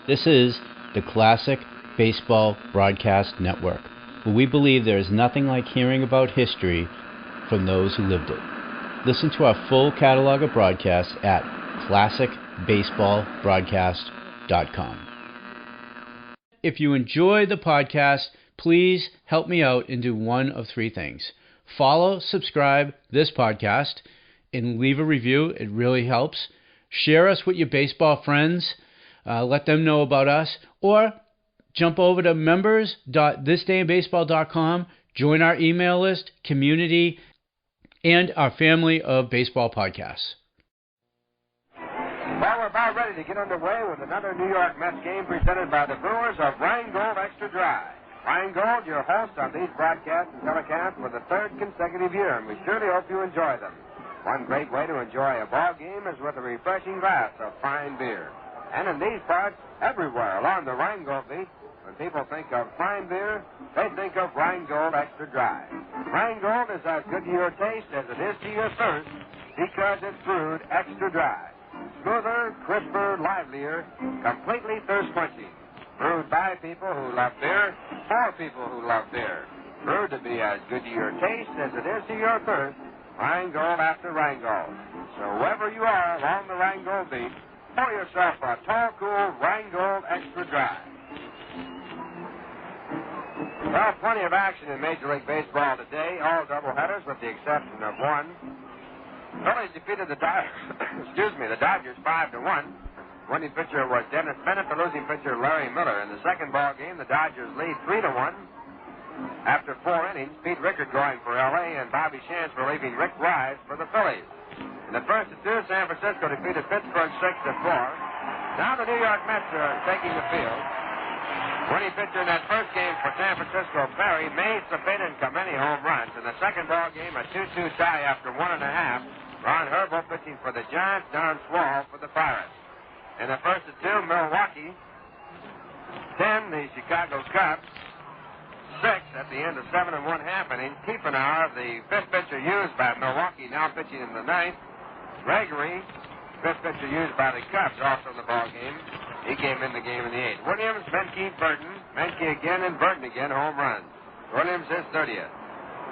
This is the Classic Baseball Broadcast Network, where we believe there is nothing like hearing about history from those who lived it. Listen to our full catalog of broadcasts at classicbaseballbroadcast.com. If you enjoy the podcast, please help me out and do one of three things. Follow, subscribe this podcast, and leave a review. It really helps. Share us with your baseball friends. Let them know about us. Or jump over to members.ThisDayInBaseball.com. Join our email list, community, and our family of baseball podcasts. Well, we're about ready to get underway with another New York Mets game presented by the Brewers of Rheingold Extra Dry. Rheingold, your host on these broadcasts and telecasts for the third consecutive year, and we surely hope you enjoy them. One great way to enjoy a ball game is with a refreshing glass of fine beer. And in these parts, everywhere along the Rheingold beach, when people think of fine beer, they think of Rheingold Extra Dry. Rheingold is as good to your taste as it is to your thirst because it's brewed extra dry. Smoother, crisper, livelier, completely thirst-quenching. Brewed by people who love beer, for people who love beer. Brewed to be as good to your taste as it is to your thirst, Rheingold after Rheingold. So wherever you are along the Rheingold beach, pour yourself a tall, cool Rheingold Extra Dry. Well, plenty of action in Major League Baseball today, all doubleheaders with the exception of one. Phillies defeated the Dodgers 5-1. Winning pitcher was Dennis Bennett, the losing pitcher Larry Miller. In the second ball game, the Dodgers lead 3-1. After 4 innings, Pete Rickard going for L.A. and Bobby Shantz relieving Rick Wise for the Phillies. In the first of two, San Francisco defeated Pittsburgh 6-4. Now the New York Mets are taking the field. Winning pitcher in that first game for San Francisco, Perry, made Cepeda and Kameni home runs. In the second ball game, a 2-2 tie after 1.5. Ron Herbo pitching for the Giants, Don Swall for the Pirates. In the first of two, Milwaukee 10, the Chicago Cubs 6 at the end of 7 1/2 innings. Tiefenauer, the fifth pitcher used by Milwaukee, now pitching in the ninth. Gregory, fifth pitcher used by the Cubs, also in the ball game. He came in the game in the eighth. Williams, Menke, Burton. Menke again and Burton again, home runs. Williams is 30th.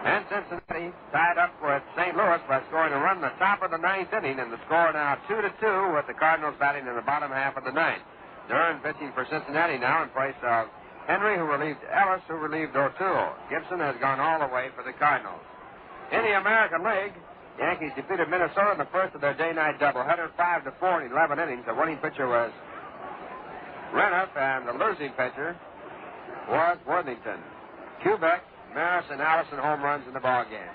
And Cincinnati tied up with St. Louis by scoring a run in the top of the ninth inning, and the score now 2-2 with the Cardinals batting in the bottom half of the ninth. Dern pitching for Cincinnati now in place of Henry, who relieved Ellis, who relieved O'Toole. Gibson has gone all the way for the Cardinals. In the American League, Yankees defeated Minnesota in the first of their day-night doubleheader, 5-4 in 11 innings. The winning pitcher was Renner, and the losing pitcher was Worthington. Kubek, Maris, and Allison home runs in the ball game.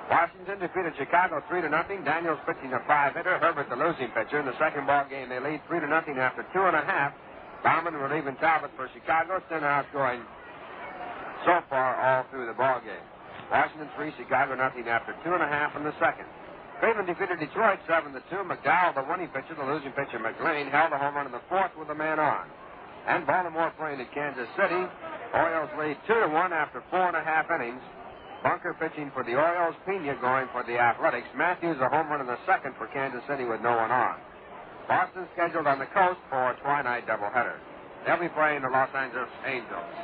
Washington defeated Chicago 3-0. Daniels pitching a 5-hitter. Herbert, the losing pitcher. In the second ball game, they lead 3-0 after 2.5. Bauman relieving Talbot for Chicago. Stenhouse going so far all through the ball game. Washington 3, Chicago nothing after 2.5 in the second. Cleveland defeated Detroit 7-2. McDowell, the winning pitcher, the losing pitcher McLean, held a home run in the fourth with a man on. And Baltimore playing at Kansas City. Orioles lead 2-1 after 4.5 innings. Bunker pitching for the Orioles. Pena going for the Athletics. Matthews a home run in the second for Kansas City with no one on. Boston scheduled on the coast for a twilight doubleheader. They'll be playing the Los Angeles Angels.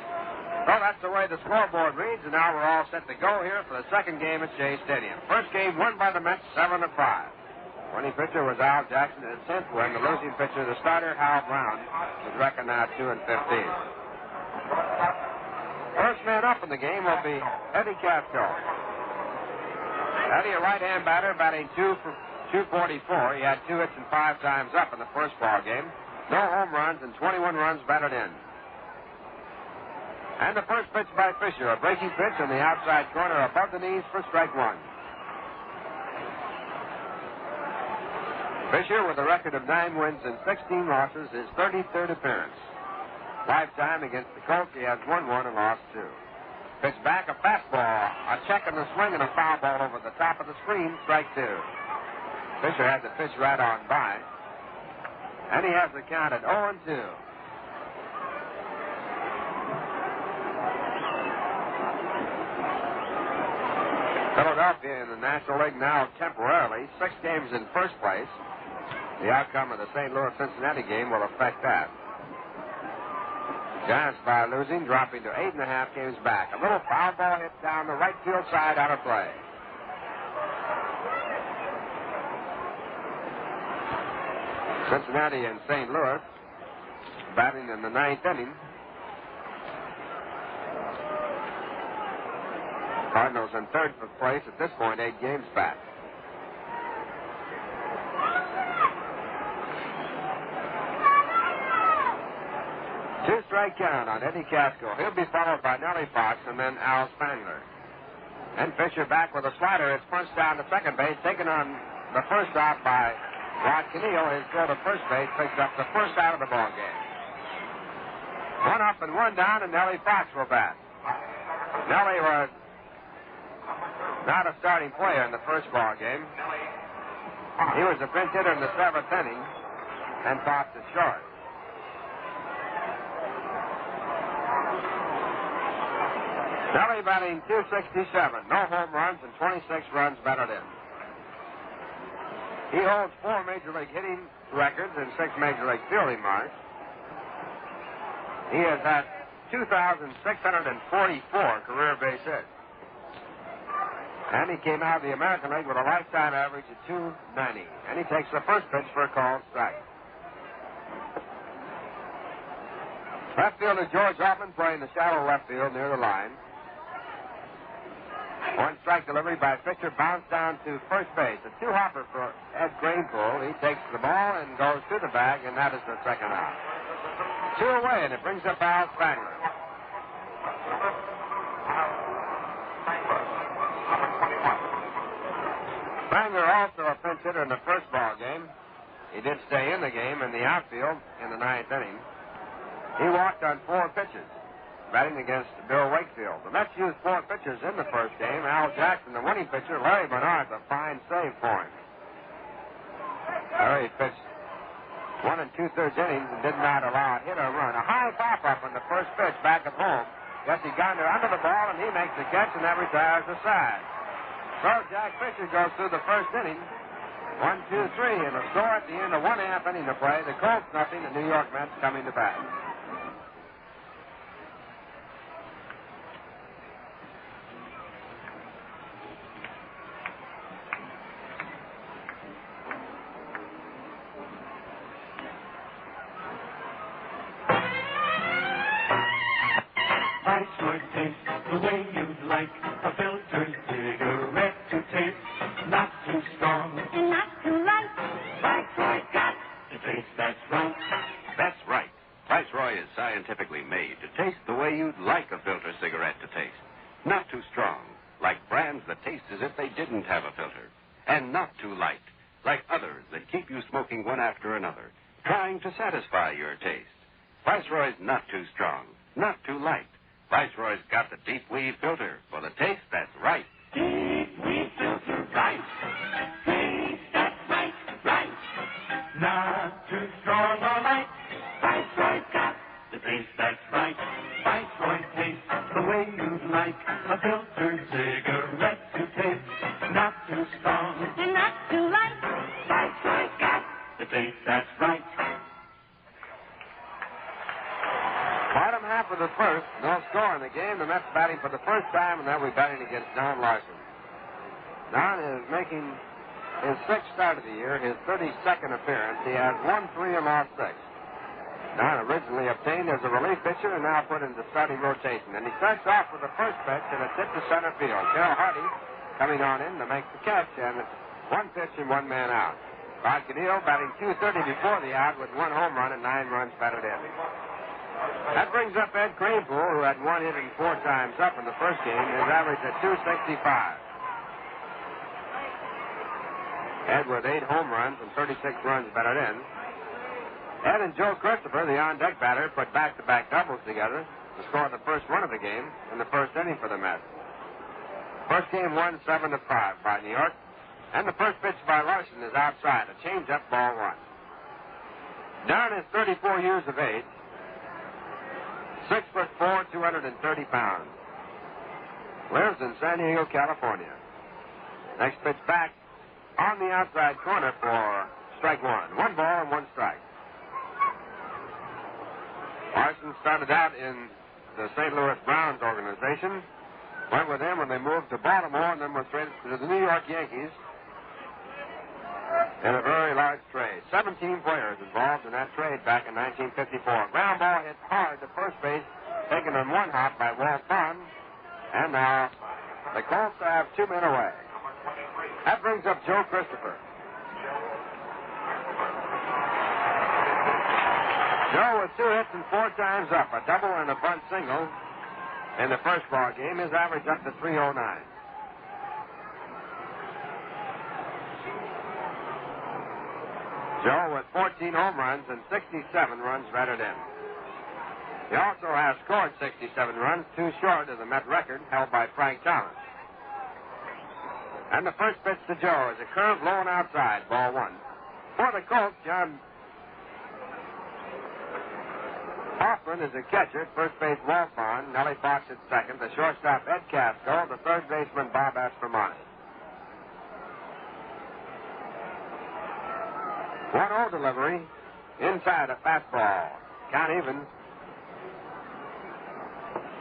Well, that's the way the scoreboard reads, and now we're all set to go here for the second game at Shea Stadium. First game won by the Mets 7-5. Winning pitcher was Al Jackson, and 10th win. The losing pitcher, the starter, Hal Brown, was reckoned out 2-15. First man up in the game will be Eddie Casco. Eddie, a right-hand batter, batting 244. He had 2 hits and 5 times up in the first ball game. No home runs and 21 runs batted in. And the first pitch by Fisher, a breaking pitch on the outside corner above the knees for strike one. Fisher, with a record of 9 wins and 16 losses, his 33rd appearance. Lifetime against the Colts, he has 1 won and lost 2. Pitch back, a fastball, a check in the swing, and a foul ball over the top of the screen, strike 2. Fisher had the pitch right on by, and he has the count at 0-2. Philadelphia in the National League now temporarily 6 games in first place. The outcome of the St. Louis-Cincinnati game will affect that. Giants, by losing, dropping to 8.5 games back. A little foul ball hit down the right field side out of play. Cincinnati and St. Louis batting in the 9th inning. Cardinals in third place at this point, 8 games back. Two-strike count on Eddie Casco. He'll be followed by Nellie Fox and then Al Spangler. And Fisher back with a slider. It's punched down to second base, taken on the first out by Rod Keneal. His throw to first base picks up the first out of the ball game. 1 up and 1 down, and Nellie Fox will bat. Nellie was not a starting player in the first ball game. He was a pinch hitter in the 7th inning and popped it short. Nellie batting .267, no home runs and 26 runs batted in. He holds 4 Major League hitting records and 6 Major League fielding marks. He has had 2,644 career base hits. And he came out of the American League with a lifetime average of .290. And he takes the first pitch for a called strike. Left fielder George Hoffman playing the shallow left field near the line. 1 strike delivery by Fisher, bounced down to first base. A 2-hopper for Ed Greenpool. He takes the ball and goes to the bag, and that is the second out. 2 away, and it brings up Al Spangler. Spangler also a pinch hitter in the first ball game. He did stay in the game in the outfield in the 9th inning. He walked on 4 pitches, batting against Bill Wakefield. The Mets used 4 pitchers in the first game. Al Jackson, the winning pitcher, Larry Bernard, a fine save for him. Larry pitched 1 2/3 innings and did not allow a hit or run. A high pop-up on the first pitch back at home. Jesse Gardner under the ball, and he makes the catch, and that retires the side. So Jack Fisher goes through the first inning. 1, 2, 3, and a score at the end of 1/2 inning to play. The Colts nothing, the New York Mets coming to bat. Scientifically made to taste the way you'd like a filter cigarette to taste. Not too strong, like brands that taste as if they didn't have a filter. And not too light, like others that keep you smoking one after another, trying to satisfy your taste. Viceroy's not too strong, not too light. Viceroy's got the deep weave filter for the taste that's right. Deep weave filter, right. Taste that's right, right. Not too strong or light. Viceroy's got the taste that's right. Viceroy tastes the way you'd like a filtered cigarette to taste. Not too strong and not too light. Viceroy's got the taste that's right. Bottom half of the first, no score in the game. The Mets batting for the first time, and they'll be batting against Don Larson. Don is making his 6th start of the year, his 32nd appearance. He has won 3 and lost 6. Don originally obtained as a relief pitcher and now put into starting rotation. And he starts off with the first pitch, and it's hit to center field. Carol Hardy coming on in to make the catch, and it's 1 pitch and 1 man out. Rod Keneal batting .230 before the out with 1 home run and 9 runs batted in. That brings up Ed Greenpool, who had 1 hit and 4 times up in the first game. His average at .265. Ed with 8 home runs and 36 runs batted in. Ed and Joe Christopher, the on-deck batter, put back-to-back doubles together to score the first run of the game in the first inning for the Mets. First game won 7-5 by New York, and the first pitch by Larson is outside, a change-up, ball 1. Don is 34 years of age, 6'4", 230 pounds. Lives in San Diego, California. Next pitch back on the outside corner for strike 1. 1 ball and 1 strike. Larson Larson started out in the St. Louis Browns organization. Went with them when they moved to Baltimore and then was traded to the New York Yankees in a very large trade. 17 players involved in that trade back in 1954. Ground ball hit hard to first base, taken in one hop by Walt Pond. And now the Colts have 2 men away. That brings up Joe Christopher. Joe with 2 hits and 4 times up, a double and a bunt single in the first ball game. His average up to 309. Joe with 14 home runs and 67 runs batted in. He also has scored 67 runs, 2 short of the Met record held by Frank Thomas. And the first pitch to Joe is a curve low and outside, ball 1. For the Colts, John Hoffman is a catcher. First base, Walt Pond. Nellie Fox at second. The shortstop, Ed Casco. The third baseman, Bob Aspermani. 1-0 delivery. Inside a fastball. Count even.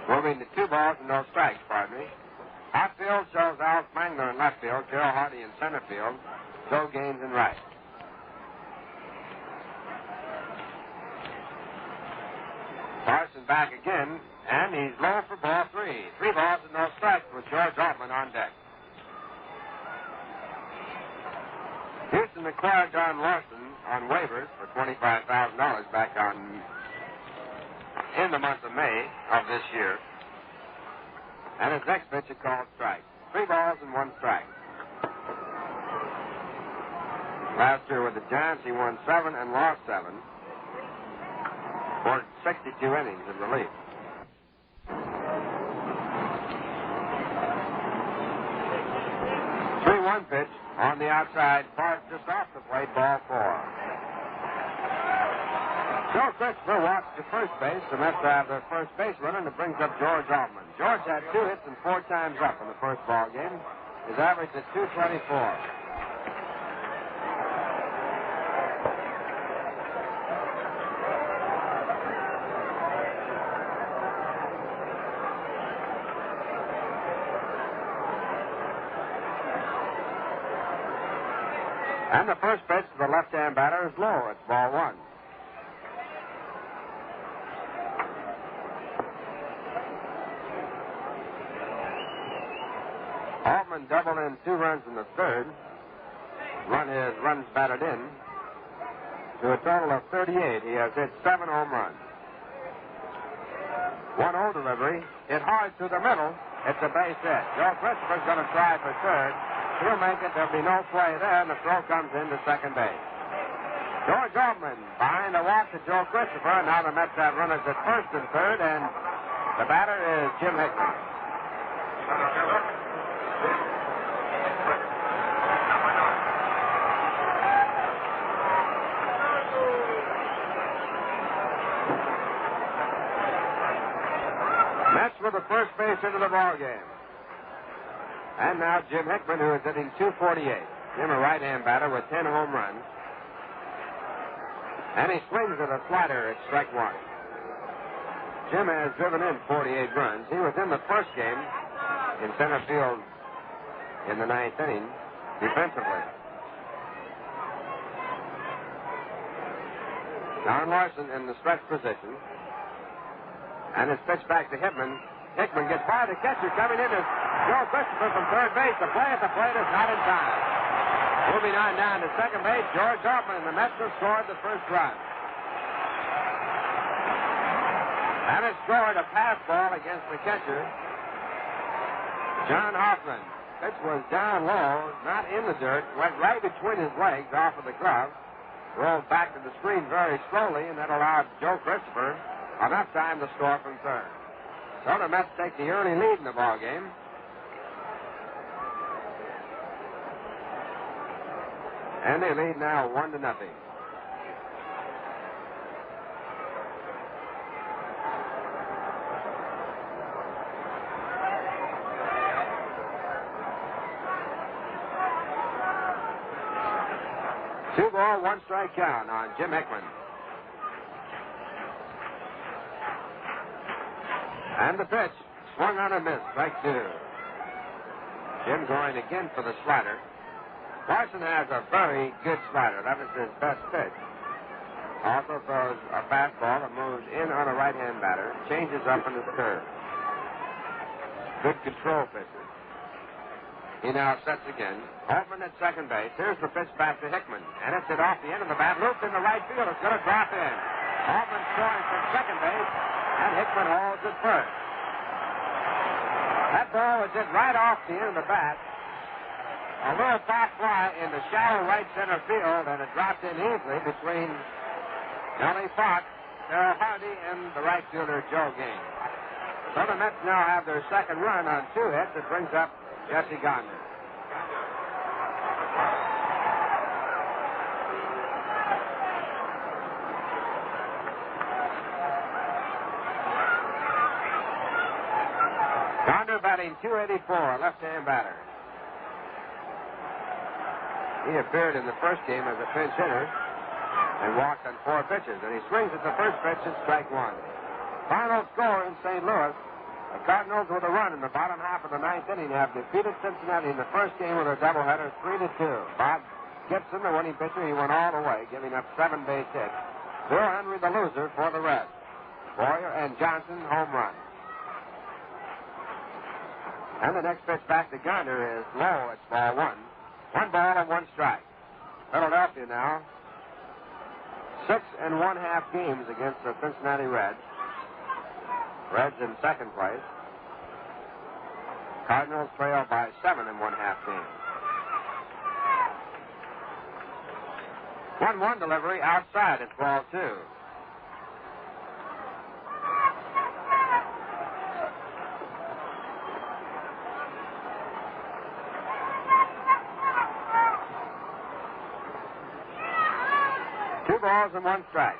Moving to 2 balls and no strikes, pardon me. Outfield shows Al Spangler in left field. Carol Hardy in center field. Joe Gaines in right. Larson back again, and he's low for ball 3. 3 balls and no strikes with George Altman on deck. Houston acquired Don Larson on waivers for $25,000 back in the month of May of this year. And his next pitch, a called strike. 3 balls and 1 strike. Last year with the Giants, he won 7 and lost 7. For 62 innings in relief. 3-1 pitch on the outside, far just off the plate, ball 4. Joe Christopher walks to first base. The Mets have their first base runner, and it brings up George Altman. George had 2 hits and 4 times up in the first ball game. His average is 224. And the first pitch to the left-hand batter is low. It's ball 1. Altman doubled in 2 runs in the third. His runs batted in to a total of 38. He has hit 7 home runs. 1-0 delivery. Hit hard through the middle. It's a base hit. Joe Christopher's going to try for third. He'll make it. There'll be no play there, and the throw comes into second base. George Altman behind the walk to Joe Christopher, and now the Mets have runners at first and third, and the batter is Jim Hickman. Mets with the first base into the ball game. And now Jim Hickman, who is hitting .248. Jim, a right-hand batter with 10 home runs. And he swings at a slider at strike 1. Jim has driven in 48 runs. He was in the first game in center field in the 9th inning defensively. Don Larson in the stretch position. And it's pitched back to Hickman. Hickman gets by the catcher. Coming in is Joe Christopher from third base. The play at the plate is not in time. Moving on down to second base, George Altman. The Mets have scored the first run. And it scored a pass ball against the catcher, John Hoffman. Pitch was down low, not in the dirt. Went right between his legs off of the glove. Rolled back to the screen very slowly, and that allowed Joe Christopher enough time to score from third. So the Mets take the early lead in the ball game. And they lead now 1-0. Two ball, 1 strike count on Jim Hickman. And the pitch. Swung on and missed. Strike two. Jim going again for the slider. Larson has a very good slider. That was his best pitch. Also throws a fastball that moves in on a right-hand batter. Changes up in his curve. Good control pitcher. He now sets again. Altman at second base. Here's the pitch back to Hickman. And it's hit off the end of the bat. Looped in the right field. It's going to drop in. Altman scoring from second base. And Hickman holds at first. That ball was hit right off the end of the bat. A little pop fly in the shallow right center field, and it dropped in easily between Johnny Fox, Darrell Hardy, and the right fielder Joe Gaines. So the Mets now have their second run on two hits. It brings up Jesse Gardner. Batting .284, left-hand batter. He appeared in the first game as a pinch hitter and walked on 4 pitches. And he swings at the first pitch and strike one. Final score in St. Louis. The Cardinals with a run in the bottom half of the ninth inning have defeated Cincinnati in the first game with a doubleheader 3-2. Bob Gibson, the winning pitcher, he went all the way, giving up 7 base hits. Bill Henry, the loser, for the Reds. Boyer and Johnson, home run. And the next pitch back to Gardner is low. It's ball one. 1 ball and 1 strike. Philadelphia now 6 1/2 games against the Cincinnati Reds. Reds in second place. Cardinals trail by 7 1/2 games. 1-1 delivery outside. It's ball 2. Balls and 1 strike.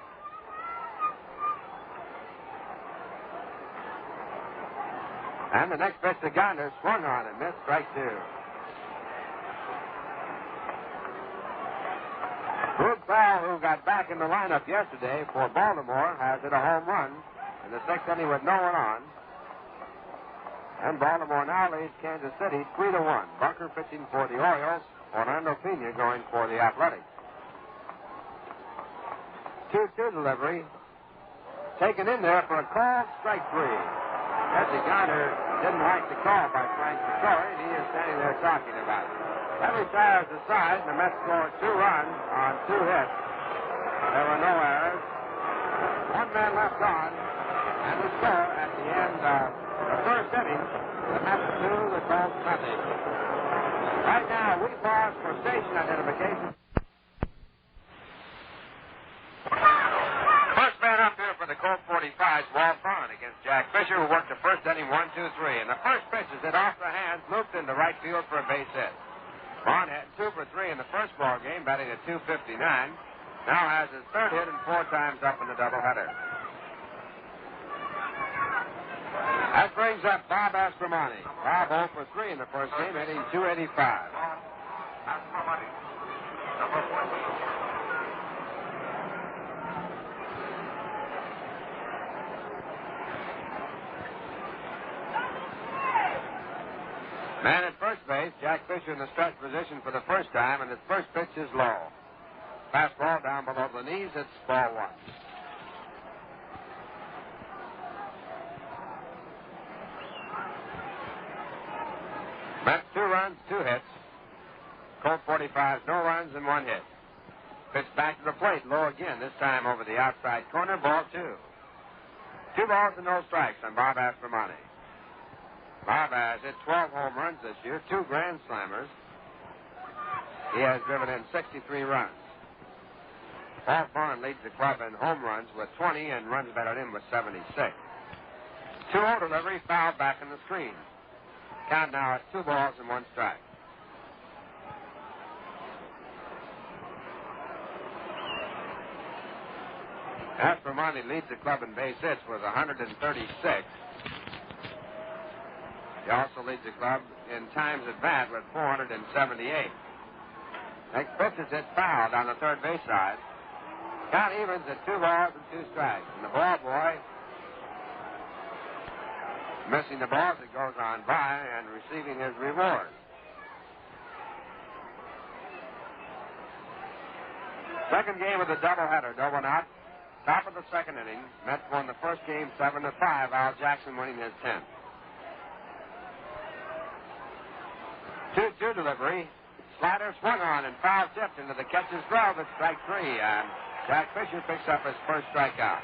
And the next pitch to Gardner swung on and missed. Strike 2. Luke Bell, who got back in the lineup yesterday for Baltimore, has hit a home run in the 6th inning with no one on. And Baltimore now leads Kansas City 3-1. Bunker pitching for the Orioles. Orlando Pena going for the Athletics. 2-2 delivery. Taken in there for a call, strike 3. Jesse Gardner didn't like the call by Frank Picori. He is standing there talking about it. That retires the side, and the Mets scored 2 runs on 2 hits. There were no errors. 1 man left on, and the score at the end of the first inning, the Mets 2, the Colts nothing. Right now, we pause for station identification. For the Colt 45s, Walt Vaughn against Jack Fisher, who worked the first inning 1-2-3. And the first pitch is hit off the hands, looped into right field for a base hit. Vaughn had 2 for 3 in the first ball game, batting at .259. Now has his 3rd hit and 4 times up in the doubleheader. That brings up Bob Aspromani. Bob 0 for 3 in the first game, hitting .285. Man at first base, Jack Fisher in the stretch position for the first time, and his first pitch is low. Fastball down below the knees, it's ball 1. Mets 2 runs, 2 hits. Colt 45s, no runs and 1 hit. Pitch back to the plate, low again, this time over the outside corner, ball 2. 2 balls and no strikes on Bob Aspromani. Bob has hit 12 home runs this year, 2 grand slammers. He has driven in 63 runs. Paul Vaughn leads the club in home runs with 20 and runs batted in with 76. 2-0 delivery, fouled back in the screen. Count now at 2 balls and 1 strike. Aspromani leads the club in base hits with 136. He also leads the club in times at bat with 478. Next pitch is hit fouled on the third base side. Count evens at 2 balls and 2 strikes. And the ball boy missing the ball as it goes on by and receiving his reward. Second game of the doubleheader, no one out. Top of the second inning. Mets won the first game 7-5. Al Jackson winning his 10th. 2-2 delivery. Slider swung on and foul tipped into the catcher's glove at strike 3. And Jack Fisher picks up his first strikeout.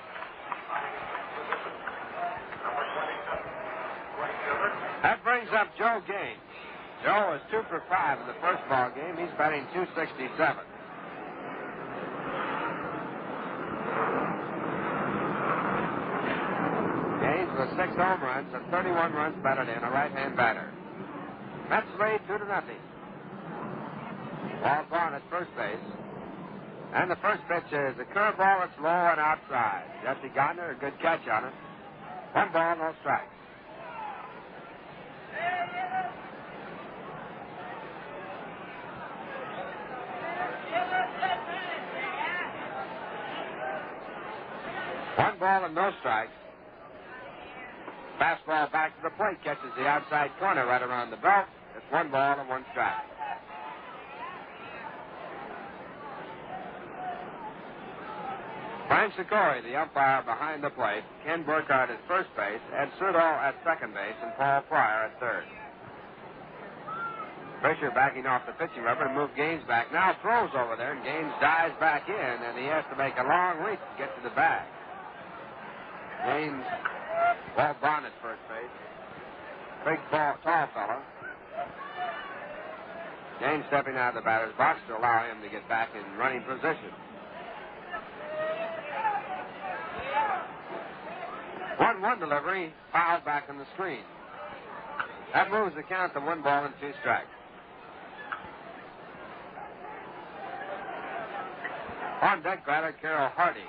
That brings up Joe Gaines. Joe is 2 for 5 in the first ball game. He's batting .267. Gaines with 6 home runs and 31 runs batted in, a right-hand batter. Mets lead 2-0. Ball gone at first base. And the first pitch is a curveball that's low and outside. Jesse Gardner, a good catch on it. 1 ball, no strikes. One ball and no strikes. Fastball back to the plate, catches the outside corner right around the belt. It's 1 ball and 1 strike. Frank Sikori, the umpire behind the plate. Ken Burkhardt at first base, Ed Sudol at second base, and Paul Pryor at third. Fisher backing off the pitching rubber and move Gaines back. Now throws over there, and Gaines dives back in, and he has to make a long reach to get to the bag. Gaines, Walt Bond at first base. Big, tall fellow. Gaines stepping out of the batter's box to allow him to get back in running position. 1-1 delivery, fouled back on the screen. That moves the count to 1 ball and 2 strikes. On deck batter, Carroll Hardy.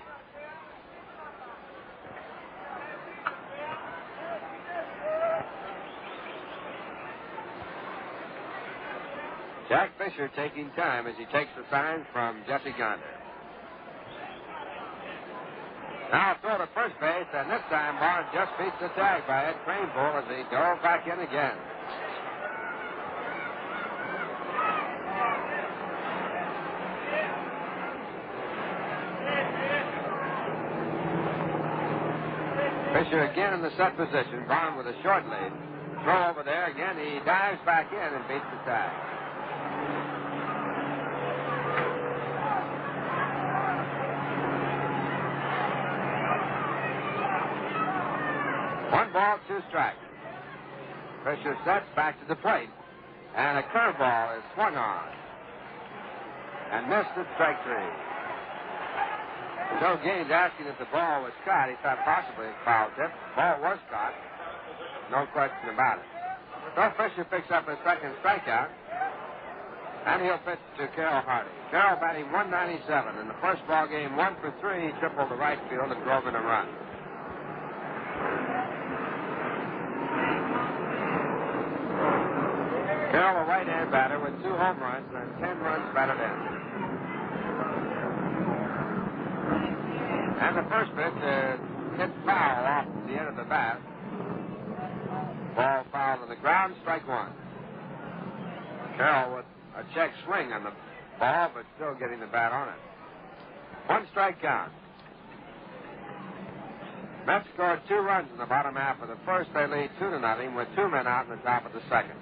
Jack Fisher taking time as he takes the signs from Jesse Gardner. Now throw to first base, and this time Barnes just beats the tag by Ed Craneville as he dove back in again. Fisher again in the set position. Barnes with a short lead. Throw over there again. He dives back in and beats the tag. One ball, 2 strikes. Fisher sets back to the plate, and a curveball is swung on and missed at strike 3. Joe Gaines asking if the ball was caught. He thought possibly it foul tip. Ball was caught. No question about it. So Fisher picks up his second strikeout, and he'll pitch to Carroll Hardy. Carroll batting .197. In the first ball game, 1 for 3. He tripled the right field and drove in a run. Carroll, a right-hand batter with 2 home runs and 10 runs batted in. And the first pitch hit foul off the end of the bat. Ball foul on the ground, strike 1. Carroll with a check swing on the ball, but still getting the bat on it. 1 strike count. Mets scored 2 runs in the bottom half of the first. They lead 2-0 with 2 men out in the top of the second.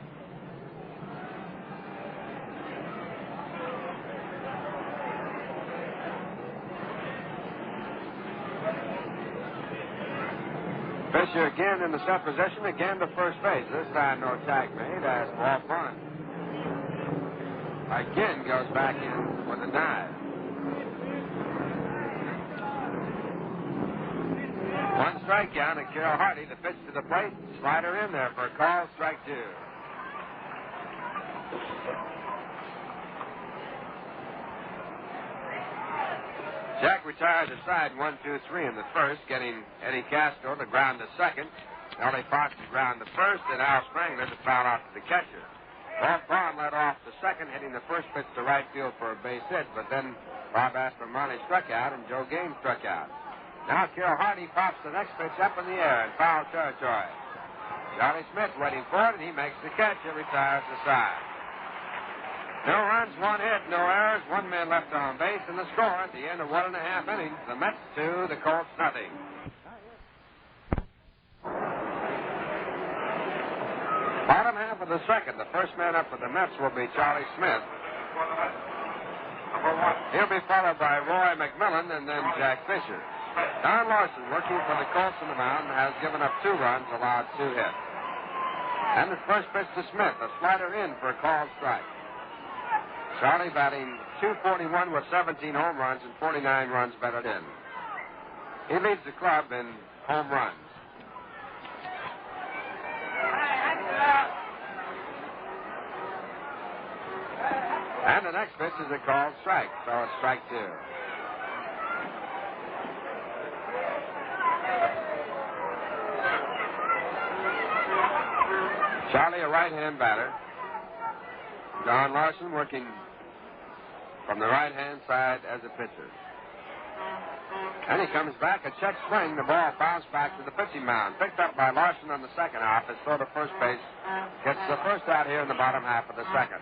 Fisher again in the set position, again to first base. This time no tag made as Walt Bond again goes back in with a dive. 1 strike count, and Carroll Hardy, the pitch to the plate, slider in there for a call, strike 2. Jack retires aside 1-2-3 in the first, getting Eddie Castro to ground to second. Ellie Fox to ground to first, and Al Spangler to foul out to the catcher. Walt Bond led off to second, hitting the first pitch to right field for a base hit, but then Bob Aspermani struck out and Joe Gaines struck out. Now Carroll Hardy pops the next pitch up in the air in foul territory. Charlie Smith waiting for it, and he makes the catch. It retires the side. No runs, 1 hit, no errors, 1 man left on base, and the score at the end of 1.5 innings, the Mets 2, the Colts nothing. Bottom half of the second, the first man up for the Mets will be Charlie Smith. He'll be followed by Roy McMillan and then Jack Fisher. Don Larson, working for the Colts on the mound, has given up 2 runs, allowed 2 hits. And the first pitch to Smith, a slider in for a called strike. Charlie batting .241 with 17 home runs and 49 runs batted in. He leads the club in home runs. And the next pitch is a called strike, so it's strike 2. Charlie, a right-hand batter. Don Larson working from the right-hand side as a pitcher. And he comes back, a check swing. The ball bounced back to the pitching mound. Picked up by Larson on the second half. His throw to first base gets the first out here in the bottom half of the second.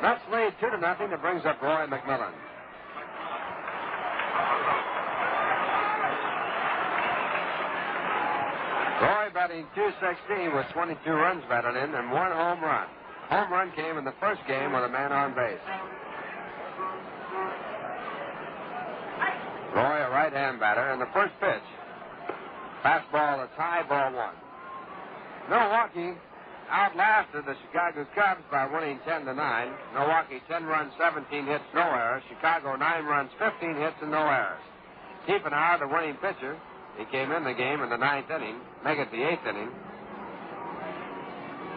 Mets lead 2-0. That brings up Roy McMillan. Roy batting .216 with 22 runs batted in and 1 home run. Home run came in the first game with a man on base. Roy, a right-hand batter, and the first pitch. Fastball that's high, ball 1. Milwaukee outlasted the Chicago Cubs by winning 10-9. Milwaukee 10 runs, 17 hits, no errors. Chicago 9 runs, 15 hits, and no errors. Kiepenhauer, the winning pitcher. He came in the game in the 9th inning, make it the 8th inning.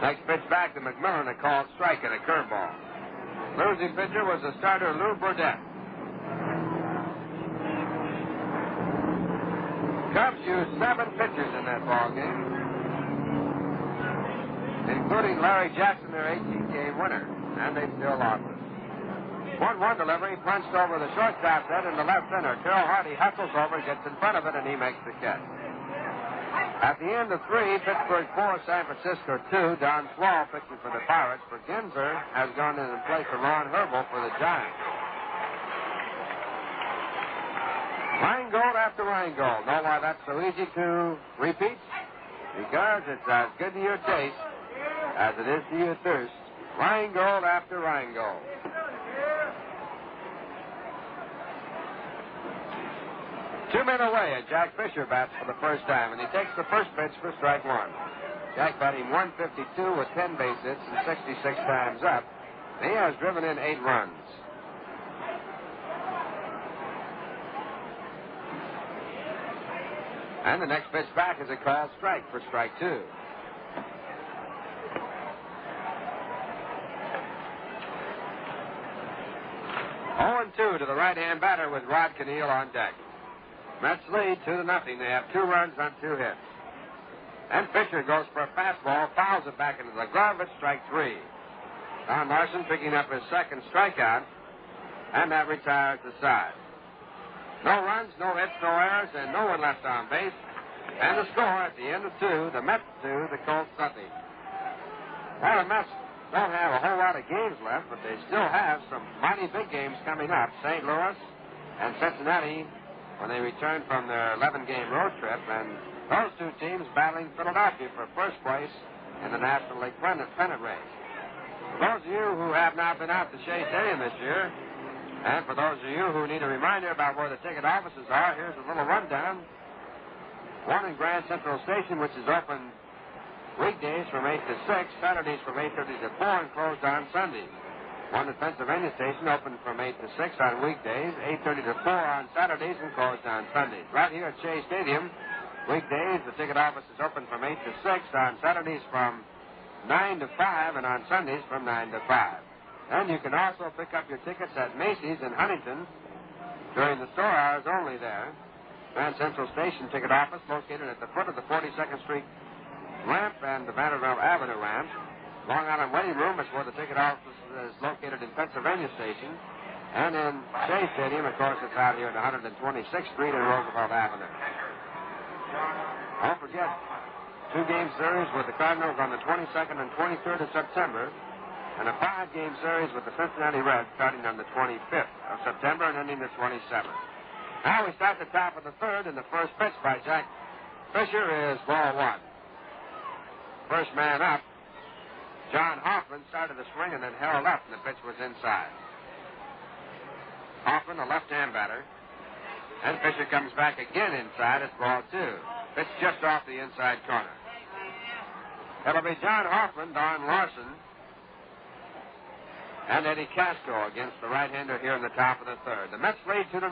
Next pitch back to McMillan, a called strike and a curveball. Losing pitcher was the starter Lou Burdette. Cubs used 7 pitchers in that ball game, including Larry Jackson, their 18-game winner, and they still lost it. 1-1 delivery, punched over the shortstop's head in the left center. Terrell Hardy hustles over, gets in front of it, and he makes the catch. At the end of 3, Pittsburgh 4, San Francisco 2. Don Swall pitching for the Pirates. For Ginzer has gone in place of Ron Herbel for the Giants. Rheingold after Rheingold. Know why that's so easy to repeat? Because it's as good to your taste as it is to your thirst. Rheingold after Rheingold. Two men away, and Jack Fisher bats for the first time, and he takes the first pitch for strike 1. Jack batting .152 with 10 base hits and 66 times up. He has driven in 8 runs. And the next pitch back is a called strike for strike 2. 0-2 to the right-hand batter with Rod Canneel on deck. Mets lead 2-0. They have 2 runs on 2 hits. And Fisher goes for a fastball, fouls it back into the glove. It's strike 3. Don Larson picking up his second strikeout, and that retires the side. No runs, no hits, no errors, and no one left on base. And the score at the end of 2, the Mets 2, the Colts nothing. Well, the Mets don't have a whole lot of games left, but they still have some mighty big games coming up. St. Louis and Cincinnati when they return from their 11-game road trip, and those 2 teams battling Philadelphia for first place in the National League pennant race. For those of you who have not been out to Shea Stadium this year, and for those of you who need a reminder about where the ticket offices are, here's a little rundown. One in Grand Central Station, which is open weekdays from 8 to 6, Saturdays from 8:30 to 4, and closed on Sundays. One at Pennsylvania Station, open from 8 to 6 on weekdays, 8:30 to 4 on Saturdays, and closed on Sundays. Right here at Shea Stadium, weekdays, the ticket office is open from 8 to 6, on Saturdays from 9 to 5, and on Sundays from 9 to 5. And you can also pick up your tickets at Macy's in Huntington during the store hours only there. Grand Central Station ticket office located at the foot of the 42nd Street ramp and the Vanderbilt Avenue ramp. Long Island Waiting Room is where the ticket office is located in Pennsylvania Station. And in Shea Stadium, of course, it's out here at 126th Street and Roosevelt Avenue. Don't forget, 2-game series with the Cardinals on the 22nd and 23rd of September, and a 5-game series with the Cincinnati Reds starting on the 25th of September and ending the 27th. Now we start the top of the third, and the first pitch by Jack Fisher is ball 1. First man up, John Hoffman, started to swing and then held up, and the pitch was inside. Hoffman, a left-hand batter, and Fisher comes back again inside. It's ball 2. Pitch just off the inside corner. It'll be John Hoffman, Don Larson, and Eddie Casco against the right-hander here in the top of the third. The Mets lead 2-0.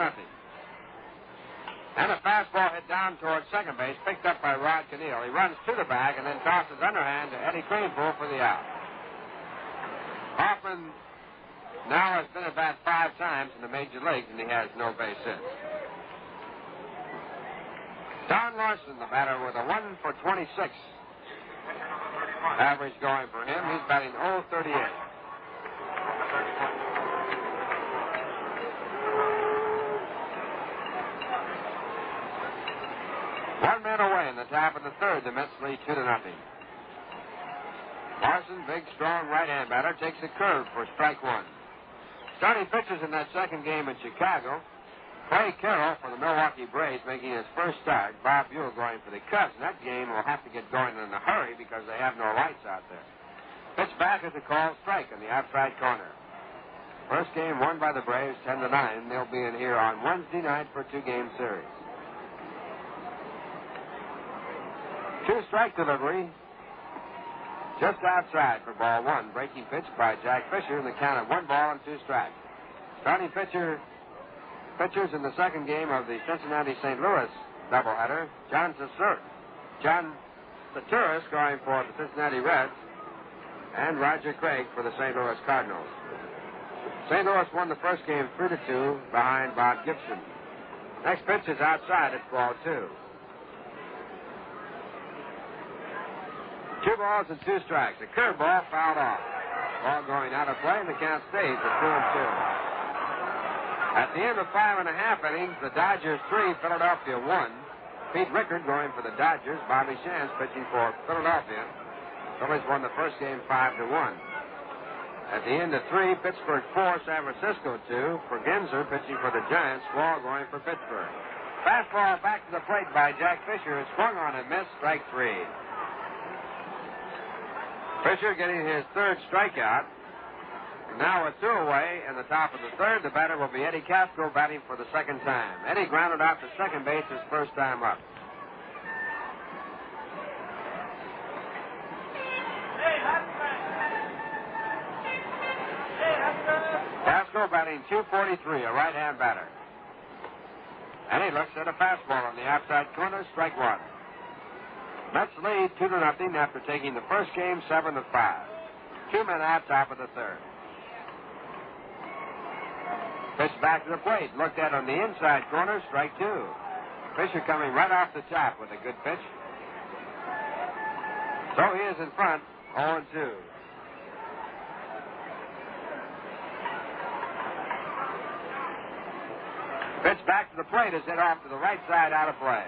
And a fastball hit down towards second base, picked up by Rod Cannell. He runs to the bag and then tosses underhand to Eddie Cranepool for the out. Hoffman now has been at bat 5 times in the major leagues, and he has no base hits. Don Larson, the batter, with a 1 for 26 average going for him. He's batting .038. One man away in the top of the third. The Mets lead 2-0. Larson, big, strong right-hand batter, takes a curve for strike 1. Starting pitchers in that second game in Chicago, Clay Carroll for the Milwaukee Braves making his first start. Bob Buell going for the Cubs. And that game will have to get going in a hurry because they have no lights out there. Pitch back is a called strike in the outside corner. First game won by the Braves 10-9. They'll be in here on Wednesday night for a 2-game series. 2-strike delivery just outside for ball 1. Breaking pitch by Jack Fisher in the count of 1 ball and 2 strikes. Starting pitchers in the second game of the Cincinnati-St. Louis doubleheader, John Saturis going for the Cincinnati Reds, and Roger Craig for the St. Louis Cardinals. St. Louis won the first game 3-2 behind Bob Gibson. Next pitch is outside. It's ball 2. 2 balls and 2 strikes. A curveball fouled off. Ball going out of play, and the count stays at 2-2. At the end of 5 1/2 innings, the Dodgers 3, Philadelphia 1. Pete Rickard going for the Dodgers. Bobby Shantz pitching for Philadelphia. Phillies won the first game 5-1. At the end of 3, Pittsburgh 4, San Francisco 2. For Genzer pitching for the Giants. Wall going for Pittsburgh. Fastball back to the plate by Jack Fisher. Swung on and missed. Strike 3. Fisher getting his 3rd strikeout. Now with 2 away in the top of the third, the batter will be Eddie Casco batting for the 2nd time. Eddie grounded out to second base his first time up. Casco batting .243, a right-hand batter. And he looks at a fastball on the outside corner, strike 1. Mets lead 2-0 after taking the first game 7-5. 2 men out, top of the third. Pitch back to the plate. Looked at on the inside corner. Strike 2. Fisher coming right off the top with a good pitch. So he is in front, 0-2. Pitch back to the plate is hit off to the right side, out of play.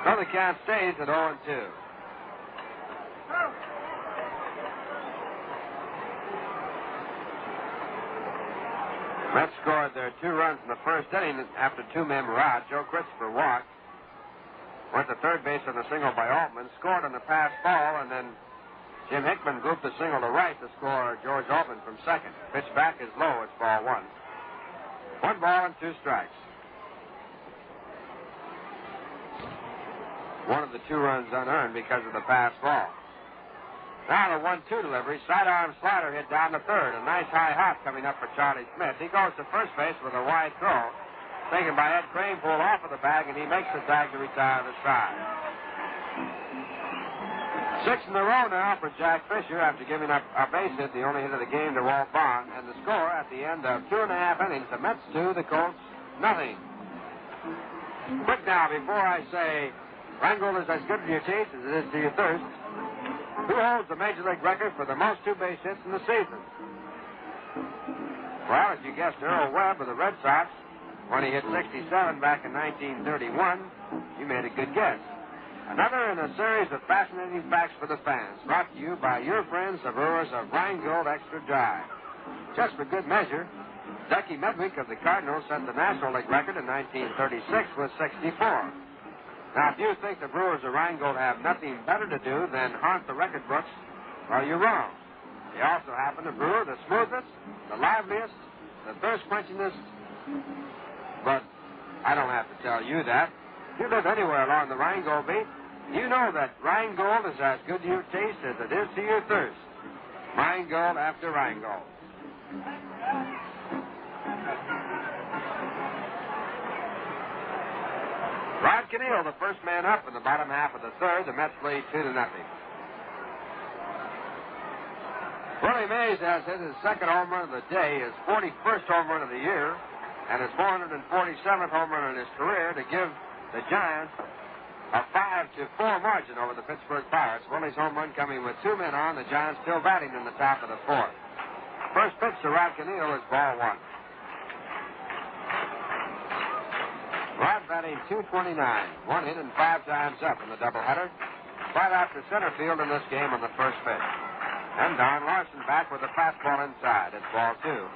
So the count stays at 0-2. Mets scored their 2 runs in the first inning after 2 men were out. Joe Christopher walked. Went to third base on a single by Altman. Scored on the pass ball, and then Jim Hickman grouped a single to right to score George Altman from second. Pitch back is low. It's ball 1. 1 ball and 2 strikes. One of the 2 runs unearned because of the pass ball. Now the 1-2 delivery. Sidearm slider hit down the third. A nice high hop coming up for Charlie Smith. He goes to first base with a wide throw. Taken by Ed Cranepool off of the bag, and he makes the tag to retire the side. 6 in a row now for Jack Fisher after giving up a base hit, the only hit of the game, to Walt Bond. And the score at the end of 2 1/2 innings, the Mets 2, the Colts nothing. Quick now, before I say Rheingold is as good to your taste as it is to your thirst, who holds the Major League record for the most 2 base hits in the season? Well, as you guessed, Earl Webb of the Red Sox, when he hit 67 back in 1931, you made a good guess. Another in a series of fascinating facts for the fans, brought to you by your friends, the brewers of Rheingold Extra Dry. Just for good measure, Ducky Medwick of the Cardinals set the National League record in 1936 with 64. Now, if you think the brewers of Rheingold have nothing better to do than haunt the record books, well, you're wrong. They also happen to brew the smoothest, the liveliest, the thirst-quenchingest, but I don't have to tell you that. If you live anywhere along the Rheingold beat, you know that Rheingold is as good to your taste as it is to your thirst. Rheingold after Rheingold. Rod Caneel, the first man up in the bottom half of the third. The Mets lead 2-0. Willie Mays has hit his second home run of the day, his 41st home run of the year, and his 447th home run in his career to give the Giants a 5-4 margin over the Pittsburgh Pirates. Willie's home run coming with 2 men on, the Giants still batting in the top of the fourth. First pitch to Rod Caneel is ball 1. Rod batting .229, 1 hit and 5 times up in the doubleheader. Right out to center field in this game on the first pitch. And Don Larson back with a fastball inside. It's ball 2.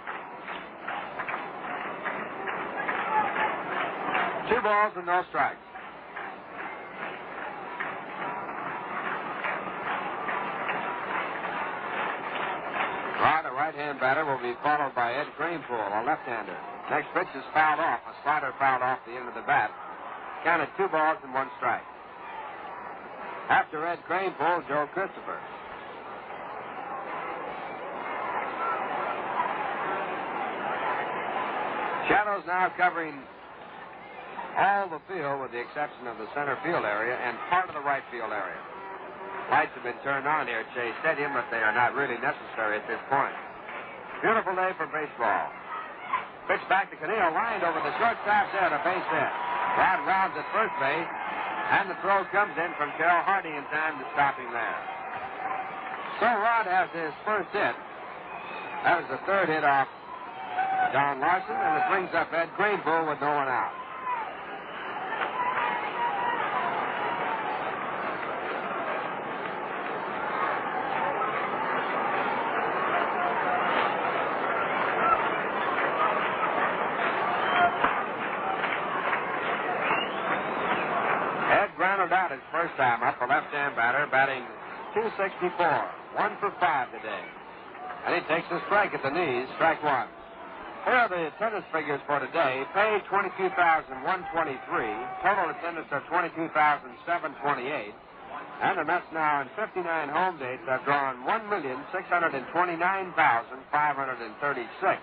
2 balls and no strikes. Rod, a right-hand batter, will be followed by Ed Greenpool, a left-hander. Next pitch is fouled off. A slider fouled off the end of the bat. Counted 2 balls and 1 strike. After Ed Greenpool, Joe Christopher. Shadows now covering all the field with the exception of the center field area and part of the right field area. Lights have been turned on here at Shea Stadium, but they are not really necessary at this point. Beautiful day for baseball. Pitch back to Caneel, lined over the shortstop's head, a base hit. Rod rounds at first base, and the throw comes in from Carroll Hardy in time to stop him there. So Rod has his first hit. That was the third hit off Don Larson, and it brings up Ed Greenpool with no one out. Ed grounded out his first time up, a left-hand batter, batting .264, 1 for 5 today. And he takes a strike at the knees, strike 1. Here are the attendance figures for today. Paid 22,123. Total attendance of 22,728. And the Mets now in 59 home dates have drawn 1,629,536.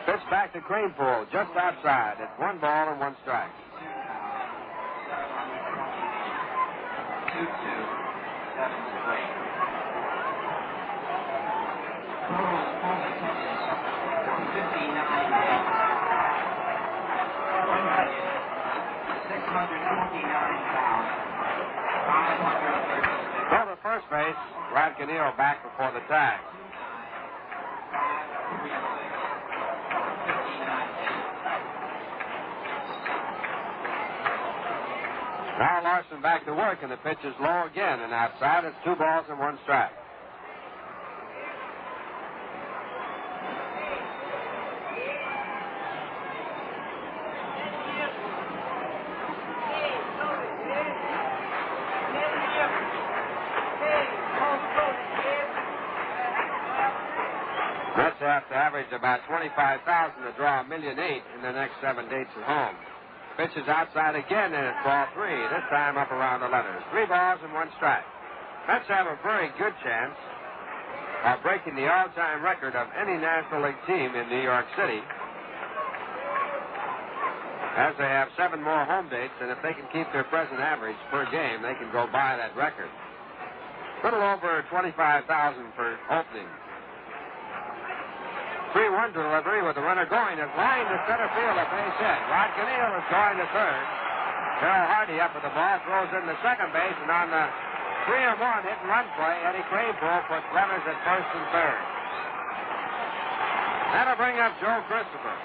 Pitch back to Greenpool, just outside. It's 1 ball and 1 strike. 2-2. So the first base, Rod Caneel back before the tag. Now Larson back to work, and the pitch is low again, and outside it's 2 balls and 1 strike. Mets have to average about 25,000 to draw 1.8 million in the next 7 dates at home. Pitch is outside again, and it's ball 3, this time up around the letters. 3 balls and 1 strike. Mets have a very good chance of breaking the all-time record of any National League team in New York City, as they have 7 more home dates, and if they can keep their present average per game, they can go by that record. A little over 25,000 for opening. 3-1 delivery with the runner going. It's lined to center field, a base hit. Rod Caneel is going to third. Carroll Hardy up with the ball, throws in the second base, and on the 3-1 hit and run play, Eddie Greenpool puts runners at first and third. That'll bring up Joe Christopher.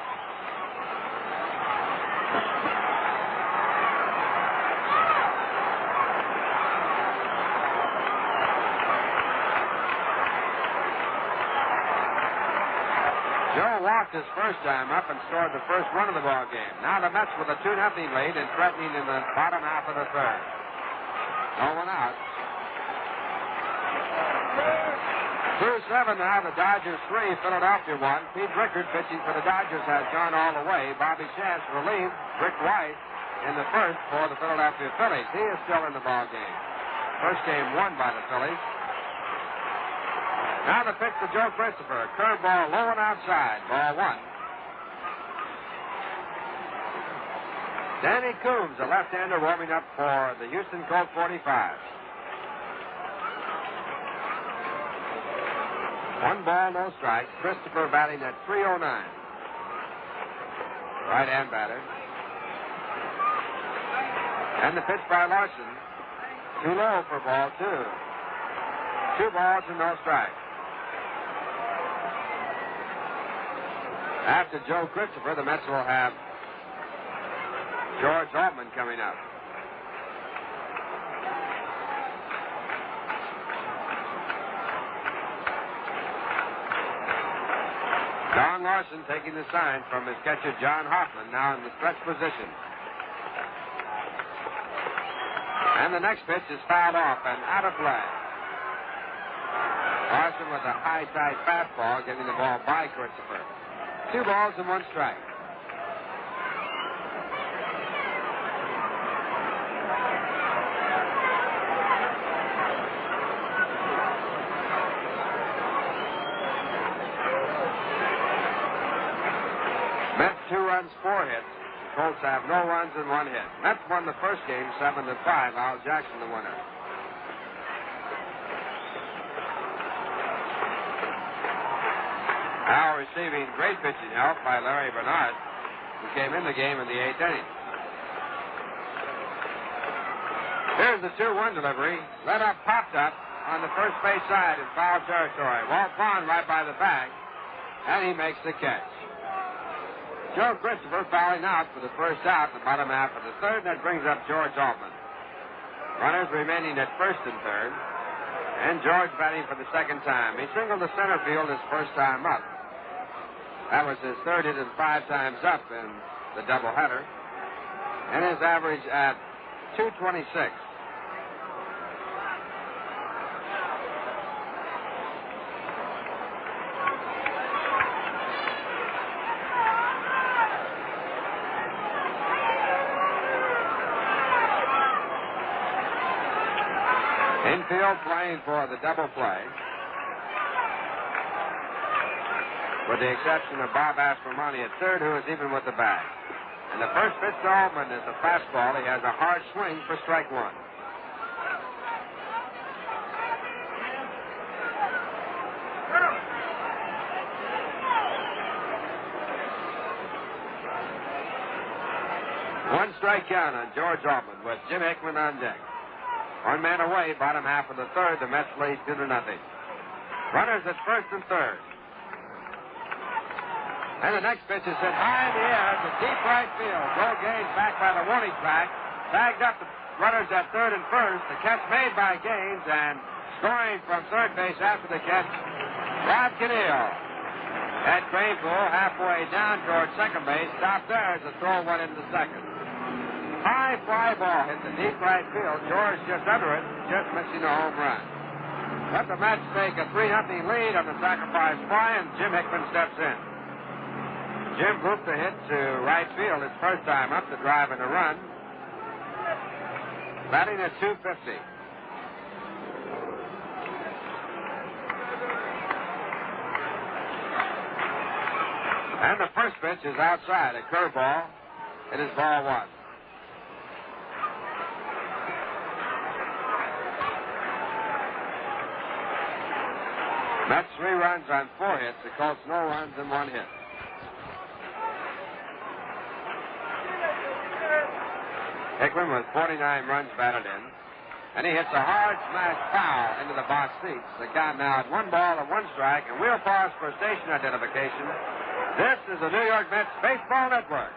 walked his first time up and scored the first run of the ball game. Now the Mets with a 2-0 lead and threatening in the bottom half of the third. No one out. 2-7 now. The Dodgers 3, Philadelphia 1. Pete Rickard pitching for the Dodgers has gone all the way. Bobby Shantz relieved Rick White in the first for the Philadelphia Phillies. He is still in the ball game. First game won by the Phillies. Now the pitch to Joe Christopher. A curveball low and outside. Ball 1. Danny Coombs, a left-hander, warming up for the Houston Colt 45s. 1 ball, no strike. Christopher batting at .309. Right-hand batter. And the pitch by Larson. Too low for ball 2. 2 balls and no strikes. After Joe Christopher, the Mets will have George Altman coming up. Don Larson taking the sign from his catcher, John Hoffman, now in the stretch position. And the next pitch is fouled off and out of play. Larson with a high, tight fastball, getting the ball by Christopher. 2 balls and 1 strike. Mets 2 runs, 4 hits. The Colts have no runs and 1 hit. Mets won the first game 7-5. Al Jackson the winner. Now receiving great pitching help by Larry Bernard, who came in the game in the 8th inning. Here's the 2-1 delivery. Let up, popped up on the first base side in foul territory. Walt Vaughn right by the bag, and he makes the catch. Joe Christopher fouling out for the first out in the bottom half of the third. That brings up George Altman. Runners remaining at first and third. And George batting for the second time. He singled to center field his first time up. That was his third hit and 5 times up in the doubleheader. And his average at .226. Infield playing for the double play, with the exception of Bob Aspromani at third, who is even with the bag. And the first pitch to Altman is a fastball. He has a hard swing for strike 1. One strike count on George Altman with Jim Hickman on deck. 1 man away, bottom half of the third. The Mets lead 2-0. Runners at first and third. And the next pitch is hit high in the air to deep right field. Joe Gaines back by the warning track. Bagged up the runners at third and first. The catch made by Gaines, and scoring from third base after the catch, Rod Cannell. Ed Cranepool halfway down towards second base. Stopped there as the throw went into second. High fly ball hit the deep right field. George just under it, just missing a home run. But the Mets take a 3-0 lead on the sacrifice fly, and Jim Hickman steps in. Jim moved the hit to right field his first time up to drive in a run. Batting at .250. And the first pitch is outside, a curveball. It is ball 1. Mets 3 runs on 4 hits. The Colts no runs and 1 hit. Hickman with 49 runs batted in. And he hits a hard smash foul into the box seats. The count now at 1 ball and 1 strike. And we'll pause for station identification. This is the New York Mets Baseball Network.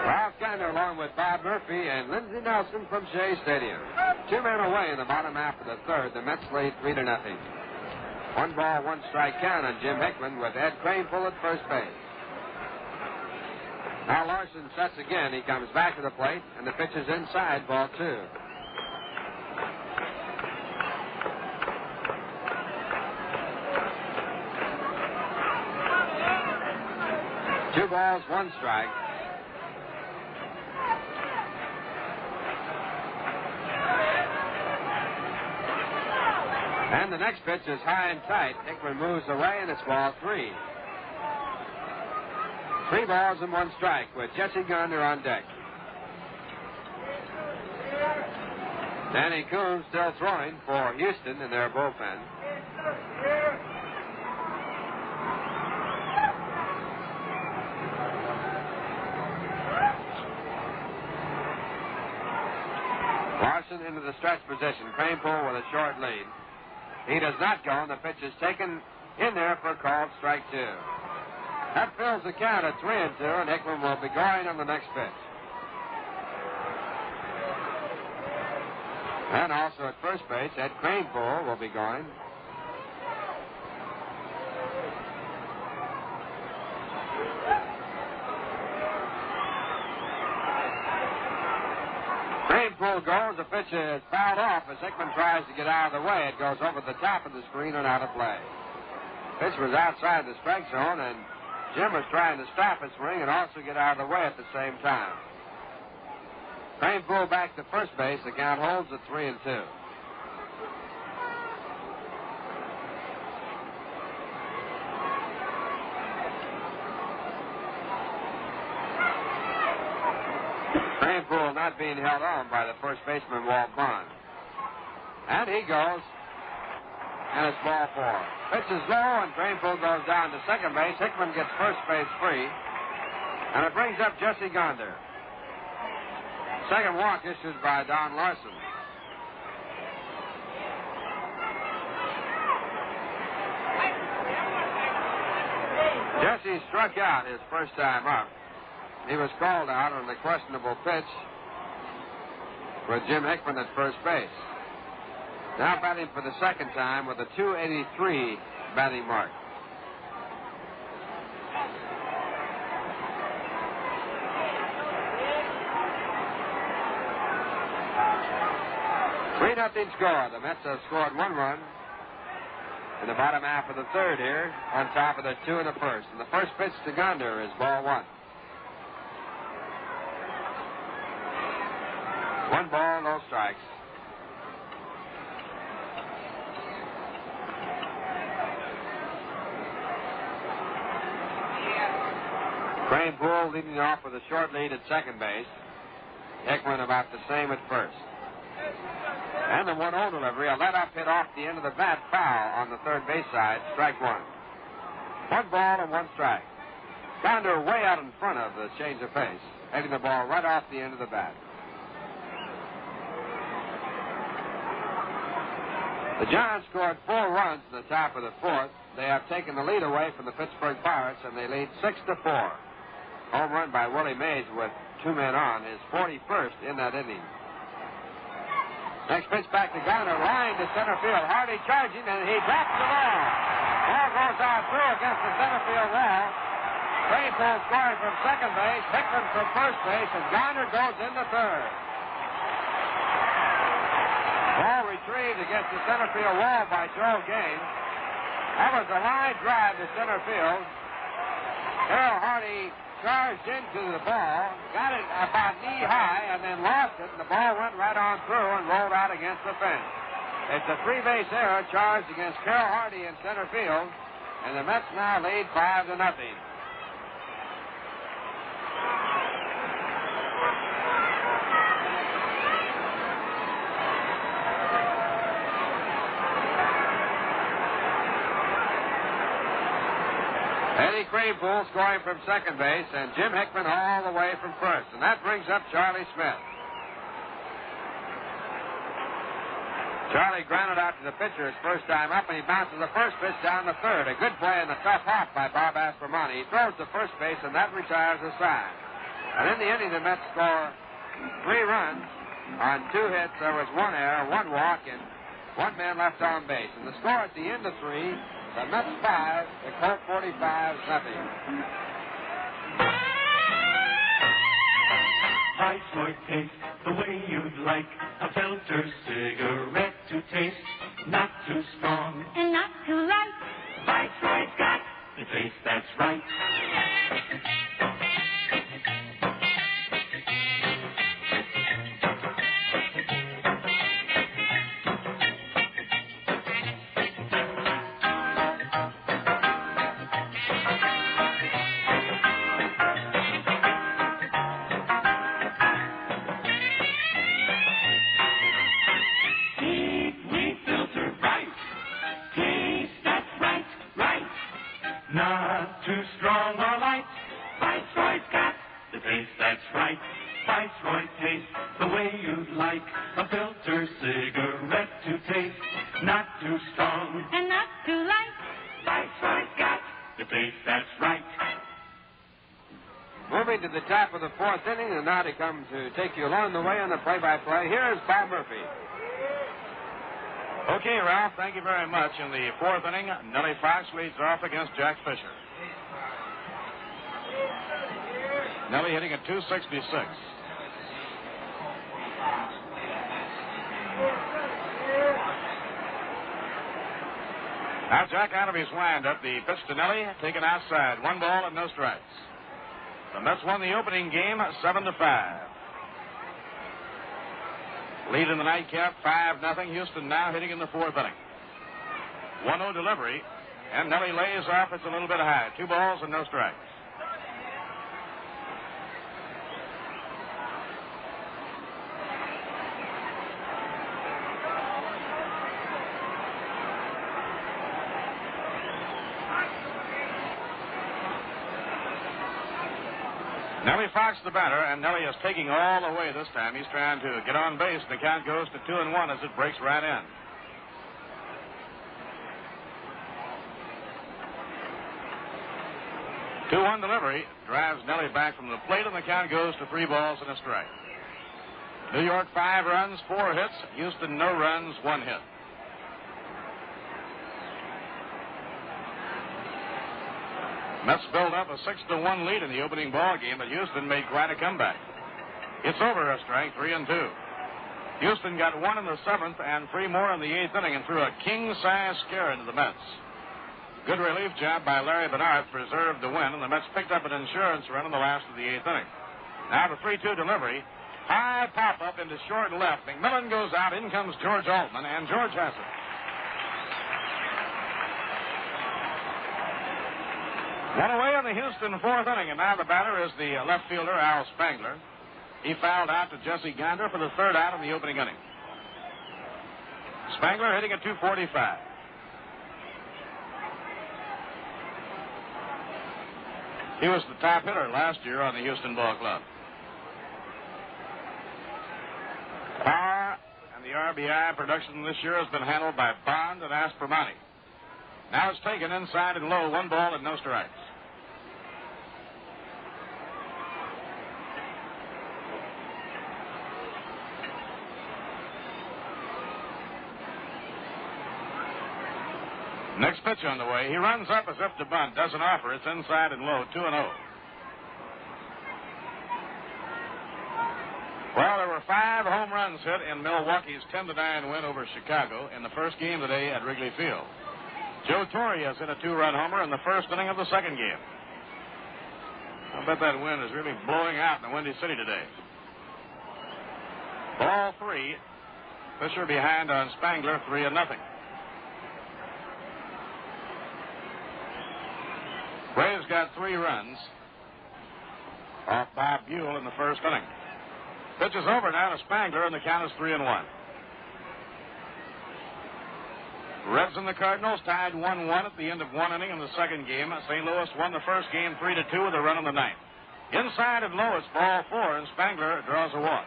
Well, Sander along with Bob Murphy and Lindsey Nelson from Shea Stadium. 2 men away in the bottom half of the third. The Mets lead 3-0. 1 ball, 1 strike count on Jim Hickman with Ed Craneful at first base. Now Larson sets again. He comes back to the plate, and the pitch is inside, ball 2. Two balls, 1 strike. And the next pitch is high and tight. Hickman moves away, and it's ball 3. 3 balls and 1 strike with Jesse Gonder on deck. Danny Coons still throwing for Houston in their bullpen. Larson into the stretch position. Craneful with a short lead. He does not go, and the pitch is taken in there for a called strike 2. That fills the count at 3-2, and Hickman will be going on the next pitch. And also at first base, Ed Craneful will be going. Craneful goes. The pitch is fouled off as Hickman tries to get out of the way. It goes over the top of the screen and out of play. Pitch was outside the strike zone, and Jim was trying to stop his swing and also get out of the way at the same time. Craneful back to first base. The count holds at 3-2. Craneful not being held on by the first baseman, Walt Bond. And he goes, and it's ball 4. Pitch is low, and Craneful goes down to second base. Hickman gets first base free, and it brings up Jesse Gonder. Second walk issued by Don Larson. Jesse struck out his first time up. He was called out on the questionable pitch with Jim Hickman at first base. Now batting for the second time with a .283 batting mark. Nothing score. The Mets have scored 1 run in the bottom half of the third here, on top of the 2 in the first. And the first pitch to Gonder is ball 1. 1 ball, no strikes. Craneful leading off with a short lead at second base. Hickman about the same at first. And the 1-0 delivery, a let-up hit off the end of the bat, foul on the third base side, strike 1. 1 ball and 1 strike. Gonder way out in front of the change of pace, hitting the ball right off the end of the bat. The Giants scored 4 runs in the top of the fourth. They have taken the lead away from the Pittsburgh Pirates, and they lead 6-4. Home run by Willie Mays with 2 men on, his 41st in that inning. Next pitch back to Gonder, line to center field. Hardy charging, and he drops the ball. Ball goes out through against the center field wall. Craneful scoring from second base, Hickman from first base, and Gonder goes in the third. Ball retrieved against the center field wall by Joe Gaines. That was a line drive to center field. Harold Hardy charged into the ball, got it about knee-high, and then lost it, and the ball went right on through and rolled out against the fence. It's a 3-base error charged against Carroll Hardy in center field, and the Mets now lead 5-0. Eddie Craneful scoring from second base, and Jim Hickman all the way from first. And that brings up Charlie Smith. Charlie grounded out to the pitcher his first time up, and he bounces the first pitch down the third. A good play in the tough hop by Bob Aspromonte. He throws to first base, and that retires the side. And in the inning, the Mets score 3 runs on 2 hits. There was 1 error, 1 walk, and 1 man left on base. And the score at the end of 3, the Mets 5, the Colt 45s nothing. Viceroy taste the way you'd like a filter cigarette to taste. Not too strong and not too light. Viceroy's got the taste that's right. Not too strong or light. Viceroy's got the taste that's right. Viceroy taste the way you'd like a filter cigarette to taste. Not too strong And not too light. Viceroy's got the taste that's right. Moving to the top of the 4th inning, and now to come to take you along the way on the play-by-play, here's Bob Murphy. Okay, Ralph, thank you very much. In the 4th inning, Nellie Fox leads off against Jack Fisher. Nellie hitting at .266. Now Jack out of his windup. The pitch to Nellie, taken outside. 1 ball and no strikes. The Mets won the opening game 7-5. Lead in the nightcap, 5-0. Houston now hitting in the 4th inning. 1-0 delivery, and Nellie lays off. It's a little bit high. 2 balls and no strikes. Nellie Fox the batter, and Nellie is taking all the way this time. He's trying to get on base. The count goes to 2-1 as it breaks right in. Two-1 delivery drives Nellie back from the plate, and the count goes to 3 balls and a strike. New York 5 runs, 4 hits. Houston no runs, 1 hit. Mets built up a 6-1 lead in the opening ball game, but Houston made quite a comeback. It's over a strike, 3-2. Houston got 1 in the 7th and 3 more in the 8th inning and threw a king-size scare into the Mets. Good relief job by Larry Bernard preserved the win, and the Mets picked up an insurance run in the last of the 8th inning. Now the 3-2 delivery. High pop-up into short left. McMillan goes out. In comes George Altman, and George has it. One away in the Houston 4th inning, and now the batter is the left fielder, Al Spangler. He fouled out to Jesse Gander for the 3rd out of the opening inning. Spangler hitting at .245. He was the top hitter last year on the Houston Ball Club. Power and the RBI production this year has been handled by Bond and Aspromonte. Now it's taken inside and low, 1 ball and no strikes. Next pitch on the way. He runs up as if to bunt. Doesn't offer. It's inside and low. 2-0. Well, there were 5 home runs hit in Milwaukee's 10-9 win over Chicago in the first game today at Wrigley Field. Joe Torre has hit a 2-run homer in the 1st inning of the 2nd game. I bet that wind is really blowing out in the Windy City today. Ball 3. Fisher behind on Spangler, 3-0. Braves got 3 runs off Bob Buell in the 1st inning. Pitch is over now to Spangler, and the count is 3-1. Reds and the Cardinals tied 1-1 at the end of 1 inning in the 2nd game. St. Louis won the 1st game 3-2 with a run in the 9th. Inside and low, it's ball 4, and Spangler draws a walk.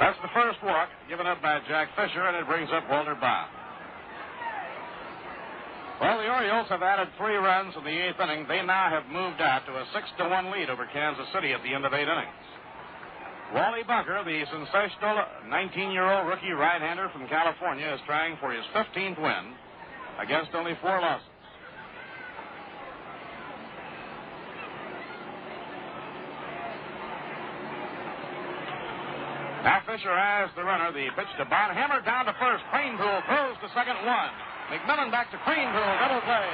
That's the first walk given up by Jack Fisher, and it brings up Walter Bond. Well, the Orioles have added 3 runs in the 8th inning. They now have moved out to a 6-1 lead over Kansas City at the end of 8 innings. Wally Bunker, the sensational 19-year-old rookie right-hander from California, is trying for his 15th win against only 4 losses. Now Fisher has the runner. The pitch to Bond. Hammered down to first. Cranepool throws to second, 1. McMillan back to Cranepool. Double play.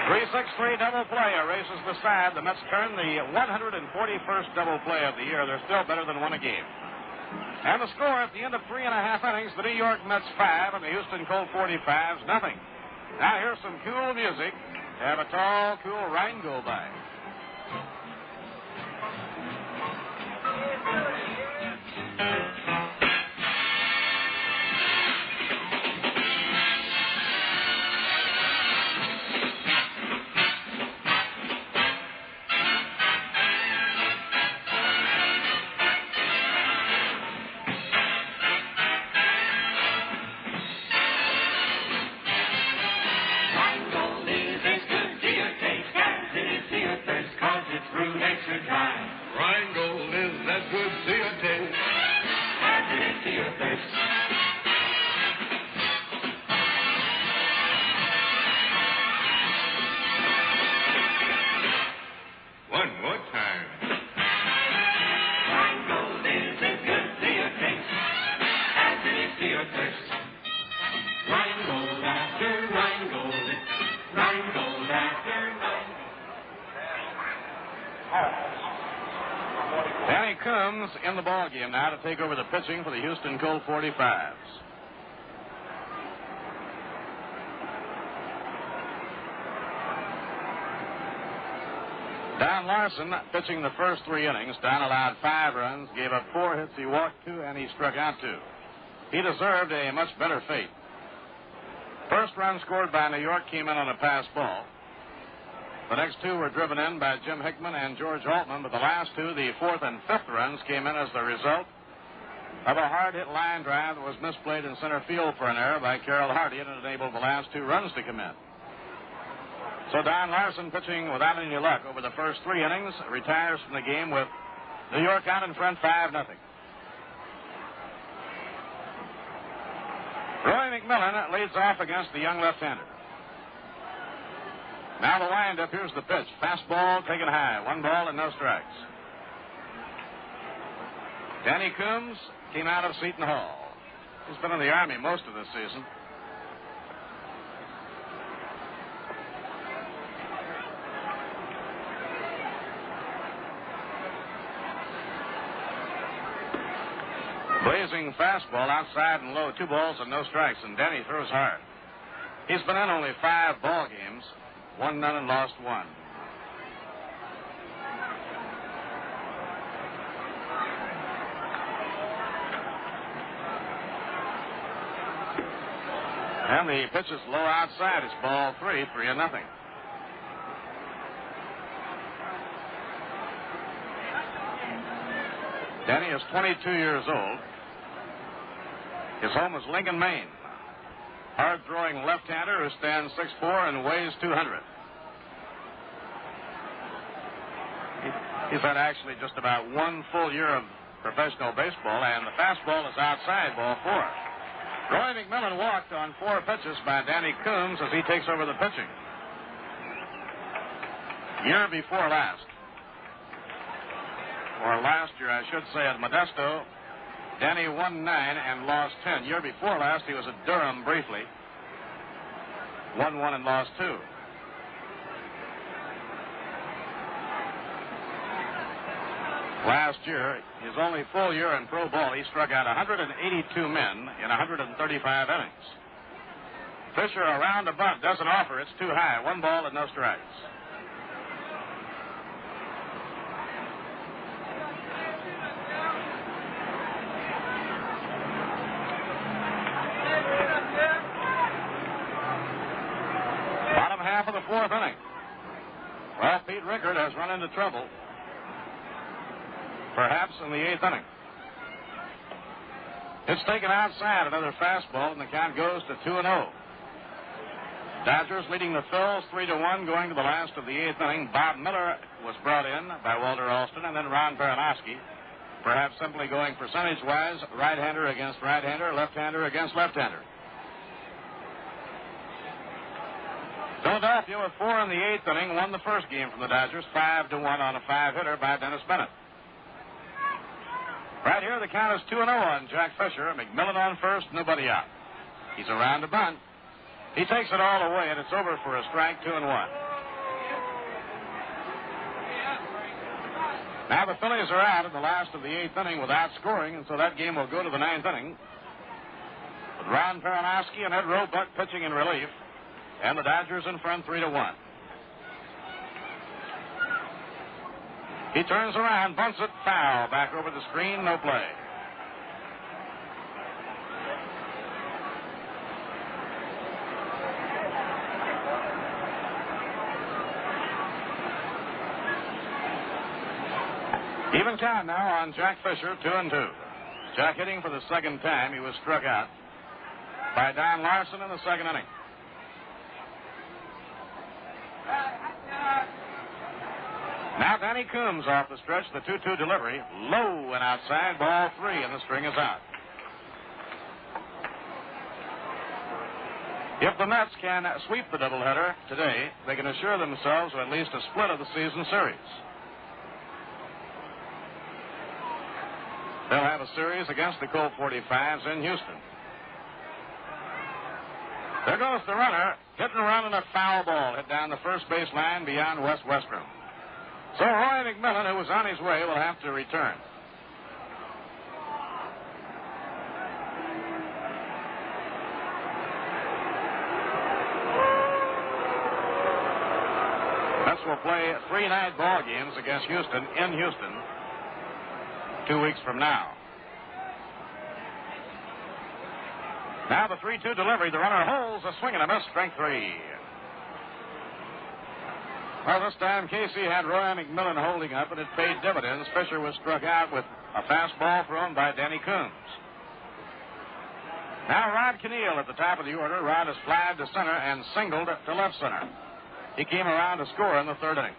.363 double play erases the side. The Mets turn the 141st double play of the year. They're still better than 1 a game. And the score at the end of 3.5 innings, the New York Mets 5 and the Houston Colt 45s nothing. Now here's some cool music. Have a tall, cool rain go by. Danny Coombs in the ballgame now to take over the pitching for the Houston Colt 45s. Don Larson pitching the first 3 innings. Don allowed 5 runs, gave up 4 hits, he walked 2, and he struck out 2. He deserved a much better fate. First run scored by New York came in on a pass ball. The next 2 were driven in by Jim Hickman and George Altman, but the last 2, the 4th and 5th runs, came in as the result of a hard-hit line drive that was misplayed in center field for an error by Carroll Hardy, and it enabled the last 2 runs to come in. So Don Larson, pitching without any luck over the first 3 innings, retires from the game with New York out in front 5-0. Roy McMillan leads off against the young left-hander. Now the windup. Here's the pitch. Fastball taken high. 1 ball and no strikes. Danny Coombs came out of Seton Hall. He's been in the Army most of this season. Blazing fastball outside and low. 2 balls and no strikes, and Danny throws hard. He's been in only 5 ball games. 1-0 and lost 1. And the pitch is low outside. It's ball 3, 3-0. Danny is 22 years old. His home is Lincoln, Maine. Hard-throwing left-hander who stands 6'4" and weighs 200. He's had actually just about 1 full year of professional baseball, and the fastball is outside, ball 4. Roy McMillan walked on 4 pitches by Danny Coombs as he takes over the pitching. Year before last, or last year, I should say, at Modesto, Danny won 9 and lost 10. Year before last, he was at Durham briefly. Won 1 and lost 2. Last year, his only full year in pro ball, he struck out 182 men in 135 innings. Fisher around the bunt doesn't offer. It's too high. 1 ball and no strikes. Half of the 4th inning. Well, Pete Rickard has run into trouble. Perhaps in the 8th inning. It's taken outside, another fastball, and the count goes to 2-0. Dodgers leading the Phils 3-1 going to the last of the 8th inning. Bob Miller was brought in by Walter Alston, and then Ron Baranowski. Perhaps simply going percentage-wise, right-hander against right-hander, left-hander against left-hander. Philadelphia with 4 in the 8th inning won the first game from the Dodgers, 5-1 on a 5-hitter by Dennis Bennett. Right here, the count is 2-0 on Jack Fisher. McMillan on first, nobody out. He's around to bunt. He takes it all away, and it's over for a strike, 2-1. Now the Phillies are out in the last of the 8th inning without scoring, and so that game will go to the 9th inning. With Ron Baranowski and Ed Roebuck pitching in relief, and the Dodgers in front 3-1. He turns around, bunts it foul, back over the screen, no play. Even count now on Jack Fisher, 2-2. Jack hitting for the second time. He was struck out by Don Larson in the second inning. Now Danny Coombs off the stretch, the 2-2 delivery. Low and outside, ball 3, and the string is out. If the Mets can sweep the doubleheader today, they can assure themselves of at least a split of the season series. They'll have a series against the Colt 45s in Houston. There goes the runner, hit and run, and a foul ball hit down the first base line beyond Wes Westrom. So Roy McMillan, who was on his way, will have to return. Mets will play 3 night ball games against Houston in Houston 2 weeks from now. Now the 3-2 delivery. The runner holds a swing and a miss. Strike 3. Well, this time Casey had Roy McMillan holding up, and it paid dividends. Fisher was struck out with a fastball thrown by Danny Coombs. Now Rod Keneal at the top of the order. Rod is flied to center and singled to left center. He came around to score in the 3rd inning.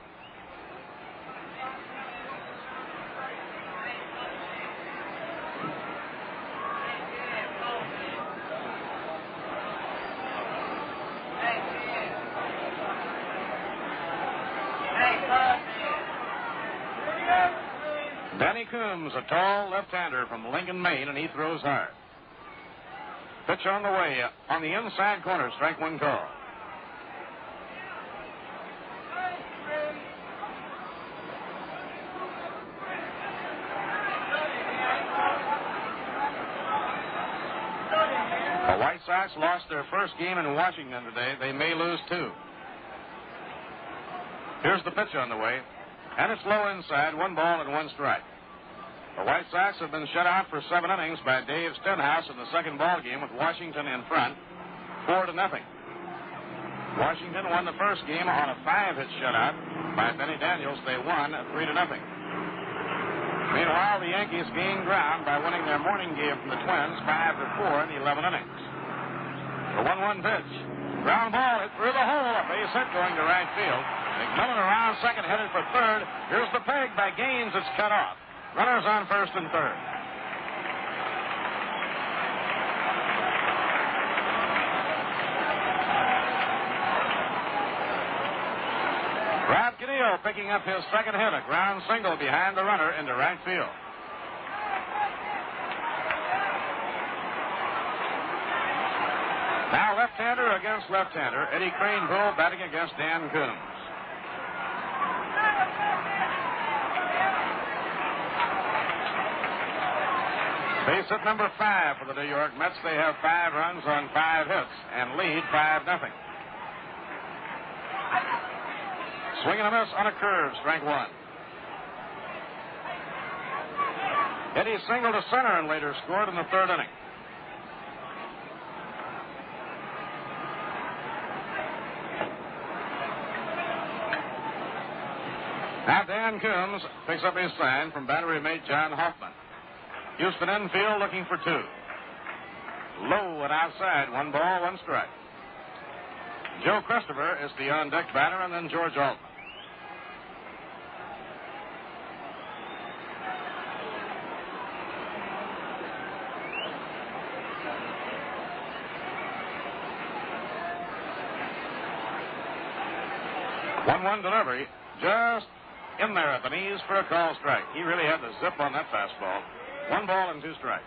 Danny Coombs, a tall left-hander from Lincoln, Maine, and he throws hard. Pitch on the way, on the inside corner, strike 1 call. The White Sox lost their first game in Washington today. They may lose 2. Here's the pitch on the way. And it's low inside, 1 ball and 1 strike. The White Sox have been shut out for 7 innings by Dave Stenhouse in the second ball game with Washington in front, 4-0. Washington won the first game on a 5-hit shutout by Benny Daniels. They won 3-0. Meanwhile, the Yankees gained ground by winning their morning game from the Twins 5-4 in the 11 innings. The 1-1 pitch. Ground ball hit through the hole. A base hit going to right field. McMillan around second, headed for third. Here's the peg by Gaines. It's cut off. Runners on first and third. Rod Keneal picking up his second hit, a ground single behind the runner into right field. Now left-hander against left-hander. Eddie Cranepool batting against Dan Coombs. Base hit number 5 for the New York Mets. They have 5 runs on 5 hits and lead 5-0. Swing and a miss on a curve, strike 1. Eddie singled to center and later scored in the 3rd inning. Now Dan Coombs picks up his sign from battery mate John Hoffman. Houston infield looking for 2. Low and outside. 1 ball, 1 strike. Joe Christopher is the on-deck batter, and then George Altman. One delivery, just in there at the knees for a call strike. He really had the zip on that fastball. 1 ball and 2 strikes.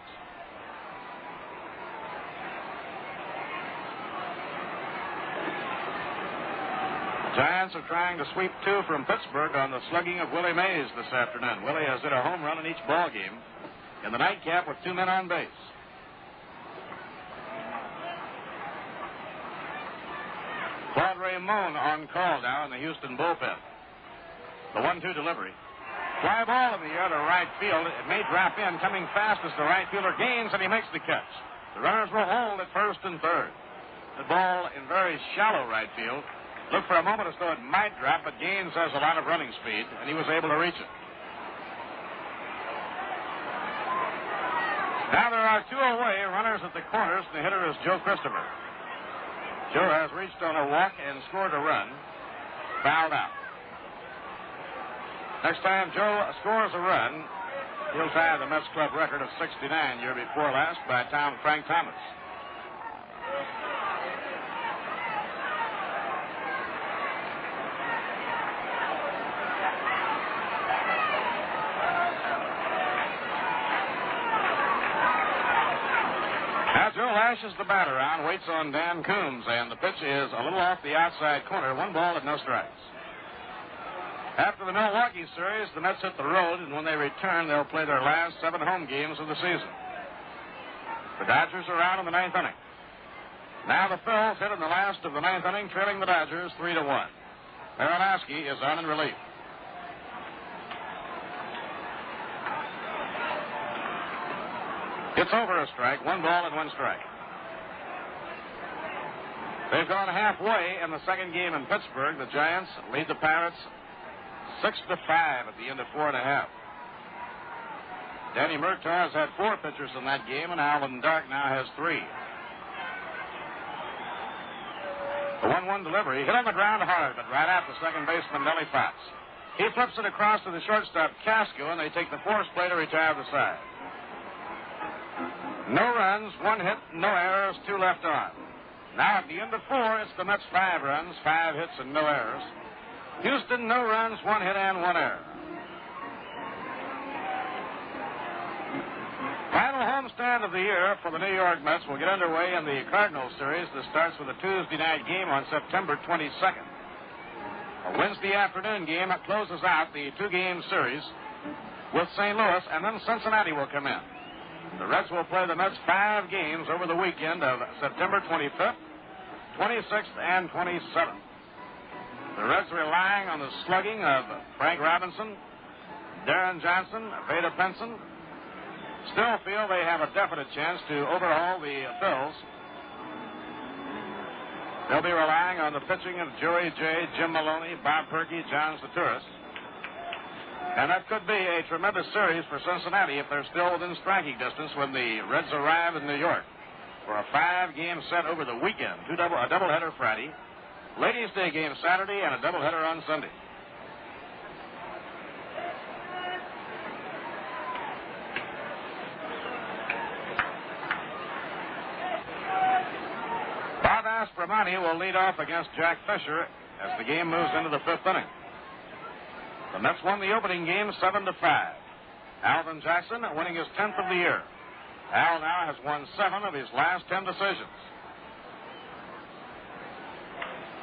Giants are trying to sweep 2 from Pittsburgh on the slugging of Willie Mays this afternoon. Willie has hit a home run in each ball game in the nightcap with 2 men on base. Claude Raymond on call now in the Houston bullpen. The 1-2 delivery. Fly ball in the air to right field. It may drop in, coming fast as the right fielder gains, and he makes the catch. The runners will hold at first and third. The ball in very shallow right field. Looked for a moment as though it might drop, but Gaines has a lot of running speed, and he was able to reach it. Now there are 2 away, runners at the corners, and the hitter is Joe Christopher. Joe has reached on a walk and scored a run. Fouled out. Next time Joe scores a run, he'll tie the Mets club record of 69 year before last by Frank Thomas. Joe lashes the bat around, waits on Dan Coombs, and the pitch is a little off the outside corner. 1 ball and no strikes. After the Milwaukee series, the Mets hit the road, and when they return, they'll play their last 7 home games of the season. The Dodgers are out in the 9th inning. Now the Phils hit in the last of the 9th inning, trailing the Dodgers 3-1. Maronowski is on in relief. It's over a strike, 1 ball and 1 strike. They've gone halfway in the second game in Pittsburgh. The Giants lead the Pirates 6-5 at the end of 4 1/2. Danny Murtaugh has had 4 pitchers in that game, and Alan Dark now has 3. The 1-1 delivery hit on the ground hard, but right after second baseman Nellie Fox. He flips it across to the shortstop Casco, and they take the force play to retire the side. No runs, 1 hit, no errors, 2 left on. Now at the end of 4, it's the Mets 5 runs, 5 hits, and no errors. Houston, no runs, 1 hit, and 1 error. Final homestand of the year for the New York Mets will get underway in the Cardinals series that starts with a Tuesday night game on September 22nd. A Wednesday afternoon game that closes out the 2-game series with St. Louis, and then Cincinnati will come in. The Reds will play the Mets 5 games over the weekend of September 25th, 26th, and 27th. The Reds relying on the slugging of Frank Robinson, Darren Johnson, Vada Pinson. Still feel they have a definite chance to overhaul the Phils. They'll be relying on the pitching of Joey J., Jim Maloney, Bob Perky, John Saturis. And that could be a tremendous series for Cincinnati if they're still within striking distance when the Reds arrive in New York for a 5-game set over the weekend. A doubleheader Friday, Ladies' Day game Saturday, and a doubleheader on Sunday. Bob Aspromani will lead off against Jack Fisher as the game moves into the 5th inning. The Mets won the opening game 7-5. Alvin Jackson winning his 10th of the year. Al now has won 7 of his last 10 decisions.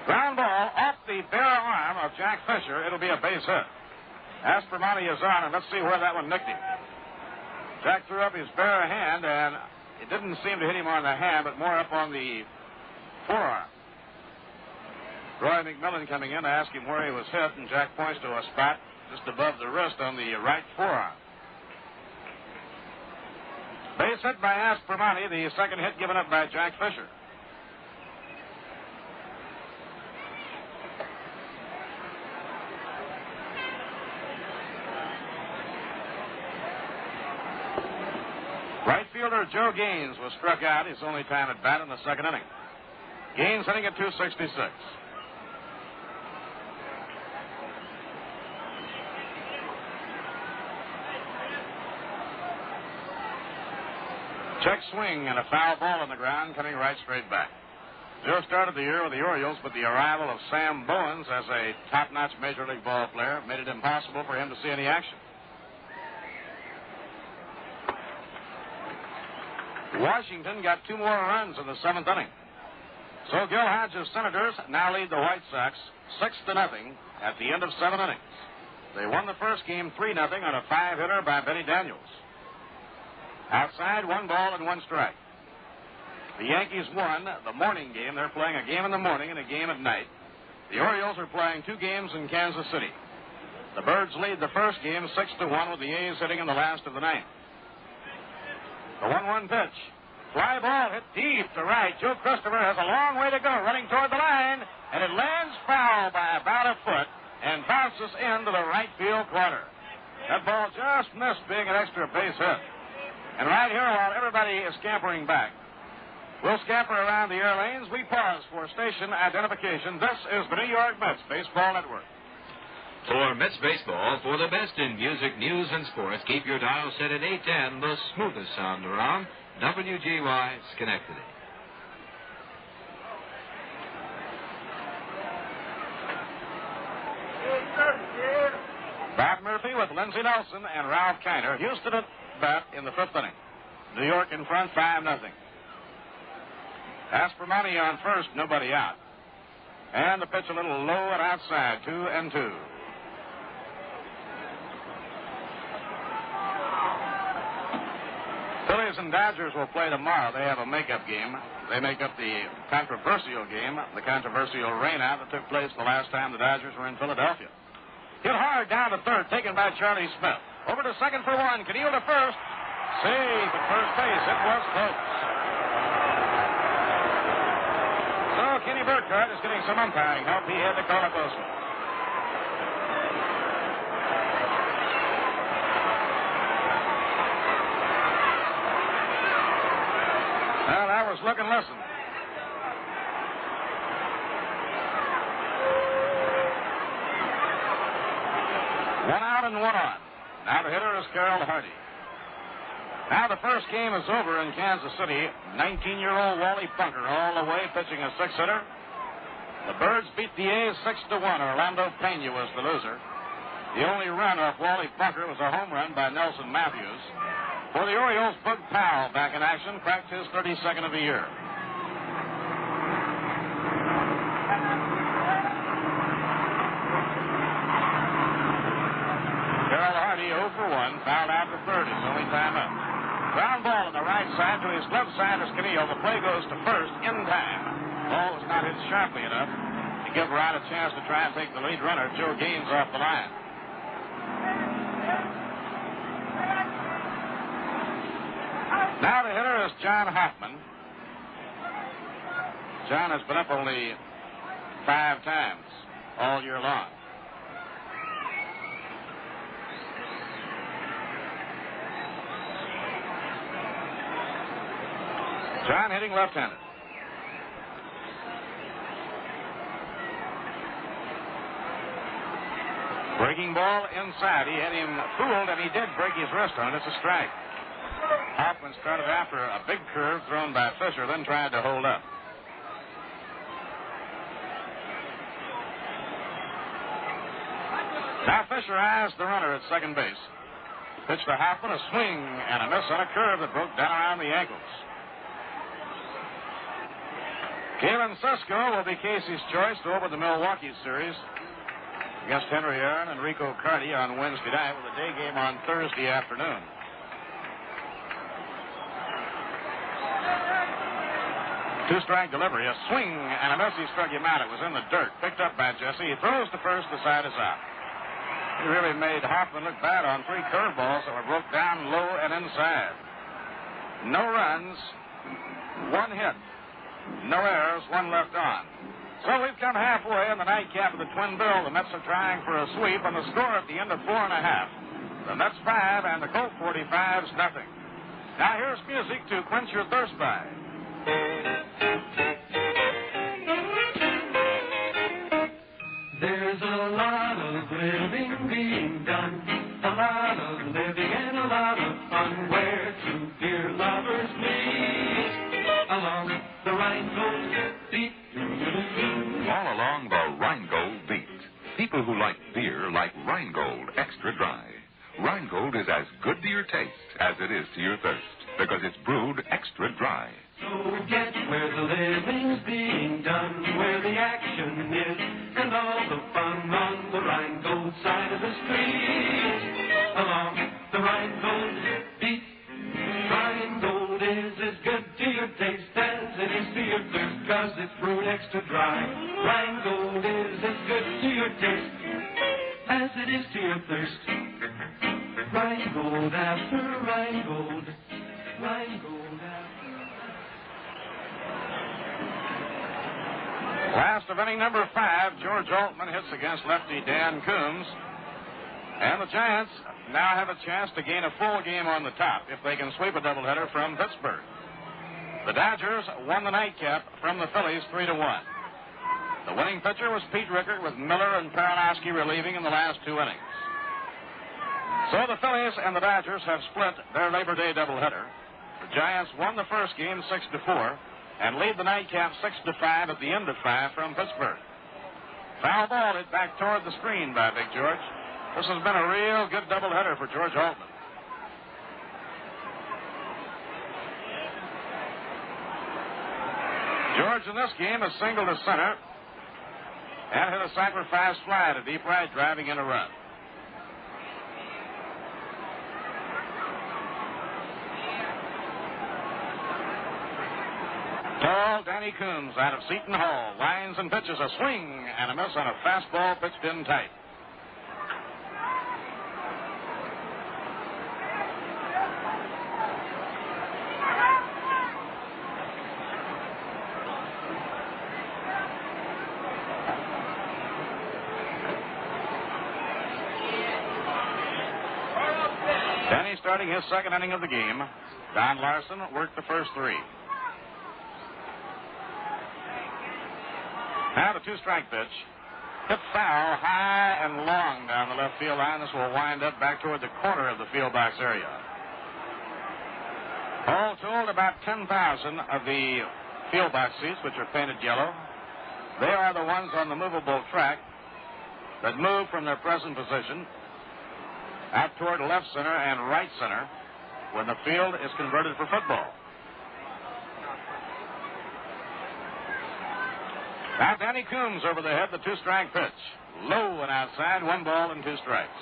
Ground ball off the bare arm of Jack Fisher. It'll be a base hit. Aspromani is on, and let's see where that one nicked him. Jack threw up his bare hand, and it didn't seem to hit him on the hand, but more up on the forearm. Roy McMillan coming in to ask him where he was hit, and Jack points to a spot just above the wrist on the right forearm. Base hit by Aspromani, the second hit given up by Jack Fisher. Right field fielder Joe Gaines was struck out his only time at bat in the second inning. Gaines hitting at 266. Check swing and a foul ball on the ground coming right straight back. Joe started the year with the Orioles, but the arrival of Sam Bowens as a top-notch Major League ball player made it impossible for him to see any action. Washington got 2 more runs in the 7th inning. So Gil Hodges' Senators now lead the White Sox 6-0 at the end of 7 innings. They won the first game 3-0 on a 5-hitter by Benny Daniels. Outside, 1 ball and 1 strike. The Yankees won the morning game. They're playing a game in the morning and a game at night. The Orioles are playing 2 games in Kansas City. The Birds lead the first game 6-1 with the A's hitting in the last of the 9th. The 1-1 pitch. Fly ball hit deep to right. Joe Christopher has a long way to go running toward the line, and it lands foul by about a foot and bounces into the right field corner. That ball just missed being an extra base hit. And right here, while everybody is scampering back, we'll scamper around the air lanes. We pause for station identification. This is the New York Mets Baseball Network. For Mets Baseball, for the best in music, news, and sports, keep your dial set at 810, the smoothest sound around, WGY Schenectady. Bob Murphy with Lindsey Nelson and Ralph Kiner. Houston at bat in the 5th inning. New York in front, 5-0. Aspermani on first, nobody out. And the pitch a little low and outside, 2-2. Phillies and Dodgers will play tomorrow. They have a makeup game. They make up the controversial game, the controversial rainout that took place the last time the Dodgers were in Philadelphia. Hit hard down to third, taken by Charlie Smith. Over to second for 1. Caneel to first. Safe at first base. It was close. So Kenny Burkhardt is getting some umpiring help. He had to call a postman. Well, that was look and listen. One out and 1 on. Now the hitter is Carroll Hardy. Now the first game is over in Kansas City. 19-year-old Wally Bunker all the way pitching a 6-hitter. The Birds beat the A's 6-1. Orlando Pena was the loser. The only run off Wally Bunker was a home run by Nelson Matthews. For the Orioles, Bug Powell back in action, cracked his 32nd of the year. Carroll Hardy 0 for 1, fouled out to third, his only time up. Ground ball on the right side to his left side is Caneel. The play goes to first in time. Ball was not hit sharply enough to give Wright a chance to try and take the lead runner, Joe Gaines, off the line. Now the hitter is John Hoffman. John has been up only 5 times all year long. John hitting left-handed. Breaking ball inside. He had him fooled, and he did break his wrist on it. It's a strike. Hoffman started after a big curve thrown by Fisher, then tried to hold up. Now Fisher eyes the runner at second base. Pitch to Hoffman, a swing and a miss on a curve that broke down around the ankles. Kalen Cisco will be Casey's choice to open the Milwaukee series against Henry Aaron and Rico Carty on Wednesday night with a day game on Thursday afternoon. Two-strike delivery, a swing and a miss. He struck him out. It was in the dirt. Picked up by Jesse. He throws to first. The side is out. He really made Hoffman look bad on 3 curveballs that were broke down low and inside. No runs, 1 hit. No errors, 1 left on. So we've come halfway in the nightcap of the Twin Bill. The Mets are trying for a sweep, and the score at the end of 4 1/2. The Mets 5 and the Colt 45s nothing. Now here's music to quench your thirst by. There's a lot of living being done, a lot of living and a lot of fun, where two dear lovers meet along the Rhine-Gold beat. All along the Rhine-Gold beat. People who like beer like Rhine-Gold Extra Dry. Rhine-Gold is as good to your taste as it is to your thirst, because it's brewed extra dry. So get where the living's being done, where the action is, and all the fun on the Rhine-Gold side of the street. Along the Rhine-Gold beat. Rhine-Gold is as good to your taste as it is to your thirst, 'cause it's brewed extra dry. Rhine-Gold is as good to your taste as it is to your thirst. Rhine-Gold after Rhine-Gold. Rhine-Gold after. Last of inning number 5, George Altman hits against lefty Dan Coombs. And the Giants now have a chance to gain a full game on the top if they can sweep a doubleheader from Pittsburgh. The Dodgers won the nightcap from the Phillies 3-1. The winning pitcher was Pete Rickert, with Miller and Paranowski relieving in the last 2 innings. So the Phillies and the Dodgers have split their Labor Day doubleheader. The Giants won the first game 6-4 and lead the nightcap 6-5 at the end of 5 from Pittsburgh. Foul ball hit back toward the screen by Big George. This has been a real good doubleheader for George Altman. George in this game has singled to center and hit a sacrifice fly to deep right, driving in a run. Tall Danny Coombs out of Seton Hall lines and pitches a swing and a miss on a fastball pitched in tight. Danny starting his second inning of the game. Don Larson worked the first 3. Now the 2-strike pitch. Hit foul high and long down the left field line. This will wind up back toward the corner of the field box area. All told, about 10,000 of the field box seats, which are painted yellow, they are the ones on the movable track that move from their present position out toward left center and right center when the field is converted for football. Now Danny Coombs over the head, the 2-strike pitch. Low and outside, 1 ball and 2 strikes.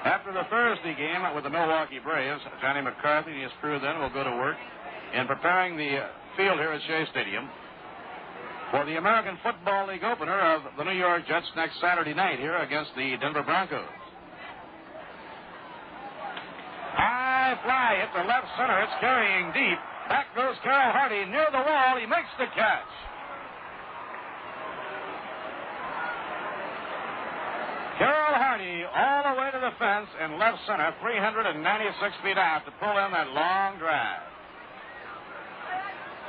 After the Thursday game with the Milwaukee Braves, Johnny McCarthy and his crew then will go to work in preparing the field here at Shea Stadium for the American Football League opener of the New York Jets next Saturday night here against the Denver Broncos. High fly hit to left center. It's carrying deep. Back goes Carroll Hardy near the wall. He makes the catch. Carroll Hardy all the way to the fence in left center, 396 feet out to pull in that long drive.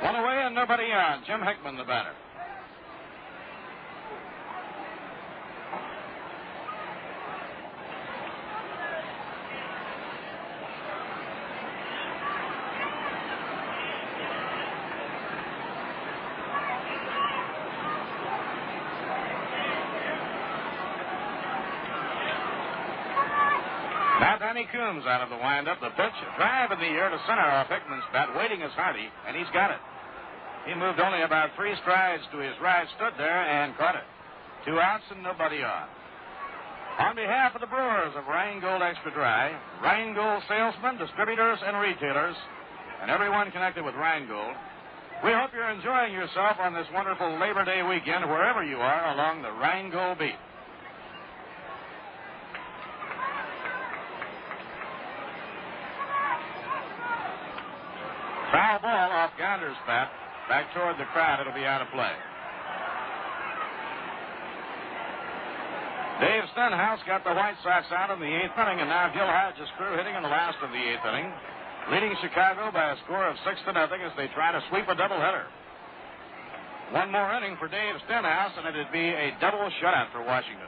One away and nobody on. Jim Hickman, the batter. Now Danny Coombs out of the windup. The pitch, drive in the air to center off Hickman's bat. Waiting is Hardy, and he's got it. He moved only about 3 strides to his right, stood there, and caught it. 2 outs and nobody on. On behalf of the Brewers of Rhine-Gold Extra Dry, Rhine-Gold salesmen, distributors, and retailers, and everyone connected with Rhine-Gold, we hope you're enjoying yourself on this wonderful Labor Day weekend wherever you are along the Rhine-Gold beat. Foul ball off Gonder's bat. Back toward the crowd. It'll be out of play. Dave Stenhouse got the White Sox out in the 8th inning, and now Gil Hodges' crew hitting in the last of the 8th inning. leading Chicago by a score of 6-0 as they try to sweep a doubleheader. One more inning for Dave Stenhouse, and it'd be a double shutout for Washington.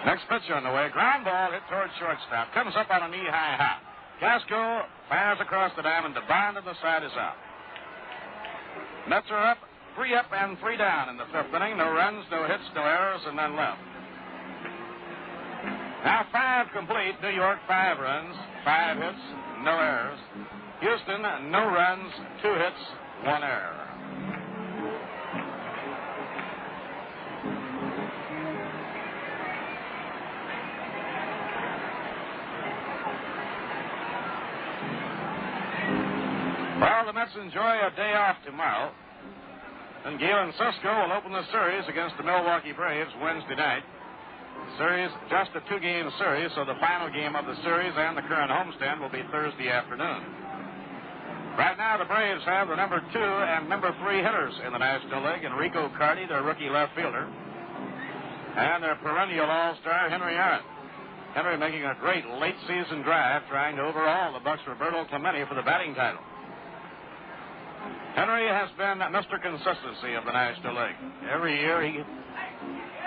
Next pitch on the way. Ground ball hit towards shortstop. Comes up on a knee-high hop. Casco fires across the diamond. The Bond on the side is out. Mets are up 3 up and 3 down in the 5th inning. No runs, no hits, no errors, and none left. Now 5 complete. New York 5 runs, 5 hits, no errors. Houston, no runs, 2 hits, 1 error. Well, the Mets enjoy a day off tomorrow. And Galen Cisco will open the series against the Milwaukee Braves Wednesday night. Series, just a 2-game series, so the final game of the series and the current homestand will be Thursday afternoon. Right now, the Braves have the number 2 and number 3 hitters in the National League, Enrico Carty, their rookie left fielder, and their perennial all-star Henry Aaron. Henry making a great late-season drive, trying to overawe the Bucs' Roberto Clemente for the batting title. Henry has been Mr. Consistency of the National League. Every year he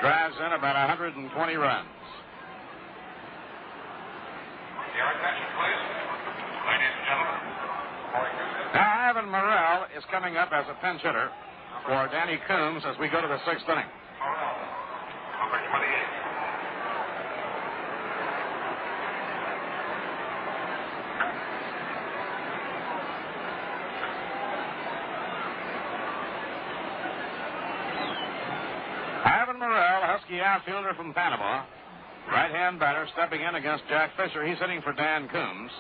drives in about 120 runs. Your attention, please. Ladies and gentlemen. Now, Ivan Morrell is coming up as a pinch hitter for Danny Coombs as we go to the 6th inning. Number 28. Ivan Morrell, Husky outfielder from Panama. Right-hand batter stepping in against Jack Fisher. He's hitting for Dan Coombs.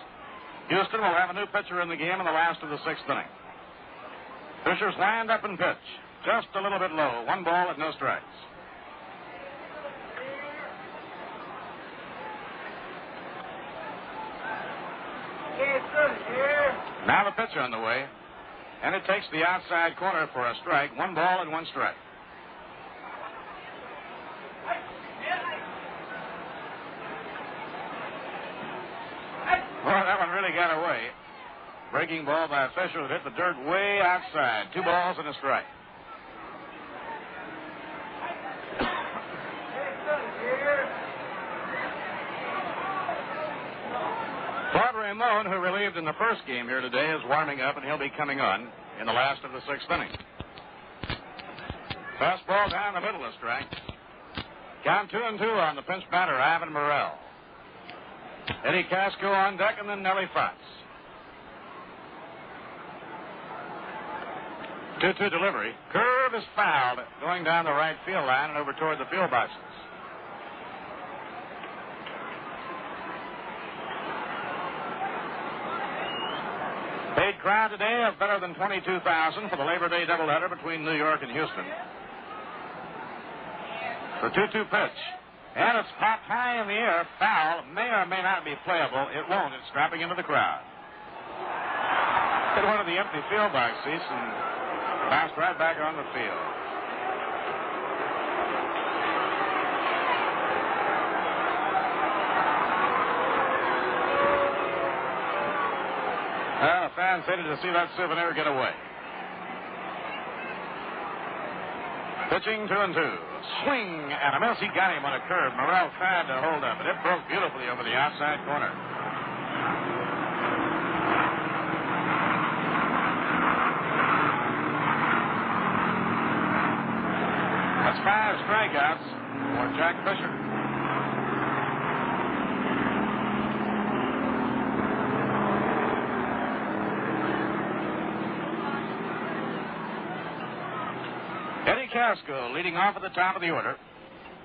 Houston will have a new pitcher in the game in the last of the 6th inning. Fisher's lined up and pitch. Just a little bit low. 1 ball with no strikes. Now the pitch on the way. And it takes the outside corner for a strike. 1 ball and 1 strike. Well, that one really got away. Breaking ball by Fisher that hit the dirt way outside. 2 balls and a strike. Claude Ramon, who relieved in the first game here today, is warming up, and he'll be coming on in the last of the 6th inning. Fastball down the middle, a strike. Count 2-2 on the pinch batter, Ivan Morrell. Eddie Casco on deck, and then Nellie Fox. 2-2 delivery. Curve is fouled, going down the right field line and over toward the field boxes. Paid crowd today of better than 22,000 for the Labor Day doubleheader between New York and Houston. The 2-2 pitch. And it's popped high in the air. Foul. May or may not be playable. It won't. It's strapping into the crowd. Hit one of the empty field box seats and bounced right back on the field. Well, the fans hated to see that souvenir get away. Pitching 2-2. Swing and a miss. He got him on a curve. Morrell tried to hold up, but it broke beautifully over the outside corner. That's 5 strikeouts for Jack Fisher. Casco leading off at the top of the order.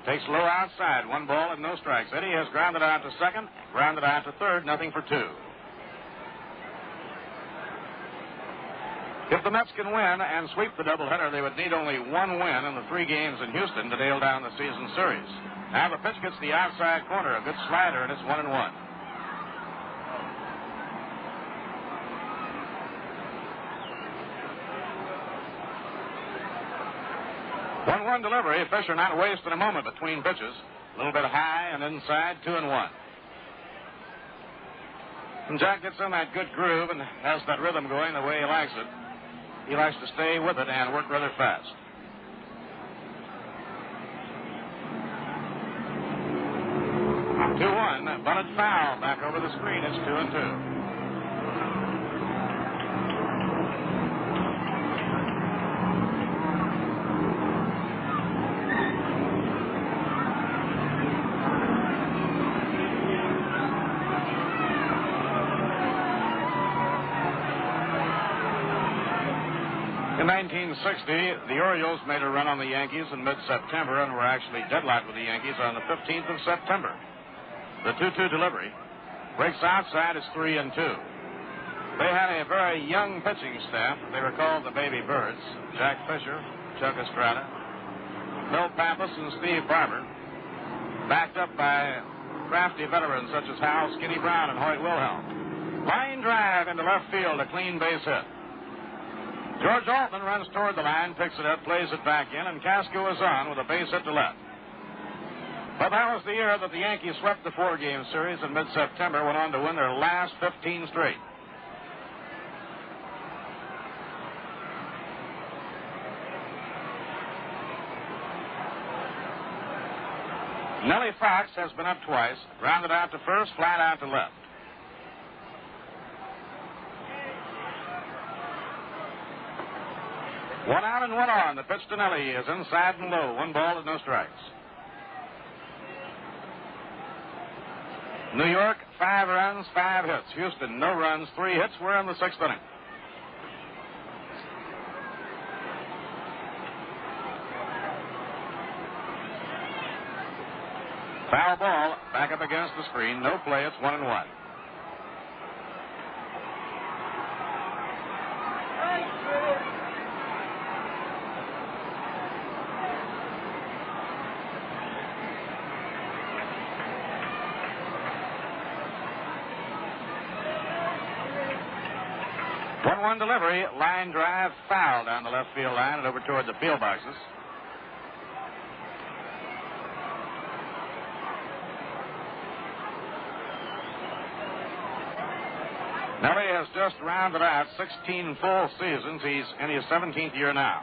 Takes low outside. 1 ball and no strikes. Eddie has grounded out to second, grounded out to third, nothing for 2. If the Mets can win and sweep the doubleheader, they would need only 1 win in the 3 games in Houston to nail down the season series. Now the pitch gets the outside corner, a good slider, and it's 1-1. 1-1 delivery. Fisher not wasting a moment between pitches. A little bit high and inside, 2-1. And Jack gets in that good groove and has that rhythm going the way he likes it. He likes to stay with it and work rather fast. 2-1, bunted foul back over the screen. It's 2-2. In 1960, the Orioles made a run on the Yankees in mid-September and were actually deadlocked with the Yankees on the 15th of September. The 2-2 delivery breaks outside. It's 3-2. They had a very young pitching staff. They were called the Baby Birds. Jack Fisher, Chuck Estrada, Bill Pappas, and Steve Barber, backed up by crafty veterans such as Hal Skinny Brown and Hoyt Wilhelm. Line drive into left field, a clean base hit. George Altman runs toward the line, picks it up, plays it back in, and Casco is on with a base hit to left. But that was the year that the Yankees swept the 4-game series in mid-September, went on to win their last 15 straight. Nellie Fox has been up twice, grounded out to first, flat out to left. One out and one on. The pitch to Nellie is inside and low. 1 ball and no strikes. New York, 5 runs, 5 hits. Houston, no runs, 3 hits. We're in the 6th inning. Foul ball, back up against the screen. No play. It's 1-1. One delivery, line drive, foul down the left field line and over toward the field boxes. Nellie has just rounded out 16 full seasons. He's in his 17th year now.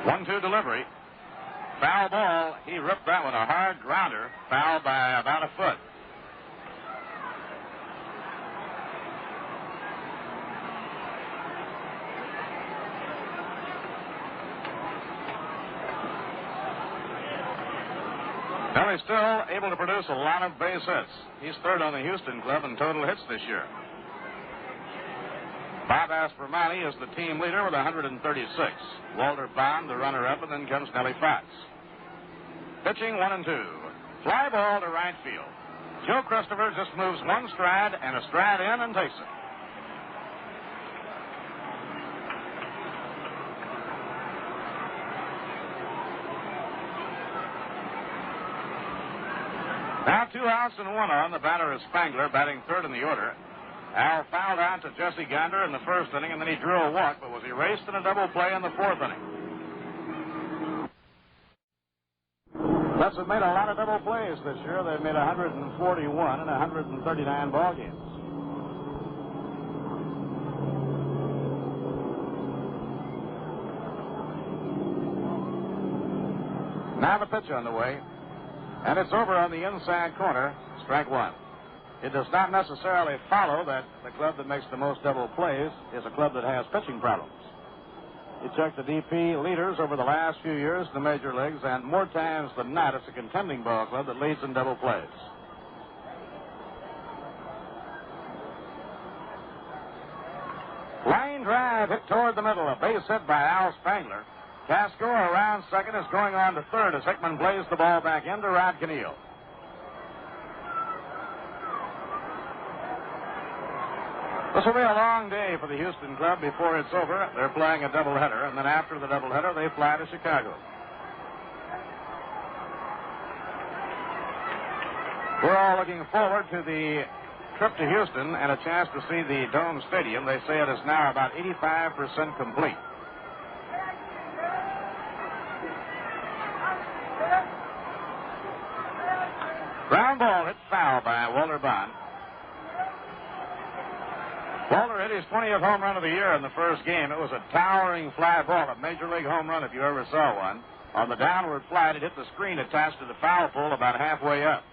One-two delivery. Foul ball. He ripped that one, a hard grounder. Foul by about a foot. Nelly's still able to produce a lot of base hits. He's third on the Houston club in total hits this year. Bob Aspermani is the team leader with 136. Walter Bond, the runner-up, and then comes Nellie Fox. Pitching 1-2. Fly ball to right field. Joe Christopher just moves one stride and a stride in and takes it. Now 2 outs and 1 on. The batter is Spangler, batting third in the order. Al fouled out to Jesse Gander in the 1st inning, and then he drew a walk, but was erased in a double play in the 4th inning. Mets have made a lot of double plays this year. They've made 141 in 139 ball games. Now the pitch on the way, and it's over on the inside corner. Strike 1. It does not necessarily follow that the club that makes the most double plays is a club that has pitching problems. You check the DP leaders over the last few years in the major leagues, and more times than not, it's a contending ball club that leads in double plays. Line drive hit toward the middle. A base hit by Al Spangler. Casco around second is going on to third as Hickman plays the ball back into Rod Keneal. This will be a long day for the Houston club before it's over. They're playing a doubleheader, and then after the doubleheader, they fly to Chicago. We're all looking forward to the trip to Houston and a chance to see the Dome Stadium. They say it is now about 85% complete. Ground ball hit foul by Walter Bond. Walter hit his 20th home run of the year in the first game. It was a towering fly ball, a major league home run if you ever saw one. On the downward flight, it hit the screen attached to the foul pole about halfway up.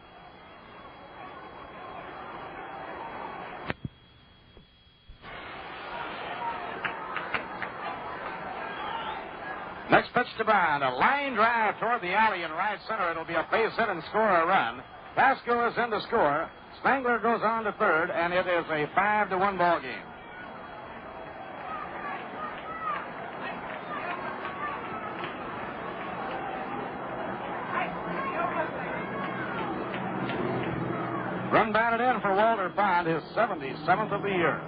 Next pitch to Bond, a line drive toward the alley in right center. It'll be a base hit and score a run. Vasco is in to score. Spangler goes on to third, and it is a 5-1 ball game. Run batted in for Walter Bond, his 77th of the year.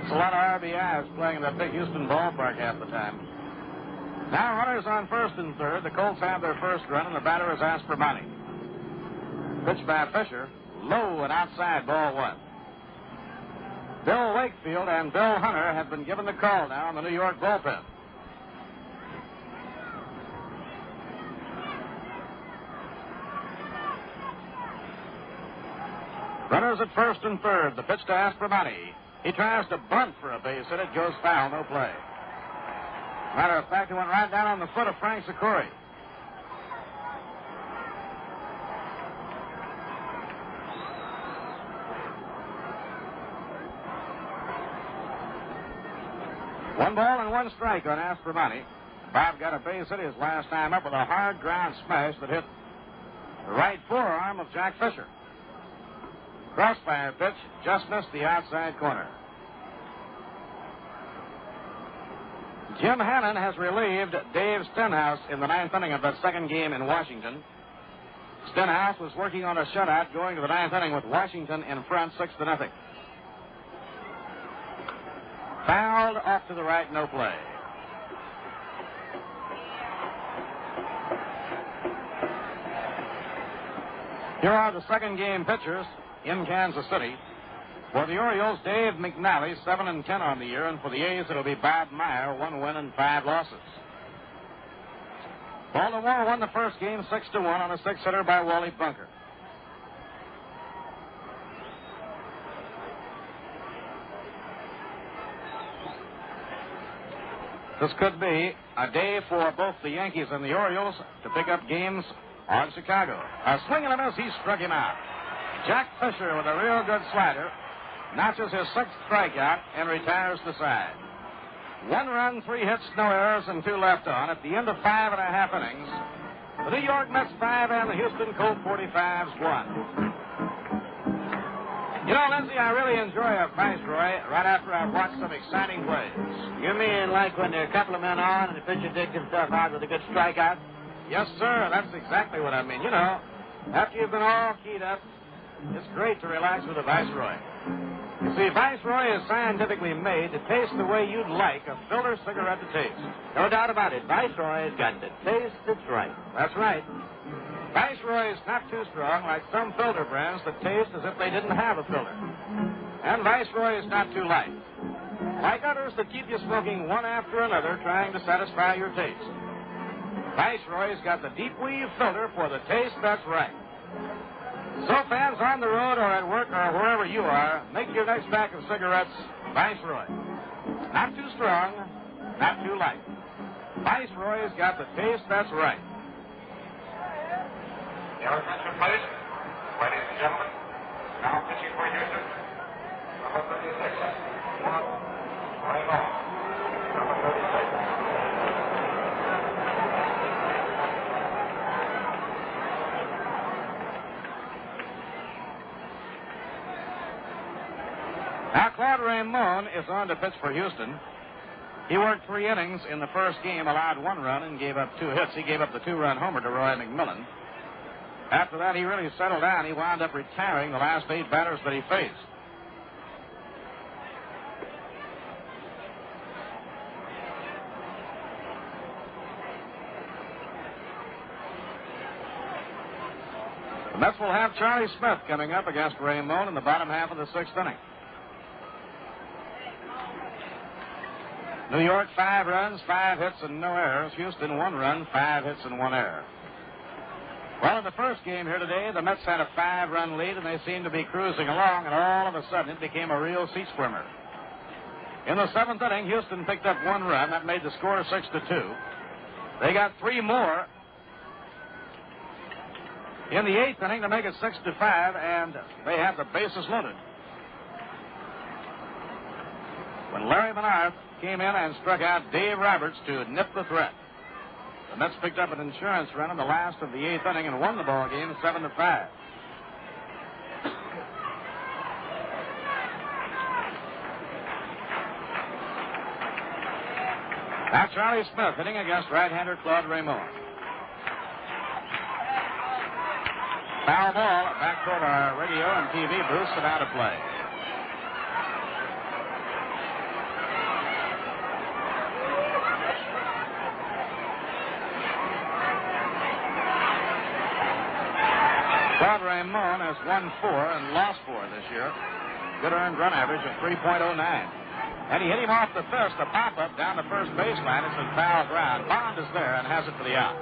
It's a lot of RBIs playing that big Houston ballpark half the time. Now runners on first and third. The Colts have their first run, and the batter is Aspromani. Pitch by Fisher, low and outside, ball one. Bill Wakefield and Bill Hunter have been given the call now in the New York bullpen. Runners at first and third. The pitch to Aspromani. He tries to bunt for a base hit. It goes foul, no play. Matter of fact, it went right down on the foot of Frank Sikori. One ball and one strike on Aspromani. Bob got a base hit his last time up with a hard ground smash that hit the right forearm of Jack Fisher. Crossfire pitch just missed the outside corner. Jim Hannon has relieved Dave Stenhouse in the ninth inning of that second game in Washington. Stenhouse was working on a shutout going to the ninth inning with Washington in front 6-0. Fouled off to the right, no play. Here are the second game pitchers in Kansas City. For the Orioles, Dave McNally, 7-10 on the year, and for the A's, it'll be Bob Meyer, 1 win and 5 losses. Baltimore won the first game 6-1 on a 6-hitter by Wally Bunker. This could be a day for both the Yankees and the Orioles to pick up games on Chicago. A swing and a miss, he struck him out. Jack Fisher with a real good slider notches his 6th strikeout and retires the side. 1 run, 3 hits, no errors, and 2 left on. At the end of 5.5 innings, the New York Mets 5 and the Houston Colt 45s won. You know, Lindsay, I really enjoy a Viceroy right after I've watched some exciting plays. You mean like when there are a couple of men on and the pitcher digs himself out with a good strikeout? Yes, sir, that's exactly what I mean. You know, after you've been all keyed up, it's great to relax with a Viceroy. You see, Viceroy is scientifically made to taste the way you'd like a filter cigarette to taste. No doubt about it. Viceroy's got the taste that's right. That's right. Viceroy is not too strong like some filter brands that taste as if they didn't have a filter. And Viceroy is not too light, like others that keep you smoking one after another trying to satisfy your taste. Viceroy's got the deep weave filter for the taste that's right. So fans on the road or at work or wherever you are, make your next pack of cigarettes Viceroy. Not too strong, not too light. Viceroy's got the taste that's right. Your attention, please. Ladies and gentlemen, now pitching for Houston, number 36, playing off, number 36. Now, Claude Raymond is on to pitch for Houston. He worked 3 innings in the first game, allowed 1 run, and gave up 2 hits. He gave up the 2-run homer to Roy McMillan. After that, he really settled down. He wound up retiring the last 8 batters that he faced. The Mets will have Charlie Smith coming up against Raymond in the bottom half of the sixth inning. New York, 5 runs, 5 hits, and no errors. Houston, 1 run, 5 hits, and 1 error. Well, in the first game here today, the Mets had a 5-run lead, and they seemed to be cruising along, and all of a sudden it became a real seat swimmer. In the 7th inning, Houston picked up 1 run. That made the score 6-2. They got 3 more in the 8th inning to make it 6-5, and they have the bases loaded. When Larry Menard came in and struck out Dave Roberts to nip the threat, the Mets picked up an insurance run in the last of the 8th inning and won the ball game 7-5. Now Charlie Smith hitting against right-hander Claude Raymond. Foul ball back toward our radio and TV booths and out of play. Claude Raymond has won 4 and lost 4 this year. Good earned run average of 3.09. And he hit him off the fist, a pop-up down the first baseline. It's in foul ground. Bond is there and has it for the out.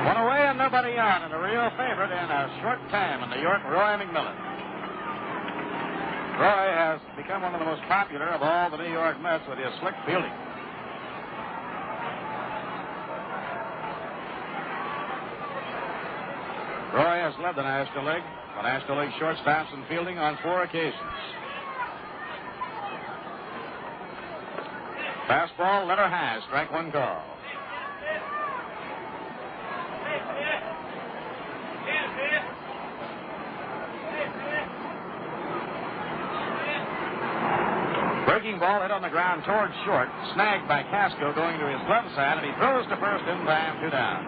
One away and nobody on, and a real favorite in a short time in New York, Roy McMillan. Roy has become one of the most popular of all the New York Mets with his slick fielding. Roy has led the National League shortstops in fielding on 4 occasions. Fastball, letter high, strike 1 call. Breaking ball hit on the ground towards short, snagged by Casco going to his left side, and he throws to first in time, 2 down.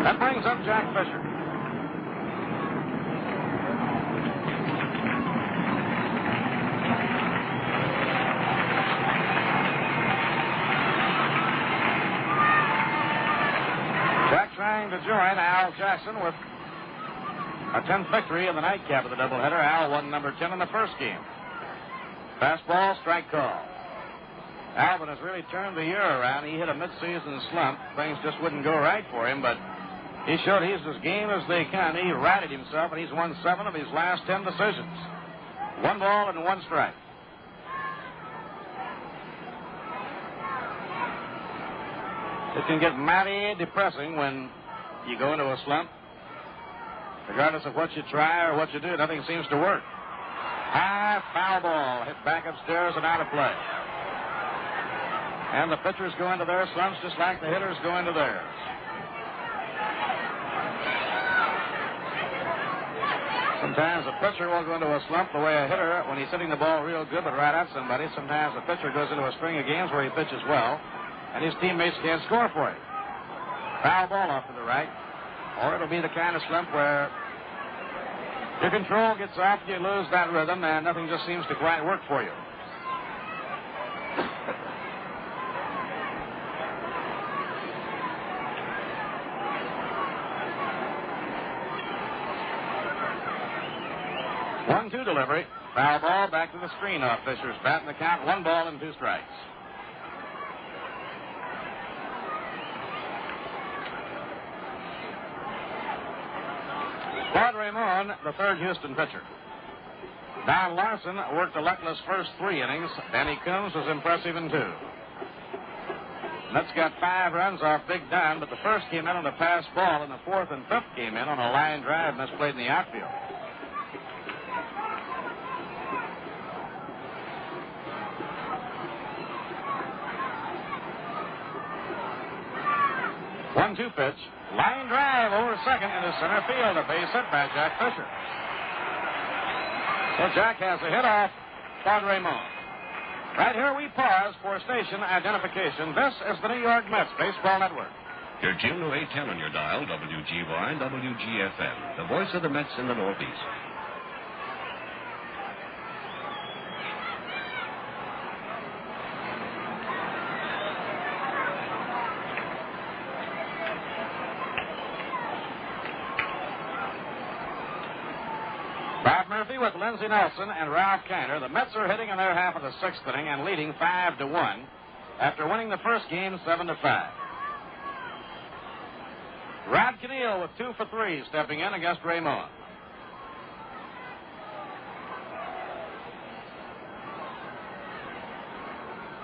That brings up Jack Fisher. Jack trying to join Al Jackson with a 10th victory in the nightcap of the doubleheader. Al won number 10 in the first game. Fastball, strike call. Alvin has really turned the year around. He hit a midseason slump. Things just wouldn't go right for him, but he showed he's as game as they can. He righted himself, and he's won 7 of his last 10 decisions. 1 ball and 1 strike. It can get mighty depressing when you go into a slump. Regardless of what you try or what you do, nothing seems to work. High foul ball hit back upstairs and out of play. And the pitchers go into their slumps just like the hitters go into theirs. Sometimes a pitcher will go into a slump the way a hitter when he's hitting the ball real good but right at somebody. Sometimes a pitcher goes into a string of games where he pitches well and his teammates can't score for him. Foul ball off to the right. Or it'll be the kind of slump where your control gets off, you lose that rhythm, and nothing just seems to quite work for you. One-two delivery. Foul ball back to the screen off Fisher's bat, and the count 1 ball and 2 strikes. Claude Raymond, the third Houston pitcher. Don Larson worked a luckless first 3 innings. Danny Coombs was impressive in 2. Mets got 5 runs off Big Don, but the first came in on a pass ball, and the 4th and 5th came in on a line drive misplayed in the outfield. One-two pitch. Line drive over second into center field. A base hit by Jack Fisher. So Jack has a hit off Claude Raymond. Right here we pause for station identification. This is the New York Mets Baseball Network. Your Juno 810 on your dial, WGY and WGFM, the voice of the Mets in the Northeast. Murphy with Lindsey Nelson and Ralph Kiner. The Mets are hitting in their half of the sixth inning and leading 5-1 after winning the first game 7-5. Rod Keneal with 2 for 3 stepping in against Ramon.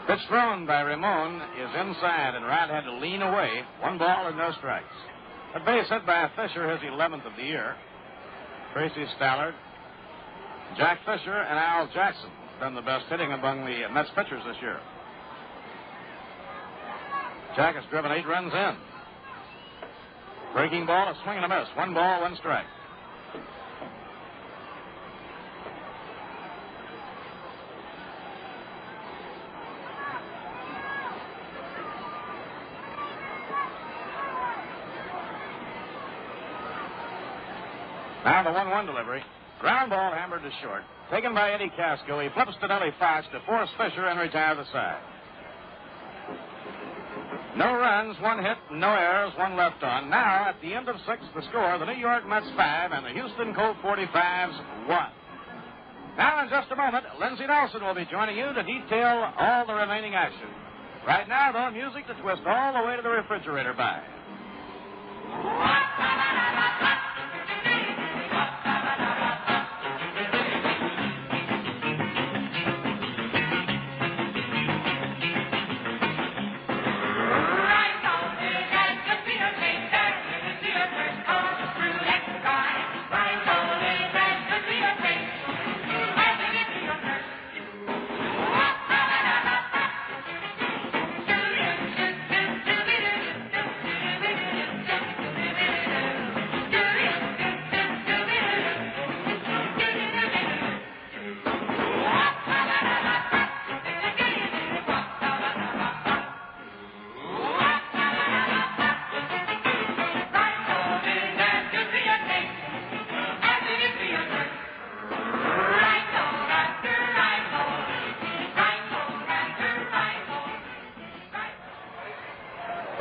Pitch thrown by Ramon is inside, and Rod had to lean away. 1 ball and no strikes. A base hit by Fisher, his 11th of the year. Tracy Stallard, Jack Fisher, and Al Jackson have been the best hitting among the Mets pitchers this year. Jack has driven 8 runs in. Breaking ball, a swing and a miss. 1 ball, 1 strike. Now the 1-1 delivery. Ground ball hammered to short. Taken by Eddie Casco. He flips to Nellie Fox to force Fisher and retire the side. No runs, 1 hit, no errors, 1 left on. Now, at the end of 6, the score, the New York Mets 5 and the Houston Colt 45s 1. Now, in just a moment, Lindsey Nelson will be joining you to detail all the remaining action. Right now, though, music to twist all the way to the refrigerator by.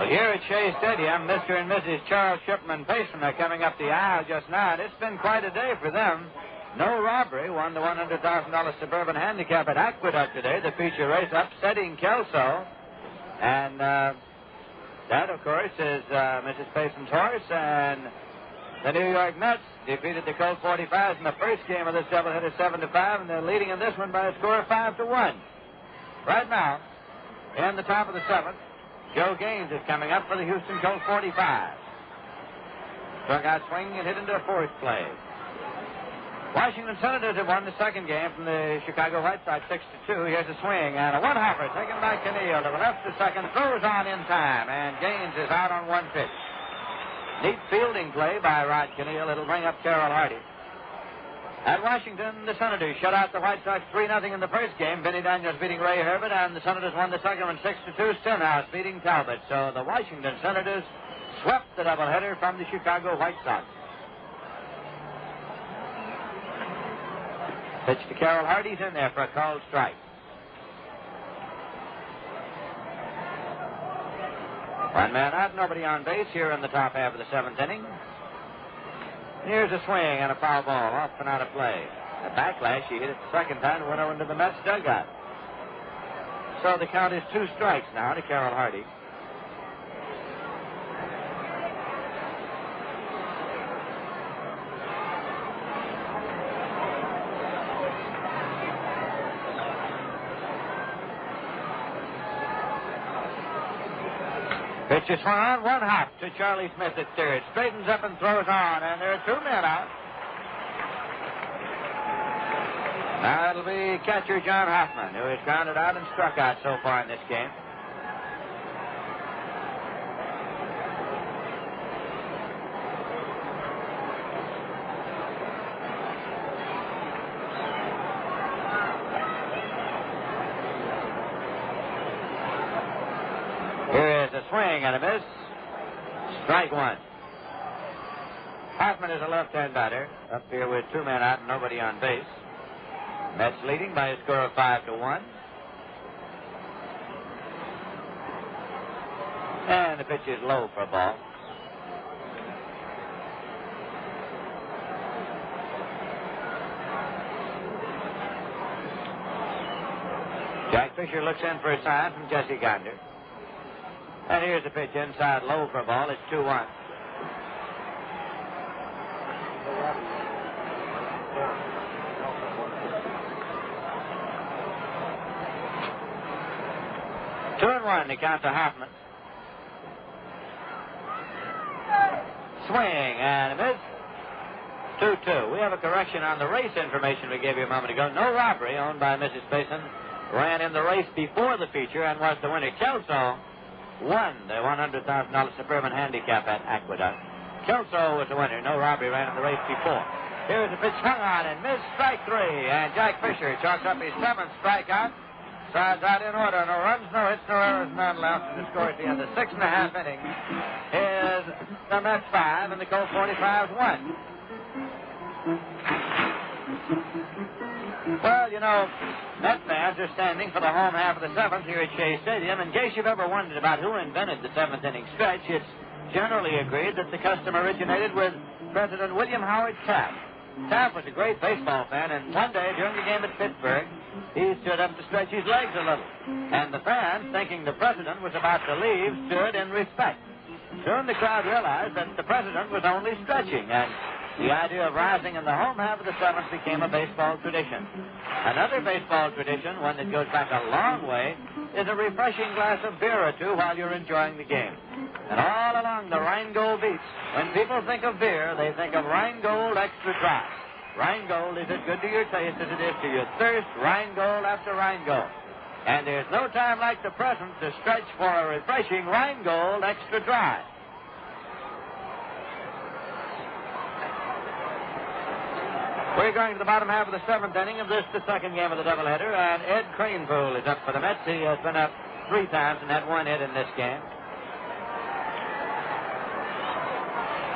Here at Shea Stadium, Mr. and Mrs. Charles Shipman Payson are coming up the aisle just now, and it's been quite a day for them. No Robbery won the $100,000 Suburban Handicap at Aqueduct today, the feature race upsetting Kelso. And that, of course, is Mrs. Payson's horse, and the New York Mets defeated the Colt 45s in the first game of this doubleheader 7-5, and they're leading in this one by a score of 5-1. Right now, in the top of the 7th, Joe Gaines is coming up for the Houston Colt 45s. Struck out swinging and hit into 4th place. Washington Senators have won the second game from the Chicago White Sox 6-2. Here's a swing and a one-hopper taken by Keneal to the left to second. Throws on in time, and Gaines is out on 1 pitch. Neat fielding play by Rod Keneal. It'll bring up Carroll Hardy. At Washington, the Senators shut out the White Sox 3-0 in the first game. Benny Daniels beating Ray Herbert, and the Senators won the second one 6-2. Stenhouse beating Talbot. So the Washington Senators swept the doubleheader from the Chicago White Sox. Pitch to Carroll Hardy's in there for a called strike. One man out, nobody on base here in the top half of the 7th inning. Here's a swing and a foul ball off and out of play. A backlash, he hit it the second time and went over into the Mets dugout. So the count is 2 strikes now to Carroll Hardy. Pitch is swung on, 1 hop to Charlie Smith at third. Straightens up and throws on, and there are 2 men out. Now it'll be catcher John Hoffman, who has grounded out and struck out so far in this game. Swing and a miss. Strike 1. Hoffman is a left-hand batter. Up here with 2 men out and nobody on base. Mets leading by a score of 5-1. And the pitch is low for a ball. Jack Fisher looks in for a sign from Jesse Gander. And here's the pitch inside low for a ball. It's 2-1. Two and one to count to Hoffman. Swing and a miss. 2-2. We have a correction on the race information we gave you a moment ago. No robbery owned by Mrs. Payson ran in the race before the feature and was the winner. Kelso won the $100,000 Suburban Handicap at Aqueduct. Kelso was the winner. No robbery ran in the race before. Here's a pitch hung on and missed, strike three. And Jack Fisher chalks up his seventh strikeout. Sides out in order. No runs, no hits, no errors, none left. And the score at the end of 6.5 innings is the Mets 5 and the Colt 45s 1. Well, you know, Met fans are standing for the home half of the seventh here at Shea Stadium. In case you've ever wondered about who invented the seventh inning stretch, it's generally agreed that the custom originated with President William Howard Taft. Taft was a great baseball fan, and one day during the game at Pittsburgh, he stood up to stretch his legs a little. And the fans, thinking the president was about to leave, stood in respect. Soon the crowd realized that the president was only stretching, and the idea of rising in the home half of the seventh became a baseball tradition. Another baseball tradition, one that goes back a long way, is a refreshing glass of beer or two while you're enjoying the game. And all along the Rheingold beach, when people think of beer, they think of Rheingold Extra Dry. Rheingold is as good to your taste as it is to your thirst, Rheingold after Rheingold. And there's no time like the present to stretch for a refreshing Rheingold Extra Dry. We're going to the bottom half of the seventh inning of this, the second game of the doubleheader, and Ed Cranepool is up for the Mets. He has been up 3 times and had 1 hit in this game.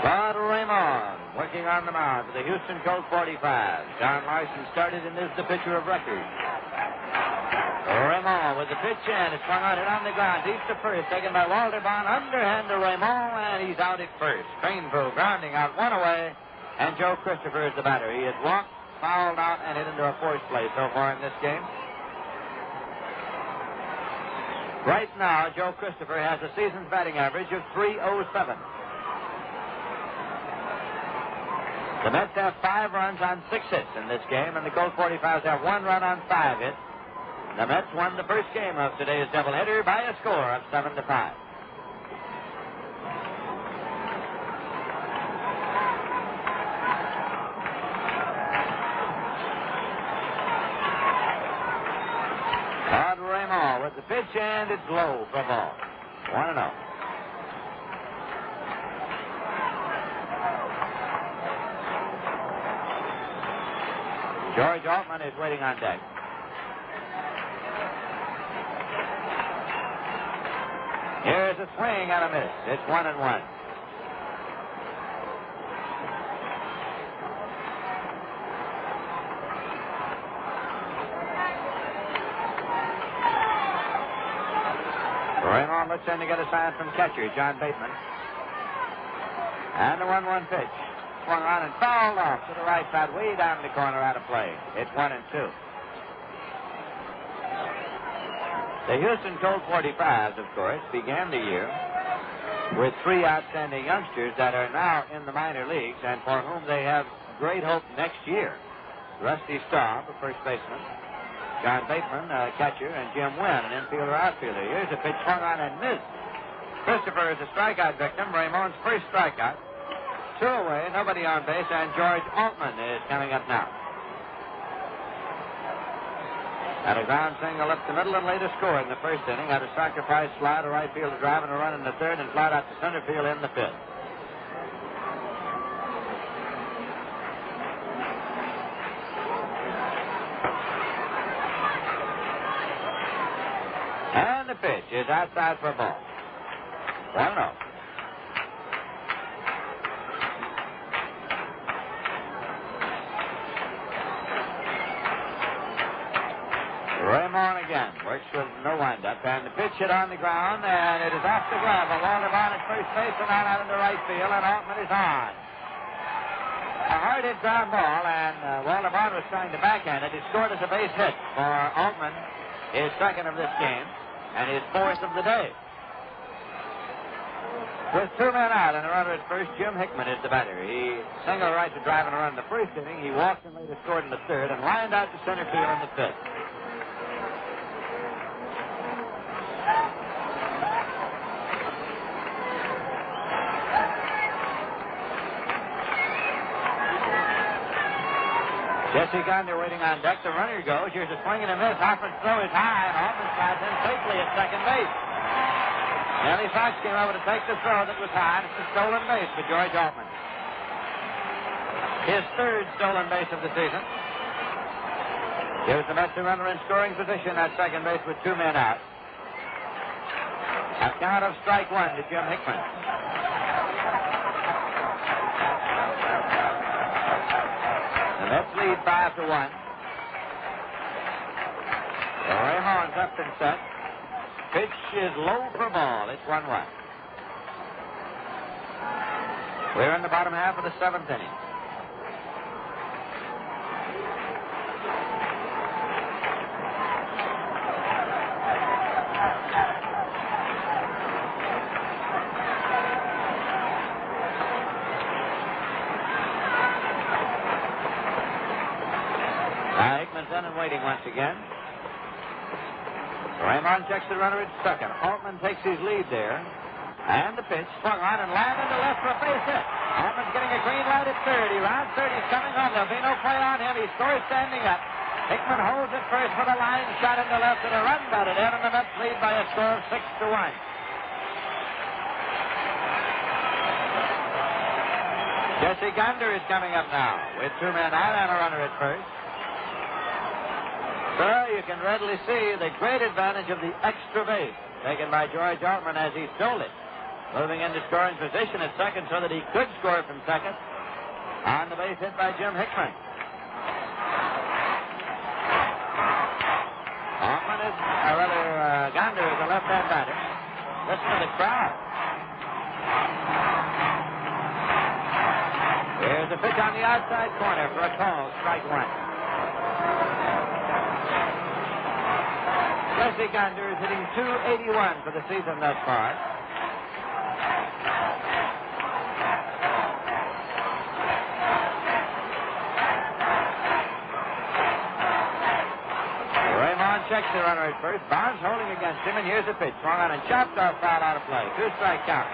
Rod Raymond working on the mound for the Houston Colt 45s. John Larson started and is the pitcher of record. Raymond with the pitch and it's swung on it on the ground. Deep to first, taken by Walter Bond. Underhand to Raymond, and he's out at first. Cranepool grounding out 1 away. And Joe Christopher is the batter. He has walked, fouled out, and hit into a forced play so far in this game. Right now, Joe Christopher has a season's batting average of .307. The Mets have 5 runs on 6 hits in this game, and the Colt 45s have 1 run on 5 hits. The Mets won the first game of today's doubleheader by a score of 7-5. With the pitch, and it's low for a ball. 1-0. George Altman is waiting on deck. Here's a swing and a miss. It's 1-1. Raymond looks in to get a sign from catcher John Bateman. And the 1-1 pitch. Swung on and fouled off to the right side, way down the corner, out of play. It's 1-2. The Houston Colt 45s, of course, began the year with 3 outstanding youngsters that are now in the minor leagues and for whom they have great hope next year. Rusty Staub, a first baseman. John Bateman, catcher, and Jim Wynn, an infielder, outfielder. Here's a pitch swung on and missed. Christopher is a strikeout victim. Raymond's first strikeout. 2 away, nobody on base, and George Altman is coming up now. Had a ground single up the middle and laid a score in the first inning. Had a sacrifice fly to right field, a drive and a run in the third, and flied out to center field in the fifth. And the pitch is outside for a ball. 1-0. Raymond again works with no windup, and the pitch hit on the ground, and it is off the glove. Walter Bond at first base and on out into right field, and Altman is on. A hard hit ground ball, and Walter Bond was trying to backhand it. He scored as a base hit for Altman. his second of this game, and his fourth of the day. With 2 men out and a runner at first, Jim Hickman is the batter. He singled right to drive and run in the first inning. He walked and later scored in the third and lined out to center field in the fifth. Jesse Gonder waiting on deck. The runner goes. Here's a swing and a miss. Hoffman's throw is high, and Altman slides in safely at second base. Nellie Fox came over to take the throw that was high, and it's a stolen base for George Altman. His third stolen base of the season. Gives the Mets a runner in scoring position at second base with 2 men out. A count of strike 1 to Jim Hickman. The Mets lead 5-1. Roy Hawn's up and set. Pitch is low for ball. It's 1-1. We're in the bottom half of the 7th inning. Hickman's in and waiting once again. Raymond checks the runner at second. Altman takes his lead there. And the pitch swung on and landed to left for a base hit. Altman's getting a green light at third. He rounds third. He's coming on. There'll be no play on him. He scores standing up. Hickman holds it first with a line shot into left and a run batted in, and the Mets lead by a score of 6-1. Jesse Gonder is coming up now with 2 men out and a runner at first. So you can readily see the great advantage of the extra base taken by George Altman as he stole it. Moving into scoring position at second so that he could score from second. On the base hit by Jim Hickman. Altman is, Gonder is a left-hand batter. Listen to the crowd. Here's a pitch on the outside corner for a call, strike 1. Jesse Gonder is hitting .281 for the season thus far. Raymond checks the runner at first. Barnes holding against him, and here's a pitch. Swung on and chopped off, foul out of play. 2-strike count.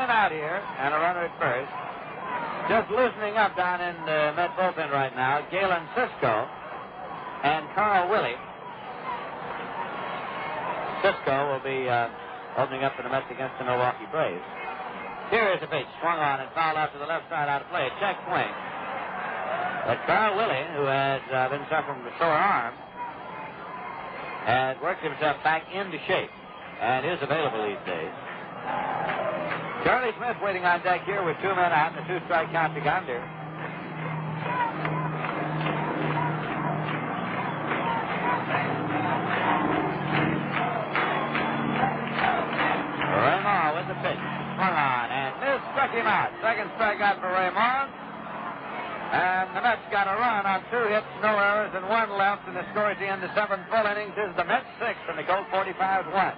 Out here and a runner at first. Just loosening up down in the Met bullpen right now, Galen Cisco and Carl Willey. Cisco will be opening up for the Mets against the Milwaukee Braves. Here is a pitch swung on and fouled out to the left side out of play. Check swing. But Carl Willey, who has been suffering from a sore arm, has worked himself back into shape and is available these days. Charlie Smith waiting on deck here with 2 men out and a 2-strike count to Gonder. Raymond with the pitch. Swung on and missed, struck him out. Second strikeout for Raymond. And the Mets got a run on 2 hits, no errors, and 1 left, and the score at the end of 7 full innings is the Mets 6 and the Colt 45s 1.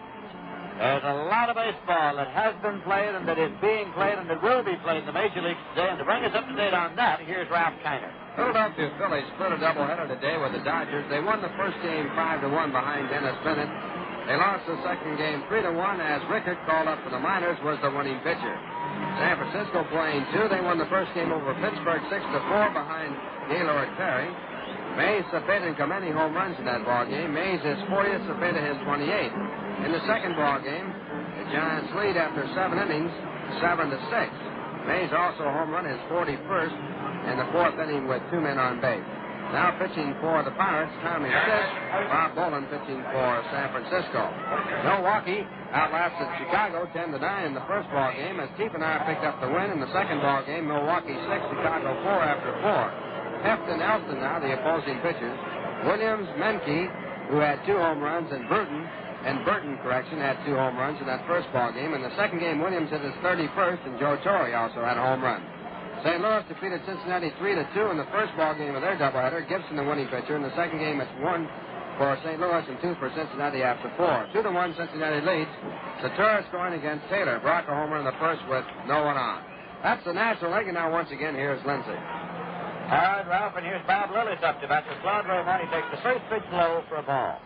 There's a lot of baseball that has been played and that is being played and that will be played in the major leagues today. And to bring us up to date on that, here's Ralph Kiner. Philadelphia Phillies split a doubleheader today with the Dodgers. They won the first game 5-1 behind Dennis Bennett. They lost the second game 3-1 as Rickard, called up for the minors, was the winning pitcher. San Francisco playing 2. They won the first game over Pittsburgh 6-4 behind Gaylord Perry. Mays, Cepeda, and Clemente home runs in that ball game. Mays is 40th, Cepeda his 28th. In the second ball game, the Giants lead after 7 innings, 7-6. Mays also home run his 41st in the 4th inning with 2 men on base. Now pitching for the Pirates, Tommy Fish. Bob Boland pitching for San Francisco. Milwaukee outlasted Chicago 10-9 in the first ball game as Tiefenauer picked up the win. In the second ball game, Milwaukee 6, Chicago 4 after 4. Heft and Elston now the opposing pitchers. Williams, Menke, who had 2 home runs, and Bruton, and Burton, had 2 home runs in that first ball game. In the second game, Williams hit his 31st, and Joe Torre also had a home run. St. Louis defeated Cincinnati 3-2 in the first ball game of their doubleheader. Gibson, the winning pitcher. In the second game, it's 1 for St. Louis and 2 for Cincinnati after 4. 2-1 Cincinnati leads. Satura scoring against Taylor. Brock a homer in the first with no one on. That's the National League, and now once again, here's Lindsay. All right, Ralph, and here's Bob Lillis up to bat for Claude Raymond. He takes the first pitch low for a ball.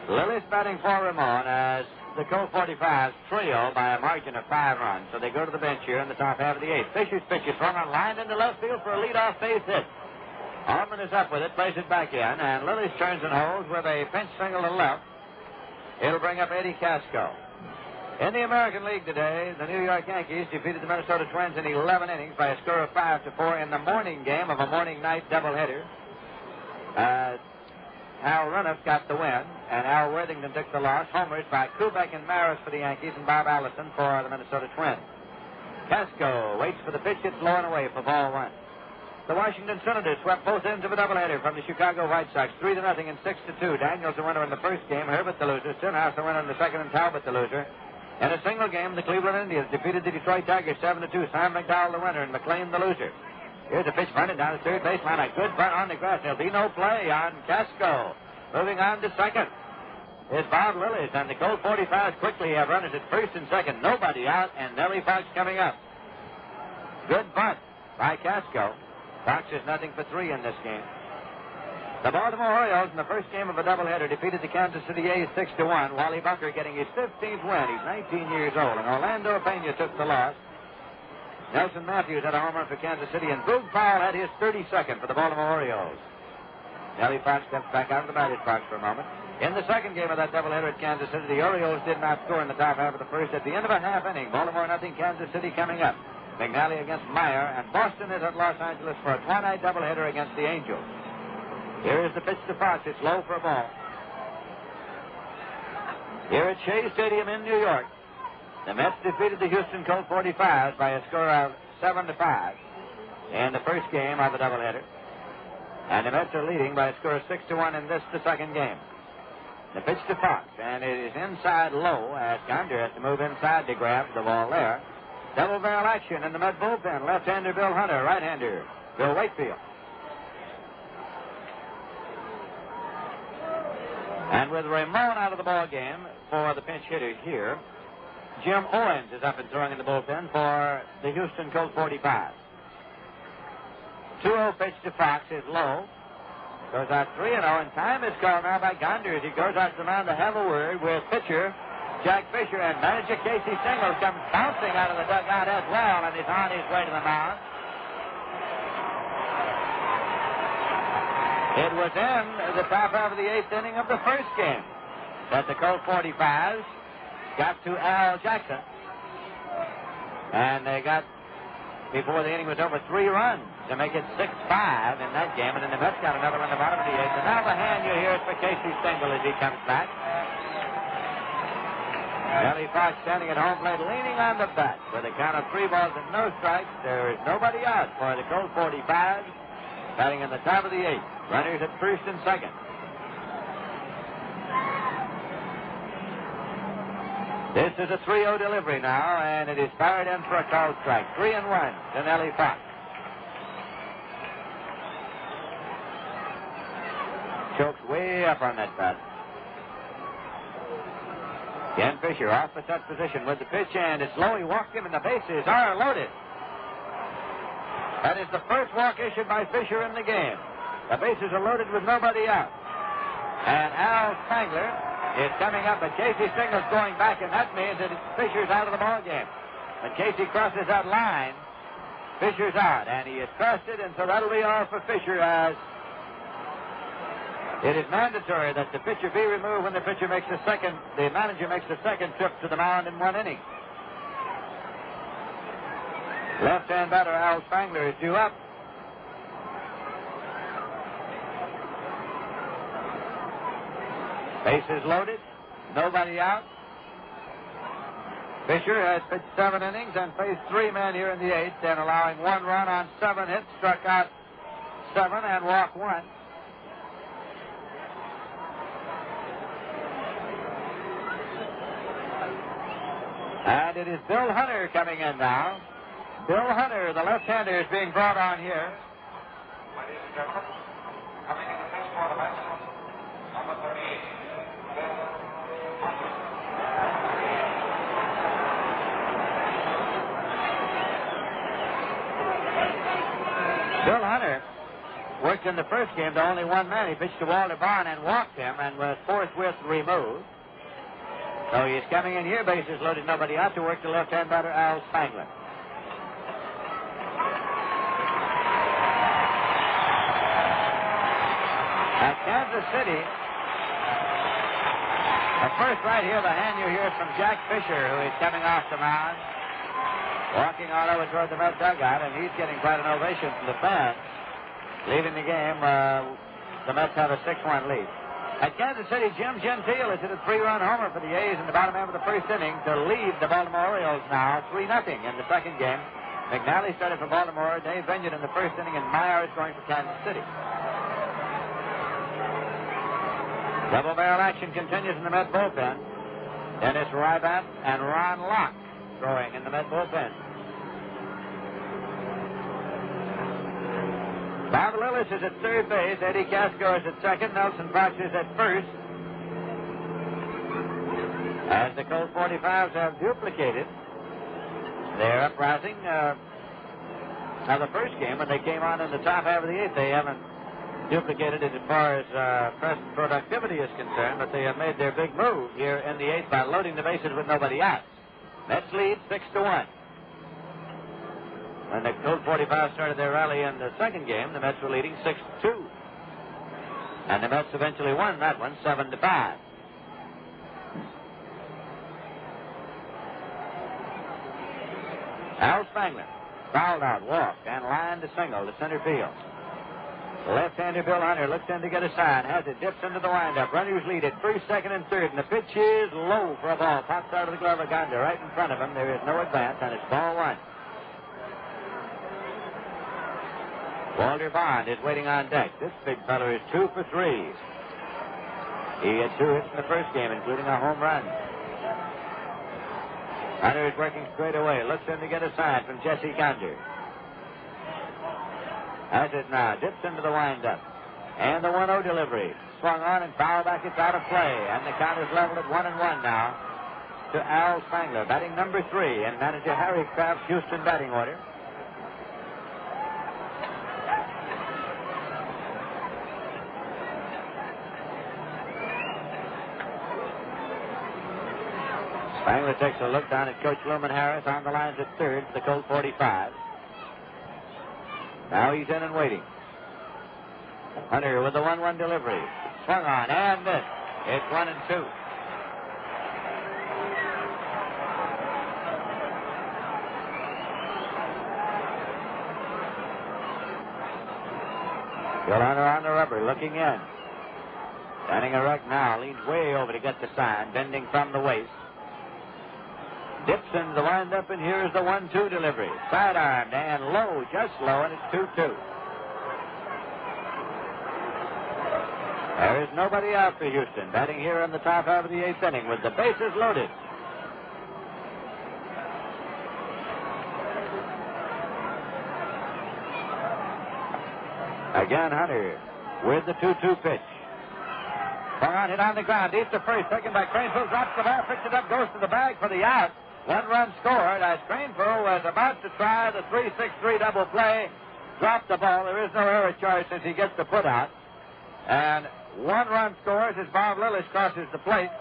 Lillis batting for Raymond as the Colt 45s trail by a margin of 5 runs. So they go to the bench here in the top half of the 8th. Fisher's pitch is thrown on line into left field for a leadoff base hit. Allman is up with it, plays it back in, and Lillis turns and holds with a pinch single to left. It'll bring up Eddie Casco. In the American League today, the New York Yankees defeated the Minnesota Twins in 11 innings by a score of 5-4 in the morning game of a morning-night doubleheader. Al Runnels got the win, and Al Worthington took the loss. Homers by Kubek and Maris for the Yankees and Bob Allison for the Minnesota Twins. Casco waits for the pitch. It's low and away for ball 1. The Washington Senators swept both ends of a doubleheader from the Chicago White Sox, 3-0 and 6-2. Daniels the winner in the first game, Herbert the loser, Stenhouse the winner in the second, and Talbot the loser. In a single game, the Cleveland Indians defeated the Detroit Tigers 7-2. Sam McDowell the winner and McLean the loser. Here's a pitch running down the third baseline. A good bunt on the grass. There'll be no play on Casco. Moving on to second is Bob Lillis, and the Colt 45s quickly have runners at first and second. Nobody out, and Nellie Fox coming up. Good bunt by Casco. Fox is 0-for-3 in this game. The Baltimore Orioles in the first game of a doubleheader defeated the Kansas City A's 6-1. Wally Bunker getting his 15th win. He's 19 years old, and Orlando Pena took the loss. Nelson Matthews had a home run for Kansas City, and Boog Powell had his 32nd for the Baltimore Orioles. Nellie Fox steps back out of the batter's box for a moment. In the second game of that doubleheader at Kansas City, the Orioles did not score in the top half of the first. At the end of a half inning, Baltimore 0, Kansas City coming up. McNally against Meyer, and Boston is at Los Angeles for a twilight doubleheader against the Angels. Here is the pitch to Fox. It's low for a ball. Here at Shea Stadium in New York, the Mets defeated the Houston Colt 45s by a score of 7-5 in the first game of the doubleheader. And the Mets are leading by a score of 6-1 in this, the second game. The pitch to Fox, and it is inside low as Gonder has to move inside to grab the ball there. Double barrel action in the Met bullpen. Left-hander Bill Hunter, right-hander Bill Wakefield. And with Ramon out of the ball game for the pinch hitter here, Jim Owens is up and throwing in the bullpen for the Houston Colt 45. 2-0 pitch to Fox is low. Goes out 3-0, and time is called now by Gonder as he goes out to the mound to have a word with pitcher Jack Fisher, and manager Casey Singles comes bouncing out of the dugout as well, and is on his way to the mound. It was in the top half of the 8th inning of the first game that the Colt 45s got to Al Jackson. And they got, before the inning was over, 3 runs to make it 6-5 in that game. And then the Mets got another in the bottom of the 8th. And now the hand you hear is for Casey Stengel as he comes back. Nellie Fox standing at home plate, leaning on the bat. With a count of 3 balls and no strikes, there is nobody out for the Colt 45s. Batting in the top of the 8th. Runners at first and second. This is a 3-0 delivery now, and it is fired in for a called strike. 3-1 to Nellie Fox. Chokes way up on that bat. Ken Fisher off the touch position with the pitch, and it's low. He walked him, and the bases are loaded. That is the first walk issued by Fisher in the game. The bases are loaded with nobody out. And Al Spangler is coming up, but Casey Singles going back, and that means that Fisher's out of the ball game. When Casey crosses that line, Fisher's out, and he is crossed it, and so that'll be all for Fisher, as it is mandatory that the pitcher be removed when the manager makes the second trip to the mound in 1 inning. Left-hand batter Al Spangler is due up. Bases loaded. Nobody out. Fisher has pitched 7 innings and faced 3 men here in the 8th, and allowing 1 run on 7 hits, struck out 7 and walked 1. And it is Bill Hunter coming in now. Bill Hunter, the left-hander, is being brought on here. Ladies and gentlemen, coming in the pitch for the Mets, number 38. Bill Hunter worked in the first game to only one man. He pitched to Walter Bond and walked him and was forthwith removed. So he's coming in here, bases loaded, nobody out, to work the left-hand batter, Al Spangler. At Kansas City, at first right here, the hand you hear is from Jack Fisher, who is coming off the mound, walking all over toward the Met dugout, and he's getting quite an ovation from the fans. Leaving the game, the Mets have a 6-1 lead. At Kansas City, Jim Gentile has hit a 3-run homer for the A's in the bottom half of the first inning to lead the Baltimore Orioles now 3-0 in the second game. McNally started for Baltimore, Dave Vineyard in the first inning, and Meyer is going for Kansas City. Double barrel action continues in the Met bullpen. Dennis Rybat and Ron Locke throwing in the Met bullpen. Bob Lillis is at third base. Eddie Casco is at second. Nelson Fox is at first. As the Colt 45s have duplicated their uprising of the first game when they came on in the top half of the eighth. They haven't duplicated it as far as present productivity is concerned, but they have made their big move here in the eighth by loading the bases with nobody out. Mets lead 6-1. When the Colt 45 started their rally in the second game, the Mets were leading 6-2. And the Mets eventually won that one 7-5. Al Spangler fouled out, walked, and lined a single to center field. Left-hander Bill Hunter looks in to get a sign, has it, dips into the windup. Runners lead at first, second, and third, and the pitch is low for a ball. Pops out of the glove of Gonda right in front of him. There is no advance, and it's ball one. Walter Bond is waiting on deck. This big fella is 2 for 3. He had 2 hits in the first game, including a home run. Hunter is working straight away. Looks in to get a sign from Jesse Gonda. Has it now. Dips into the windup. And the 1-0 delivery. Swung on and foul back. It's out of play. And the count is leveled at 1-1 now to Al Spangler, batting number 3 in manager Harry Kraft's Houston batting order. Spangler takes a look down at Coach Luman Harris on the lines at third for the Colt 45. Now he's in and waiting. Hunter with the 1-1 delivery. Swung on and missed. It's 1-2. Bill Hunter on the rubber, looking in. Standing erect now, leans way over to get the sign, bending from the waist. Dips into the windup, and here's the 1-2 delivery. Sidearmed and low, just low, and it's 2-2. There is nobody out for Houston, batting here in the top half of the eighth inning with the bases loaded. Again, Hunter with the 2-2 pitch. Swung hit on the ground, deep to first, taken by Craneville, drops the ball, picks it up, goes to the bag for the out. 1 run scored as Craneville was about to try the 3-6-3 double play. Dropped the ball. There is no error charge since he gets the put out. And 1 run scores as Bob Lillis crosses the plate.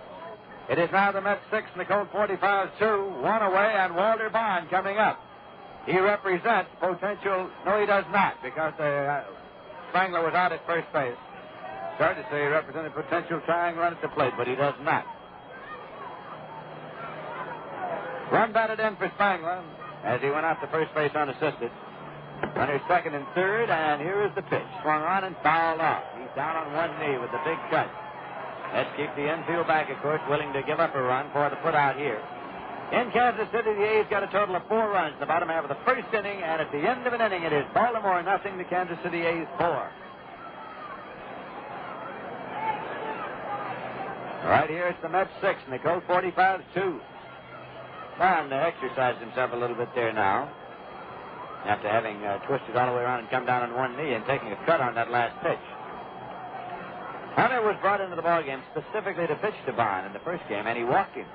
It is now the Mets 6 and the Colt 45s 2. 1 away, and Walter Bond coming up. He represents potential. No, he does not, because Spangler was out at first base. Sorry to say he represented potential tying run at the plate, but he does not. Run batted in for Spangler as he went out to first base unassisted. Runner second and third, and here is the pitch. Swung on and fouled off. He's down on one knee with the big cut. Let's keep the infield back, of course, willing to give up a run for the put out here. In Kansas City, the A's got a total of 4 runs in the bottom half of the first inning, and at the end of an inning, it is Baltimore 0, the Kansas City A's 4. Right here, it's the Mets 6 and the Colt 45s 2. Bond exercised himself a little bit there now, after having twisted all the way around and come down on one knee and taking a cut on that last pitch. Hunter was brought into the ballgame specifically to pitch to Bond in the first game, and he walked him.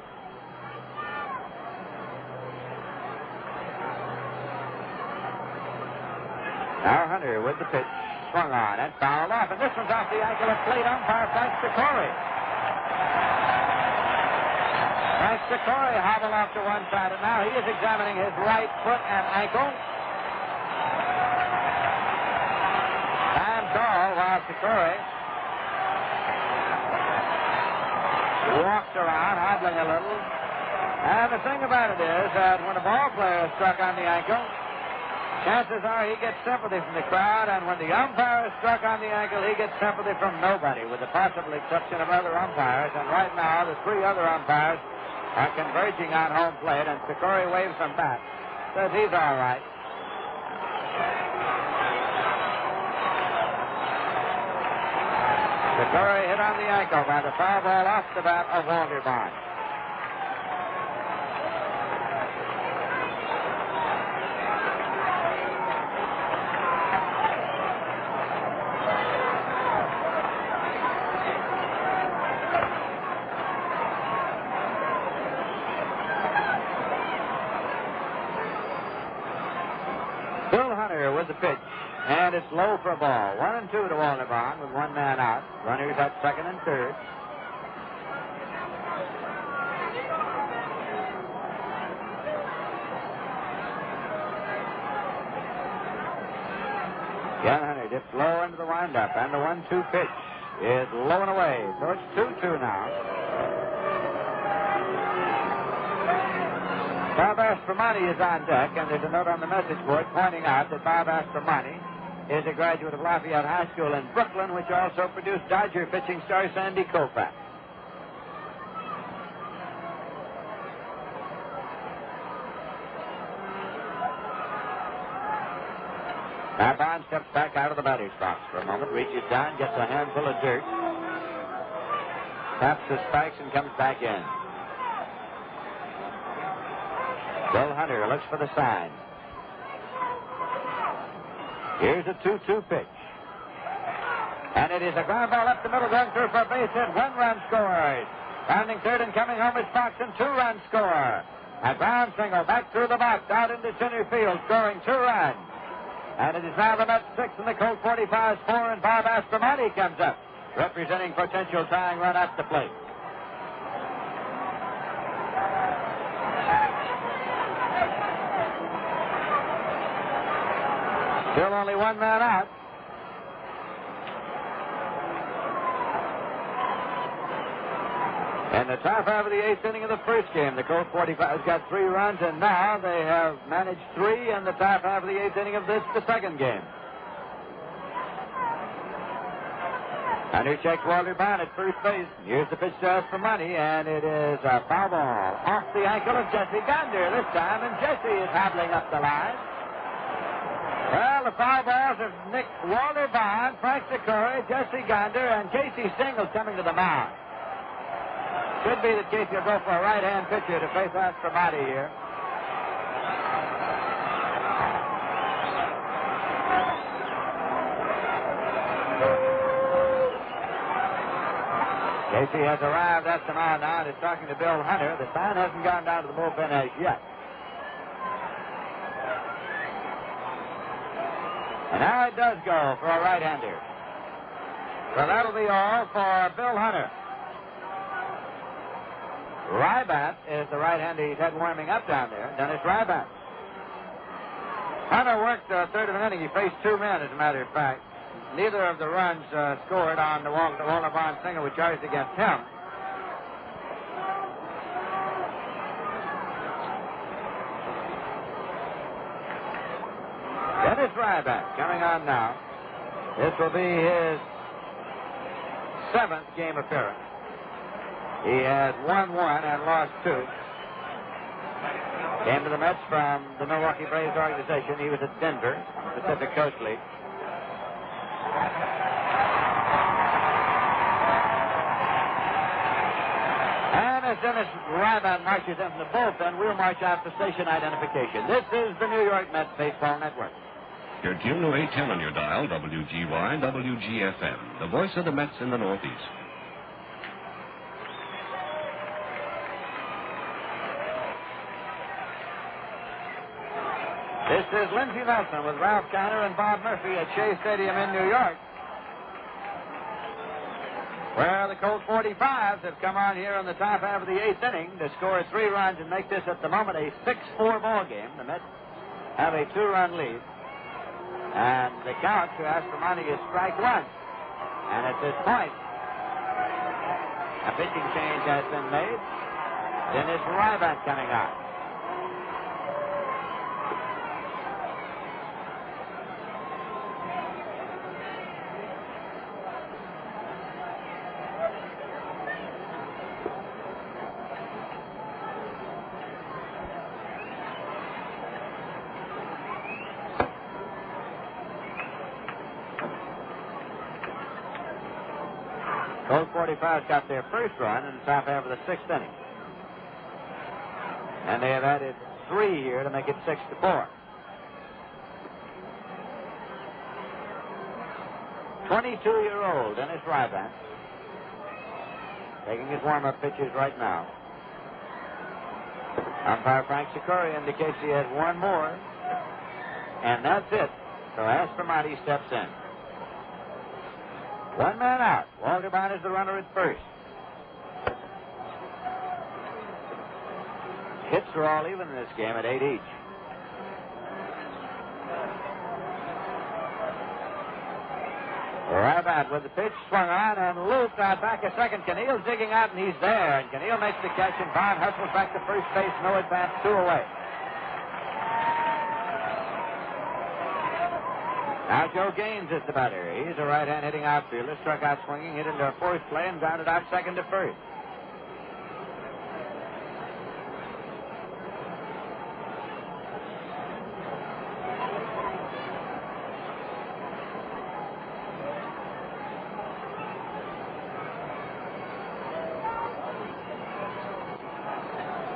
Now Hunter with the pitch, swung on and fouled off, and this one's off the ankle of plate umpire Frank Scoresheet. Frank Scoresheet hobbled off to one side, and now he is examining his right foot and ankle. Time call while Scoresheet walks around, hobbling a little. And the thing about it is that when a ball player is struck on the ankle, chances are he gets sympathy from the crowd, and when the umpire is struck on the ankle, he gets sympathy from nobody, with the possible exception of other umpires. And right now, the three other umpires are converging on home plate, and Scoresheet waves them back. Says he's all right. Scoresheet hit on the ankle by the foul ball off the bat of Walter Bond. Bill Hunter with the pitch. And it's low for a ball. 1-2 to Walter Bond with one man out. Runners at second and third. Again, Hunter dips low into the windup, and the 1-2 pitch is low and away. So it's 2-2 now. Bob Aspromonte is on deck, and there's a note on the message board pointing out that Bob Aspromonte is a graduate of Lafayette High School in Brooklyn, which also produced Dodger pitching star Sandy Koufax. Now Bond steps back out of the batter's box for a moment, reaches down, gets a handful of dirt, taps the spikes, and comes back in. Bill Hunter looks for the sign. Here's a 2-2 pitch. And it is a ground ball up the middle, going through for a base hit. 1 run scores. Rounding third and coming home is Fox, and 2 runs score. A ground single back through the box, out into center field, scoring 2 runs. And it is now the Mets 6 and the Colt 45s 4, and Bob Aspromonte comes up, representing potential tying run at the plate. Still only one man out. In the top half of the 8th inning of the first game, the Colt 45s got 3 runs, and now they have managed 3 in the top half of the 8th inning of the second game. Hunter checks Walter Bond at first base. Here's the pitch to Aspromonte, and it is a foul ball off the ankle of Jesse Gonder this time, and Jesse is hobbling up the line. Well, the foul balls of Walter Bond, Frank Scoresheet, Jesse Gonder, and Casey Stengel coming to the mound. Could be that Casey will go for a right-hand pitcher to face Aspromonte here. Casey has arrived at the mound now and is talking to Bill Hunter. The sign hasn't gone down to the bullpen as yet. And now it does go for a right-hander. So that'll be all for Bill Hunter. Rybat is the right-hander he's had warming up down there. Dennis Rybat. Hunter worked third of an inning. He faced 2 men, as a matter of fact. Neither of the runs scored on the Walter Bond single which charged against him. Dennis Rybat coming on now. This will be his 7th game appearance. He has won 1 and lost 2. Came to the Mets from the Milwaukee Braves organization. He was at Denver, Pacific Coast League. And as Dennis Rybat marches in from the bullpen, we'll march out for station identification. This is the New York Mets Baseball Network. You're tuned to 810 on your dial, WGY, WGFM, the voice of the Mets in the Northeast. This is Lindsey Nelson with Ralph Kiner and Bob Murphy at Shea Stadium in New York, where the Colt 45s have come on here in the top half of the 8th inning to score 3 runs and make this at the moment a 6-4 ball game. The Mets have a 2-run lead. And the count to Aspromonte is strike 1. And at this point, a pitching change has been made. Dennis Rybat coming on. Colt 45s got their first run in the top half of the 6th inning. And they have added 3 here to make it 6-4. 22-year-old Dennis Rybat taking his warm-up pitches right now. Umpire Frank Sikori indicates he has 1 more. And that's it. So Aspromonte steps in. 1 man out. Walter Bond is the runner at first. Hits are all even in this game at 8 each. Rybat with the pitch swung on and looped out back a second. Keneal's digging out and he's there. And Keneal makes the catch and Bond hustles back to first base. No advance, 2 away. Now Joe Gaines is the batter. He's a right-hand hitting outfielder. Struck out swinging, hit into a fourth play, and grounded out second to first.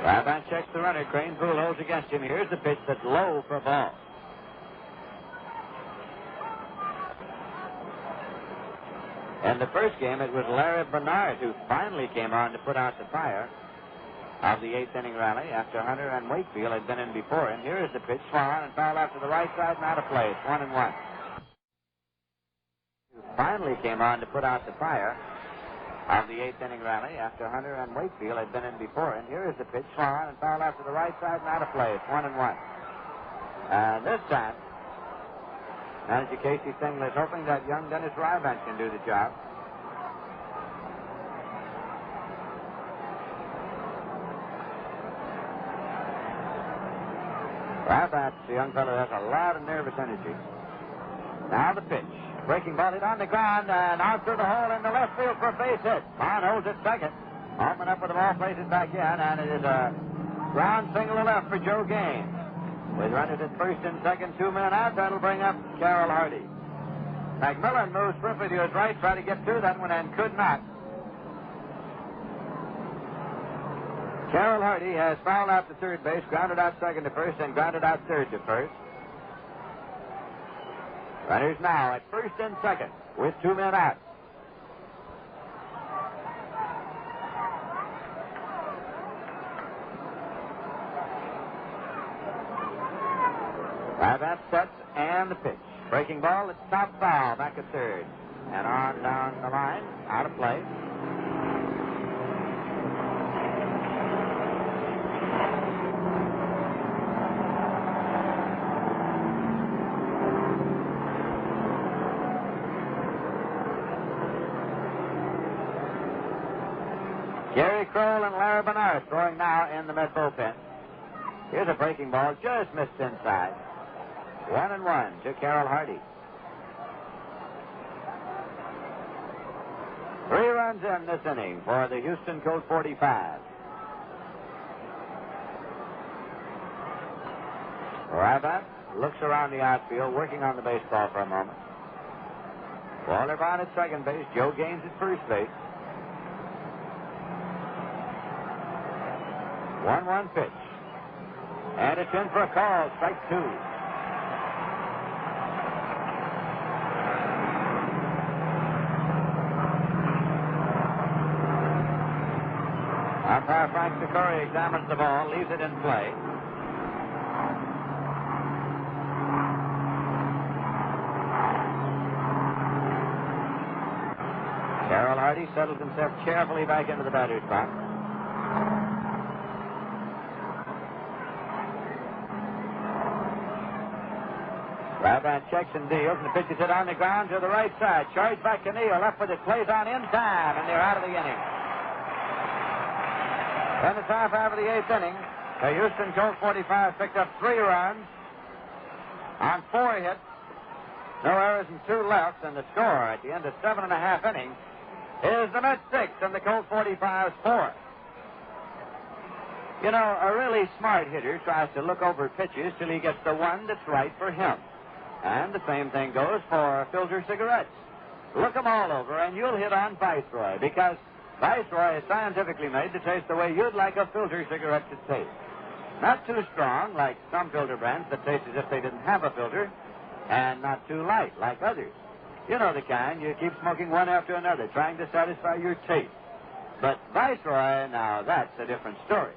Rybat checks the runner. Crane Poole holds against him. Here's the pitch that's low for a ball. In the first game, it was Larry Bernard who finally came on to put out the fire of the 8th inning rally after Hunter and Wakefield had been in before him. Here is the pitch, swung on and fouled out to the right side and out of play. It's 1-1. Who finally came on to put out the fire of the 8th inning rally after Hunter and Wakefield had been in before him. Here is the pitch, swung on and fouled out to the right side and out of play. It's 1-1. And this time, Manager Casey Stengler is hoping that young Dennis Rybat can do the job. Rybat, the young fellow, has a lot of nervous energy. Now the pitch. Breaking ball hit on the ground and out through the hole in the left field for a base hit. Bond holds it second. Hoffman up with the ball, plays it back in, and it is a ground single to left for Joe Gaines. With runners at first and second, 2 men out, that'll bring up Carroll Hardy. McMillan moves swiftly to his right, tried to get through that one and could not. Carroll Hardy has fouled out to third base, grounded out second to first, and grounded out third to first. Runners now at first and second with 2 men out. Rybat sets and the pitch. Breaking ball, it's top foul, back at third. And on down the line, out of play. Gary Kroll and Larry Bernard throwing now in the Met bullpen. Here's a breaking ball, just missed inside. 1-1 to Carroll Hardy. 3 runs in this inning for the Houston Colt 45. Rybat looks around the outfield, working on the baseball for a moment. Walter Bond at second base, Joe Gaines at first base. 1-1 pitch. And it's in for a call, strike 2. Umpire Frank Sikori examines the ball, leaves it in play. Carroll Hardy settles himself carefully back into the batter's box. Rabban checks and deals, and the pitch is hit on the ground to the right side. Charged by Canillo, left with it, plays on in time, and they're out of the inning. In the top half of the 8th inning, the Houston Colt 45s picked up 3 runs on 4 hits, no errors and 2 lefts, and the score at the end of 7.5 innings is the Mets 6 and the Colt 45s 4. You know, a really smart hitter tries to look over pitches till he gets the one that's right for him. And the same thing goes for filter cigarettes. Look them all over, and you'll hit on Viceroy, because Viceroy is scientifically made to taste the way you'd like a filter cigarette to taste. Not too strong, like some filter brands that taste as if they didn't have a filter, and not too light, like others. You know the kind. You keep smoking one after another, trying to satisfy your taste. But Viceroy, now that's a different story.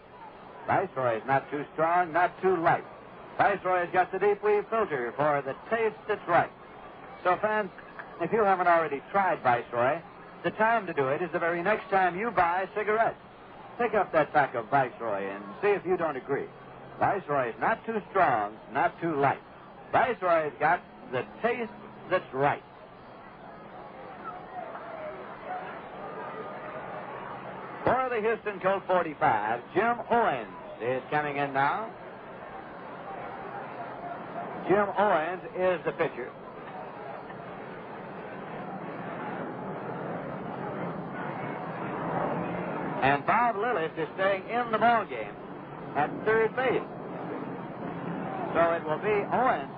Viceroy is not too strong, not too light. Viceroy has got the deep weave filter for the taste that's right. So, fans, if you haven't already tried Viceroy, the time to do it is the very next time you buy cigarettes. Pick up that pack of Viceroy and see if you don't agree. Viceroy is not too strong, not too light. Viceroy has got the taste that's right. For the Houston Colt 45, Jim Owens is coming in now. Jim Owens is the pitcher. And Bob Lillis is staying in the ball game at third base. So it will be Owens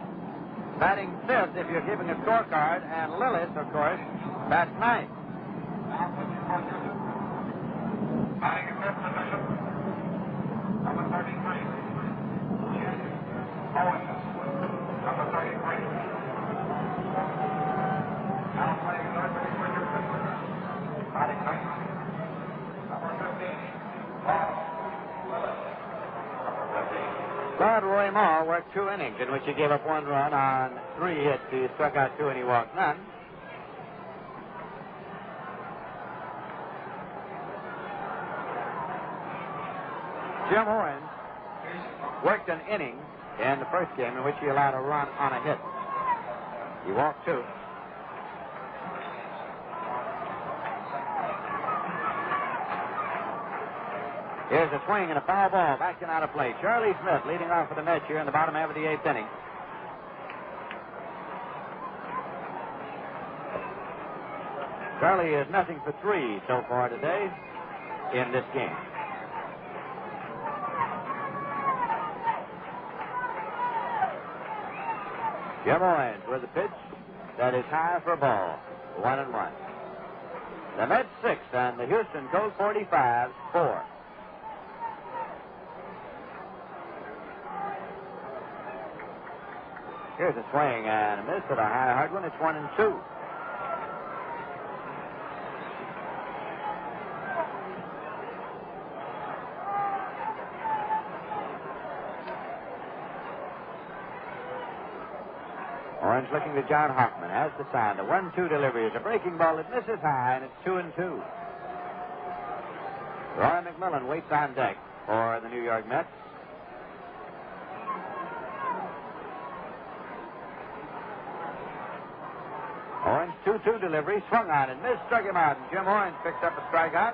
batting 5th if you're keeping a scorecard, and Lillis, of course, bats 9th. Batting in 5th position, number 33, Owens, number 33. Now playing third base, Richard Pittsburgh. Batting 9th, number 15, Bob Lillis, number 15. But Roy Moore worked 2 innings in which he gave up 1 run on 3 hits. He struck out 2 and he walked none. Jim Owens worked an inning in the first game in which he allowed a run on a hit. He walked 2. Here's a swing and a foul ball back and out of play. Charlie Smith leading off for the Mets here in the bottom half of the 8th inning. Charlie is nothing for 3 so far today in this game. Jim Owens with a pitch that is high for a ball. 1-1. The Mets 6 and the Houston Colt 45s 4. Here's a swing and a miss at a high hard one. It's 1-2. Orange looking to John Hoffman. Has the sound. A 1-2 delivery is a breaking ball that misses high, and it's 2-2. Roy McMillan waits on deck for the New York Mets. Owens 2-2 delivery, swung on and missed, struck him out, and Jim Owens picks up a strikeout.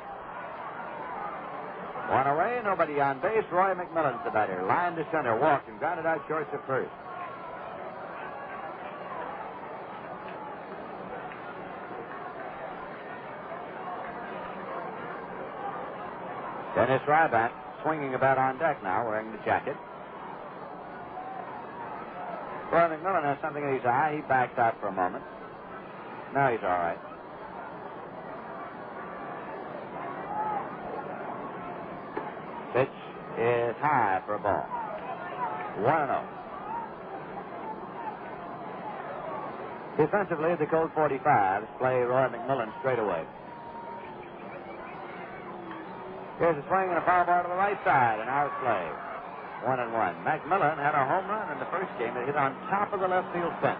1 away, nobody on base. Roy McMillan's the batter. Line to center, walked and grounded out short to first. Dennis Ryback swinging about on deck now, wearing the jacket. Roy McMillan has something in his eye. He backs out for a moment. Now he's all right. Pitch is high for a ball. 1-0. Defensively, the Colt 45s play Roy McMillan straight away. Here's a swing and a foul ball to the right side, and out play. 1-1. McMillan had a home run in the first game that hit on top of the left field fence.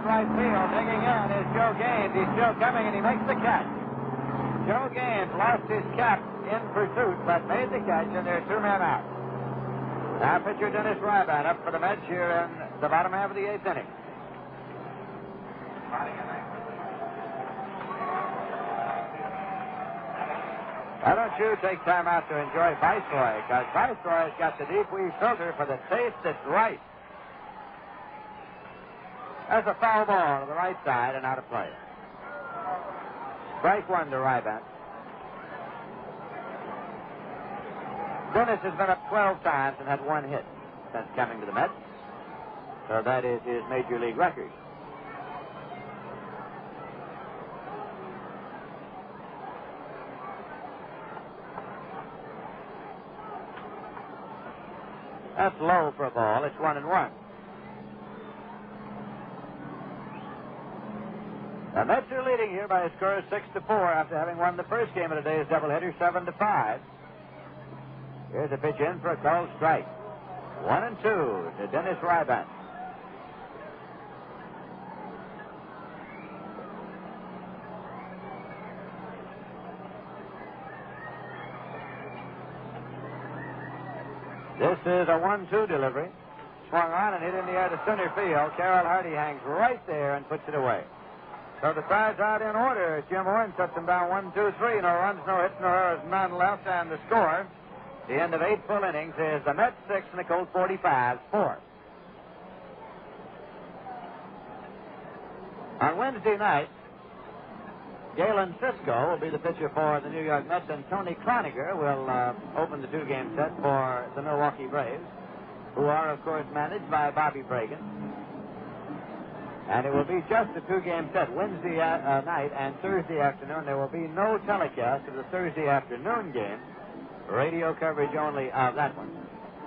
Right field, digging in is Joe Gaines. He's still coming, and he makes the catch. Joe Gaines lost his cap in pursuit, but made the catch, and there are two men out. Now pitcher Dennis Ryban up for the Mets here in the bottom half of the eighth inning. Why don't you take time out to enjoy Viceroy, because Viceroy's got the deep weave filter for the taste that's right. That's a foul ball to the right side and out of play. Strike one to Ryban. Dennis has been up 12 times and had one hit since coming to the Mets. So that is his major league record. That's low for a ball. It's 1-1. The Mets are leading here by a score of 6-4 after having won the first game of today's doubleheader 7-5. Here's a pitch in for a called strike. 1-2 to Dennis Ryban. This is a 1-2 delivery. Swung on and hit in the air to center field. Carroll Hardy hangs right there and puts it away. So the sides out in order. Jim Owen sets them down 1-2-3. No runs, no hits, no errors, none left. And the score, the end of 8 full innings, is the Mets 6 and the Colt 45s 4. On Wednesday night, Galen Cisco will be the pitcher for the New York Mets, and Tony Cloninger will open the two-game set for the Milwaukee Braves, who are, of course, managed by Bobby Bragan. And it will be just a two-game set Wednesday night and Thursday afternoon. There will be no telecast of the Thursday afternoon game. Radio coverage only of that one.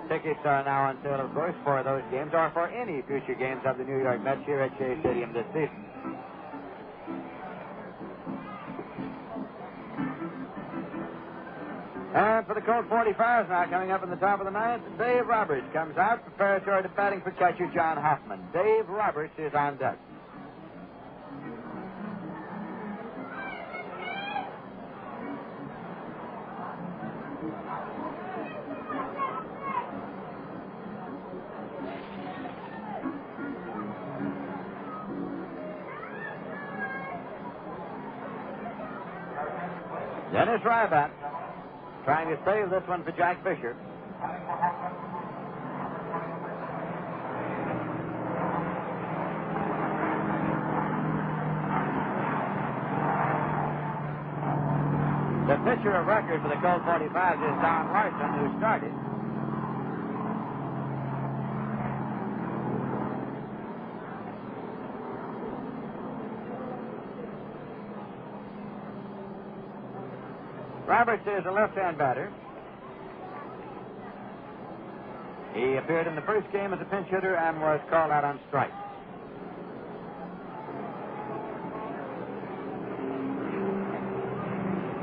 Tickets are now on sale, of course, for those games or for any future games of the New York Mets here at Shea Stadium this season. And for the Colt 45s now, coming up in the top of the ninth, Dave Roberts comes out preparatory to batting for catcher John Hoffman. Dave Roberts is on deck. Dennis Ryban trying to save this one for Jack Fisher. The pitcher of record for the Colt 45s is Don Larson, who started. Roberts is a left-hand batter. He appeared in the first game as a pinch hitter and was called out on strike.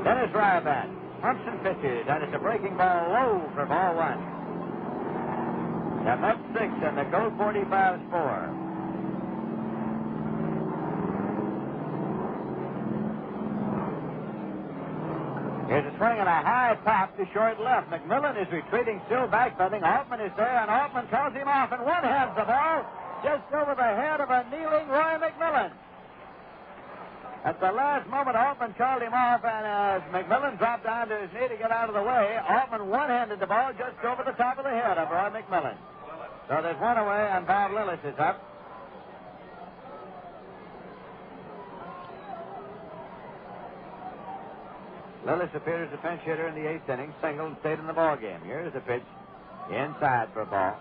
Dennis Ryban pumps and pitches, and it's a breaking ball low for ball one. The Mets 6 and the Colt 45s 4. Here's a swing and a high pop to short left. McMillan is retreating, still backpedaling. Altman is there, and Altman calls him off, and one-hands the ball just over the head of a kneeling Roy McMillan. At the last moment, Altman called him off, and as McMillan dropped down to his knee to get out of the way, Altman one-handed the ball just over the top of the head of Roy McMillan. So there's one away, and Bob Lillis is up. Lillis appeared as a pinch hitter in the 8th inning, singled and stayed in the ball game. Here's a pitch inside for a ball.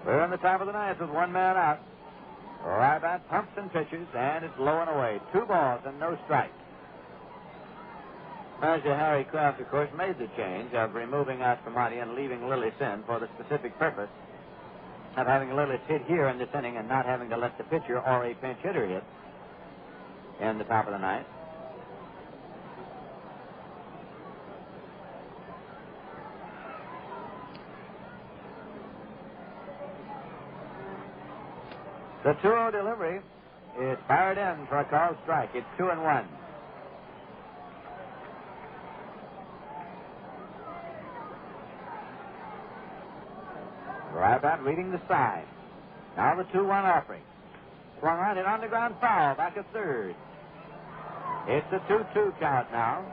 We're in the top of the 9th with one man out. Rybat pumps and pitches, and it's low and away. 2 balls and no strikes. Manager Harry Kraft, of course, made the change of removing Aspromonte and leaving Lillis in for the specific purpose of having Lillis hit here in this inning and not having to let the pitcher or a pinch hitter hit in the top of the 9th. The 2-0 delivery is fired in for a called strike. It's 2-1. Rybat reading the sign. Now the 2-1 offering. Swung on it on the ground foul, back at third. It's a 2-2 count now.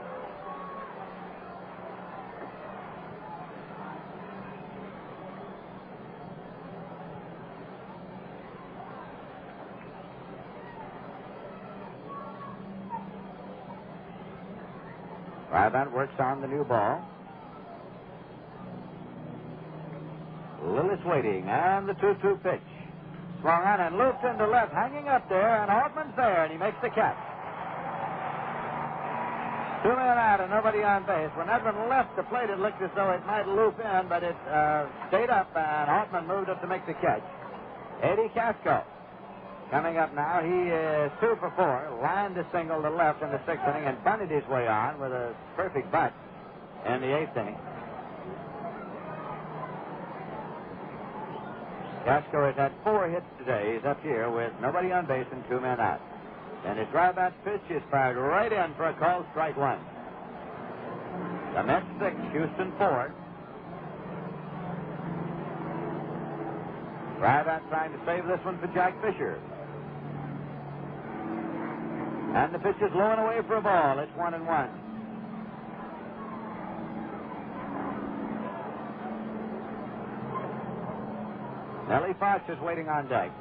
Rybat works on the new ball. Lillis waiting, and the 2-2 pitch. Swung on and looped into left, hanging up there, and Altman's there, and he makes the catch. 2 men out and nobody on base. When Edwin left the plate, it looked as though it might loop in, but it stayed up, and Altman moved up to make the catch. Eddie Casco coming up now. He is 2 for 4. Lined a single to left in the 6th inning and bunted his way on with a perfect butt in the 8th inning. Casco has had 4 hits today. He's up here with nobody on base and 2 men out. And his Rybat's pitch is fired right in for a called strike 1. The Mets 6, Houston 4. Rybat trying to save this one for Jack Fisher. And the pitch is low and away for a ball. It's 1-1. Nellie Fox is waiting on deck.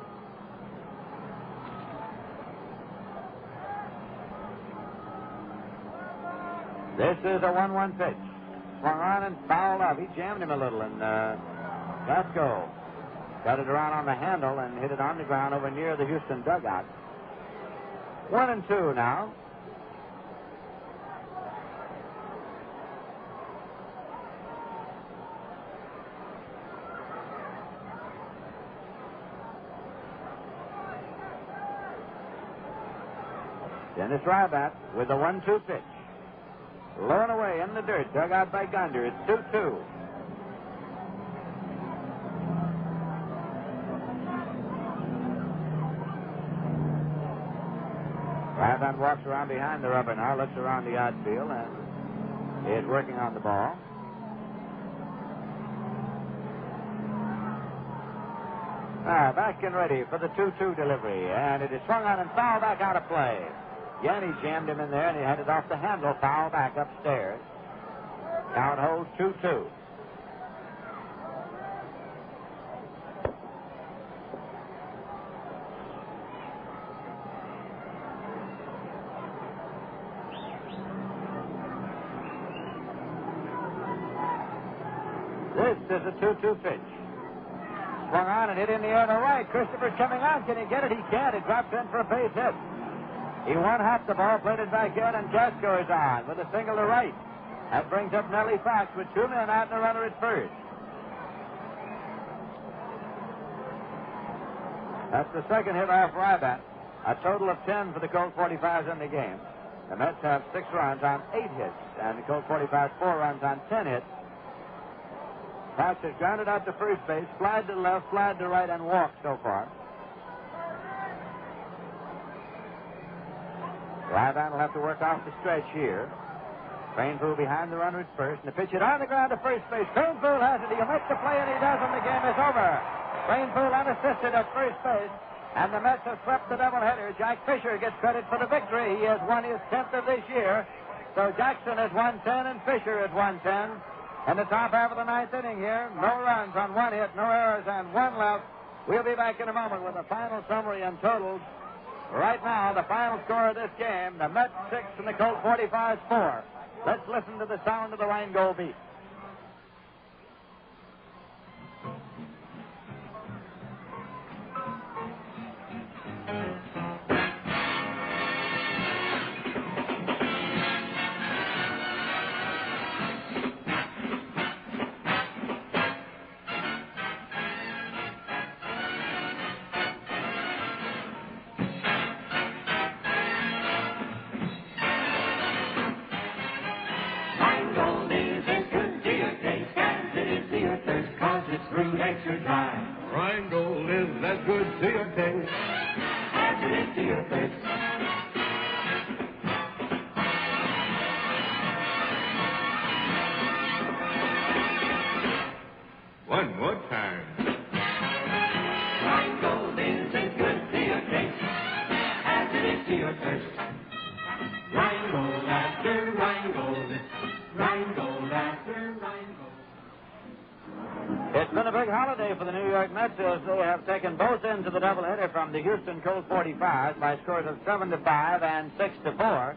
This is a 1-1 pitch. Swung on and fouled up. He jammed him a little, and Casco got it around on the handle and hit it on the ground over near the Houston dugout. 1-2 now. Dennis Rybat with the 1-2 pitch. Low and away in the dirt, dug out by Gunder. It's 2-2. Rybat walks around behind the rubber now, looks around the outfield, and is working on the ball. Back and ready for the 2-2 delivery, and it is swung on and fouled back out of play. Again, he jammed him in there, and he had it off the handle, foul back upstairs. Count holds 2-2. This is a 2-2 pitch. Swung on and hit in the air to right. Christopher's coming on. Can he get it? He can't. It drops in for a base hit. He one-hopped the ball, played it back in, and Casco is on with a single to right. That brings up Nellie Fox with 2 men out and a runner at first. That's the second hit off Rybat. A total of 10 for the Colt 45s in the game. The Mets have 6 runs on 8 hits, and the Colt 45s 4 runs on 10 hits. Fox has grounded out to first base, flied to left, flied to right, and walked so far. Rybat will have to work off the stretch here. Cranepool behind the runner at first, and the pitch hit on the ground to first base. Cranepool has it. He'll make the play, and he does, and the game is over. Cranepool unassisted at first base, and the Mets have swept the doubleheader. Jack Fisher gets credit for the victory. He has won his 10th of this year. So Jackson has won 10, and Fisher has won 10. In the top half of the 9th inning here, no runs on 1 hit, no errors, and 1 left. We'll be back in a moment with a final summary and totals. Right now, the final score of this game, the Mets 6 and the Colt 45s 4. Let's listen to the sound of the Rheingold beat. Rheingold is as good to your taste as it is to your thirst, 'cause it's brewed extra dry. Rheingold is as good to your taste As it is to your thirst. One more time. Rheingold is as good to your taste as it is to your thirst. Rheingold after Rheingold, Rheingold after Rheingold. It's been a big holiday for the New York Mets as they have taken both ends of the doubleheader from the Houston Colt 45s by scores of 7-5 and 6-4.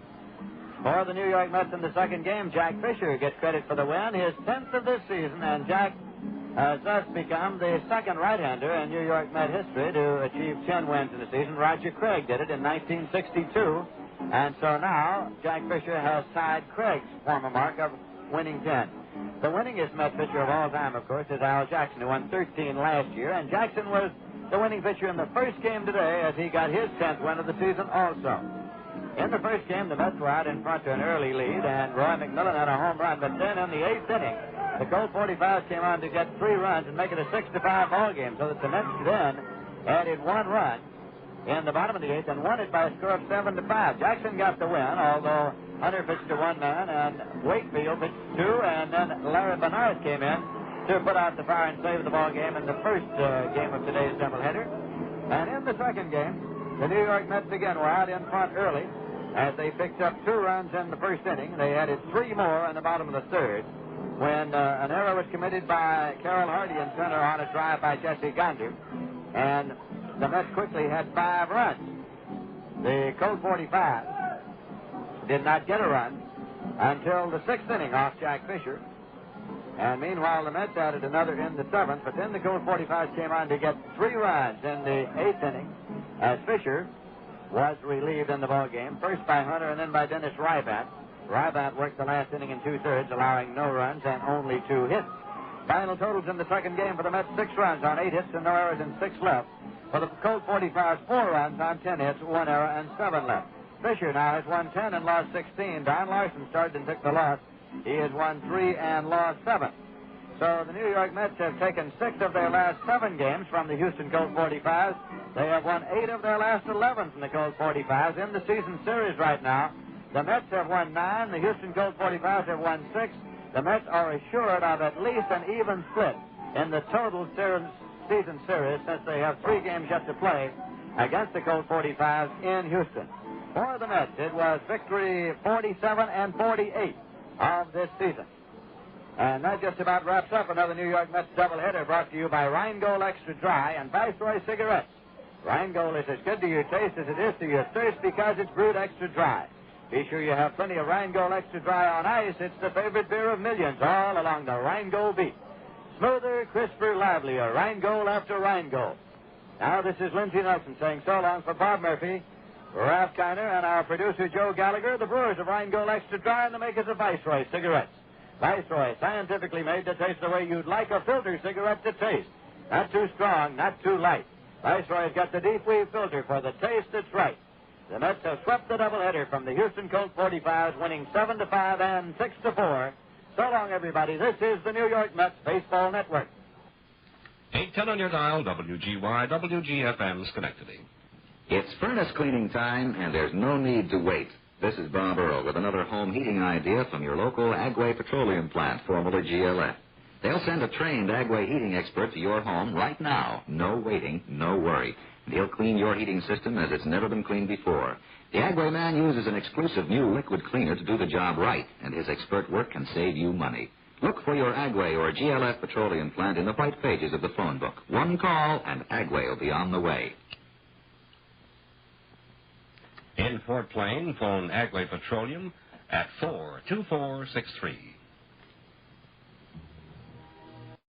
For the New York Mets in the second game, Jack Fisher gets credit for the win, his 10th of this season, and Jack has thus become the second right-hander in New York Met history to achieve 10 wins in the season. Roger Craig did it in 1962, and so now Jack Fisher has tied Craig's former mark of winning 10. The winningest Met pitcher of all time, of course, is Al Jackson, who won 13 last year, and Jackson was the winning pitcher in the first game today as he got his 10th win of the season also. In the first game, the Mets were out in front to an early lead, and Roy McMillan had a home run, but then in the 8th inning, the Colt 45s came on to get 3 runs and make it a 6-5 ball game, so that the Mets then added 1 run in the bottom of the 8th and won it by a score of 7-5. Jackson got the win, although Hunter pitched to 1 man and Wakefield pitched 2, and then Larry Bernard came in to put out the fire and save the ball game in the first game of today's doubleheader. And in the second game, the New York Mets again were out in front early as they picked up 2 runs in the first inning. They added 3 more in the bottom of the third when an error was committed by Carroll Hardy in center on a drive by Jesse Gonder, and the Mets quickly had 5 runs. The Colt 45 did not get a run until the 6th inning off Jack Fisher. And meanwhile, the Mets added another in the 7th, but then the Colt 45s came on to get 3 runs in the 8th inning as Fisher was relieved in the ball game, first by Hunter and then by Dennis Rybat. Rybat worked the last inning in 2/3, allowing no runs and only 2 hits. Final totals in the second game for the Mets: 6 runs on 8 hits and no errors and 6 left. For the Colt 45s, 4 runs on 10 hits, 1 error and 7 left. Fisher now has won 10 and lost 16. Don Larson started and took the loss. He has won 3 and lost 7. So the New York Mets have taken 6 of their last 7 games from the Houston Colt 45s. They have won 8 of their last 11 from the Colt 45s. In the season series right now, the Mets have won 9. The Houston Colt 45s have won 6. The Mets are assured of at least an even split in the total season series since they have 3 games yet to play against the Colt 45s in Houston. For the Mets, it was victory 47 and 48 of this season. And that just about wraps up another New York Mets doubleheader brought to you by Rheingold Extra Dry and Viceroy Cigarettes. Rheingold is as good to your taste as it is to your thirst because it's brewed extra dry. Be sure you have plenty of Rheingold Extra Dry on ice. It's the favorite beer of millions all along the Rheingold beat. Smoother, crisper, livelier, Rheingold after Rheingold. Now this is Lindsey Nelson saying so long for Bob Murphy, Ralph Kiner, and our producer Joe Gallagher, the brewers of Rheingold Extra Dry and the makers of Viceroy Cigarettes. Viceroy, scientifically made to taste the way you'd like a filter cigarette to taste. Not too strong, not too light. Viceroy's got the deep weave filter for the taste that's right. The Mets have swept the doubleheader from the Houston Colt 45s, winning 7-5 and 6-4. So long, everybody. This is the New York Mets Baseball Network. 810 on your dial, WGY, WGFM, Schenectady. It's furnace cleaning time, and there's no need to wait. This is Bob Earle with another home heating idea from your local Agway Petroleum Plant, formerly GLF. They'll send a trained Agway heating expert to your home right now. No waiting, no worry. And he'll clean your heating system as it's never been cleaned before. The Agway man uses an exclusive new liquid cleaner to do the job right, and his expert work can save you money. Look for your Agway or GLF petroleum plant in the white pages of the phone book. One call, and Agway will be on the way. In Fort Plain, phone Agway Petroleum at 42463.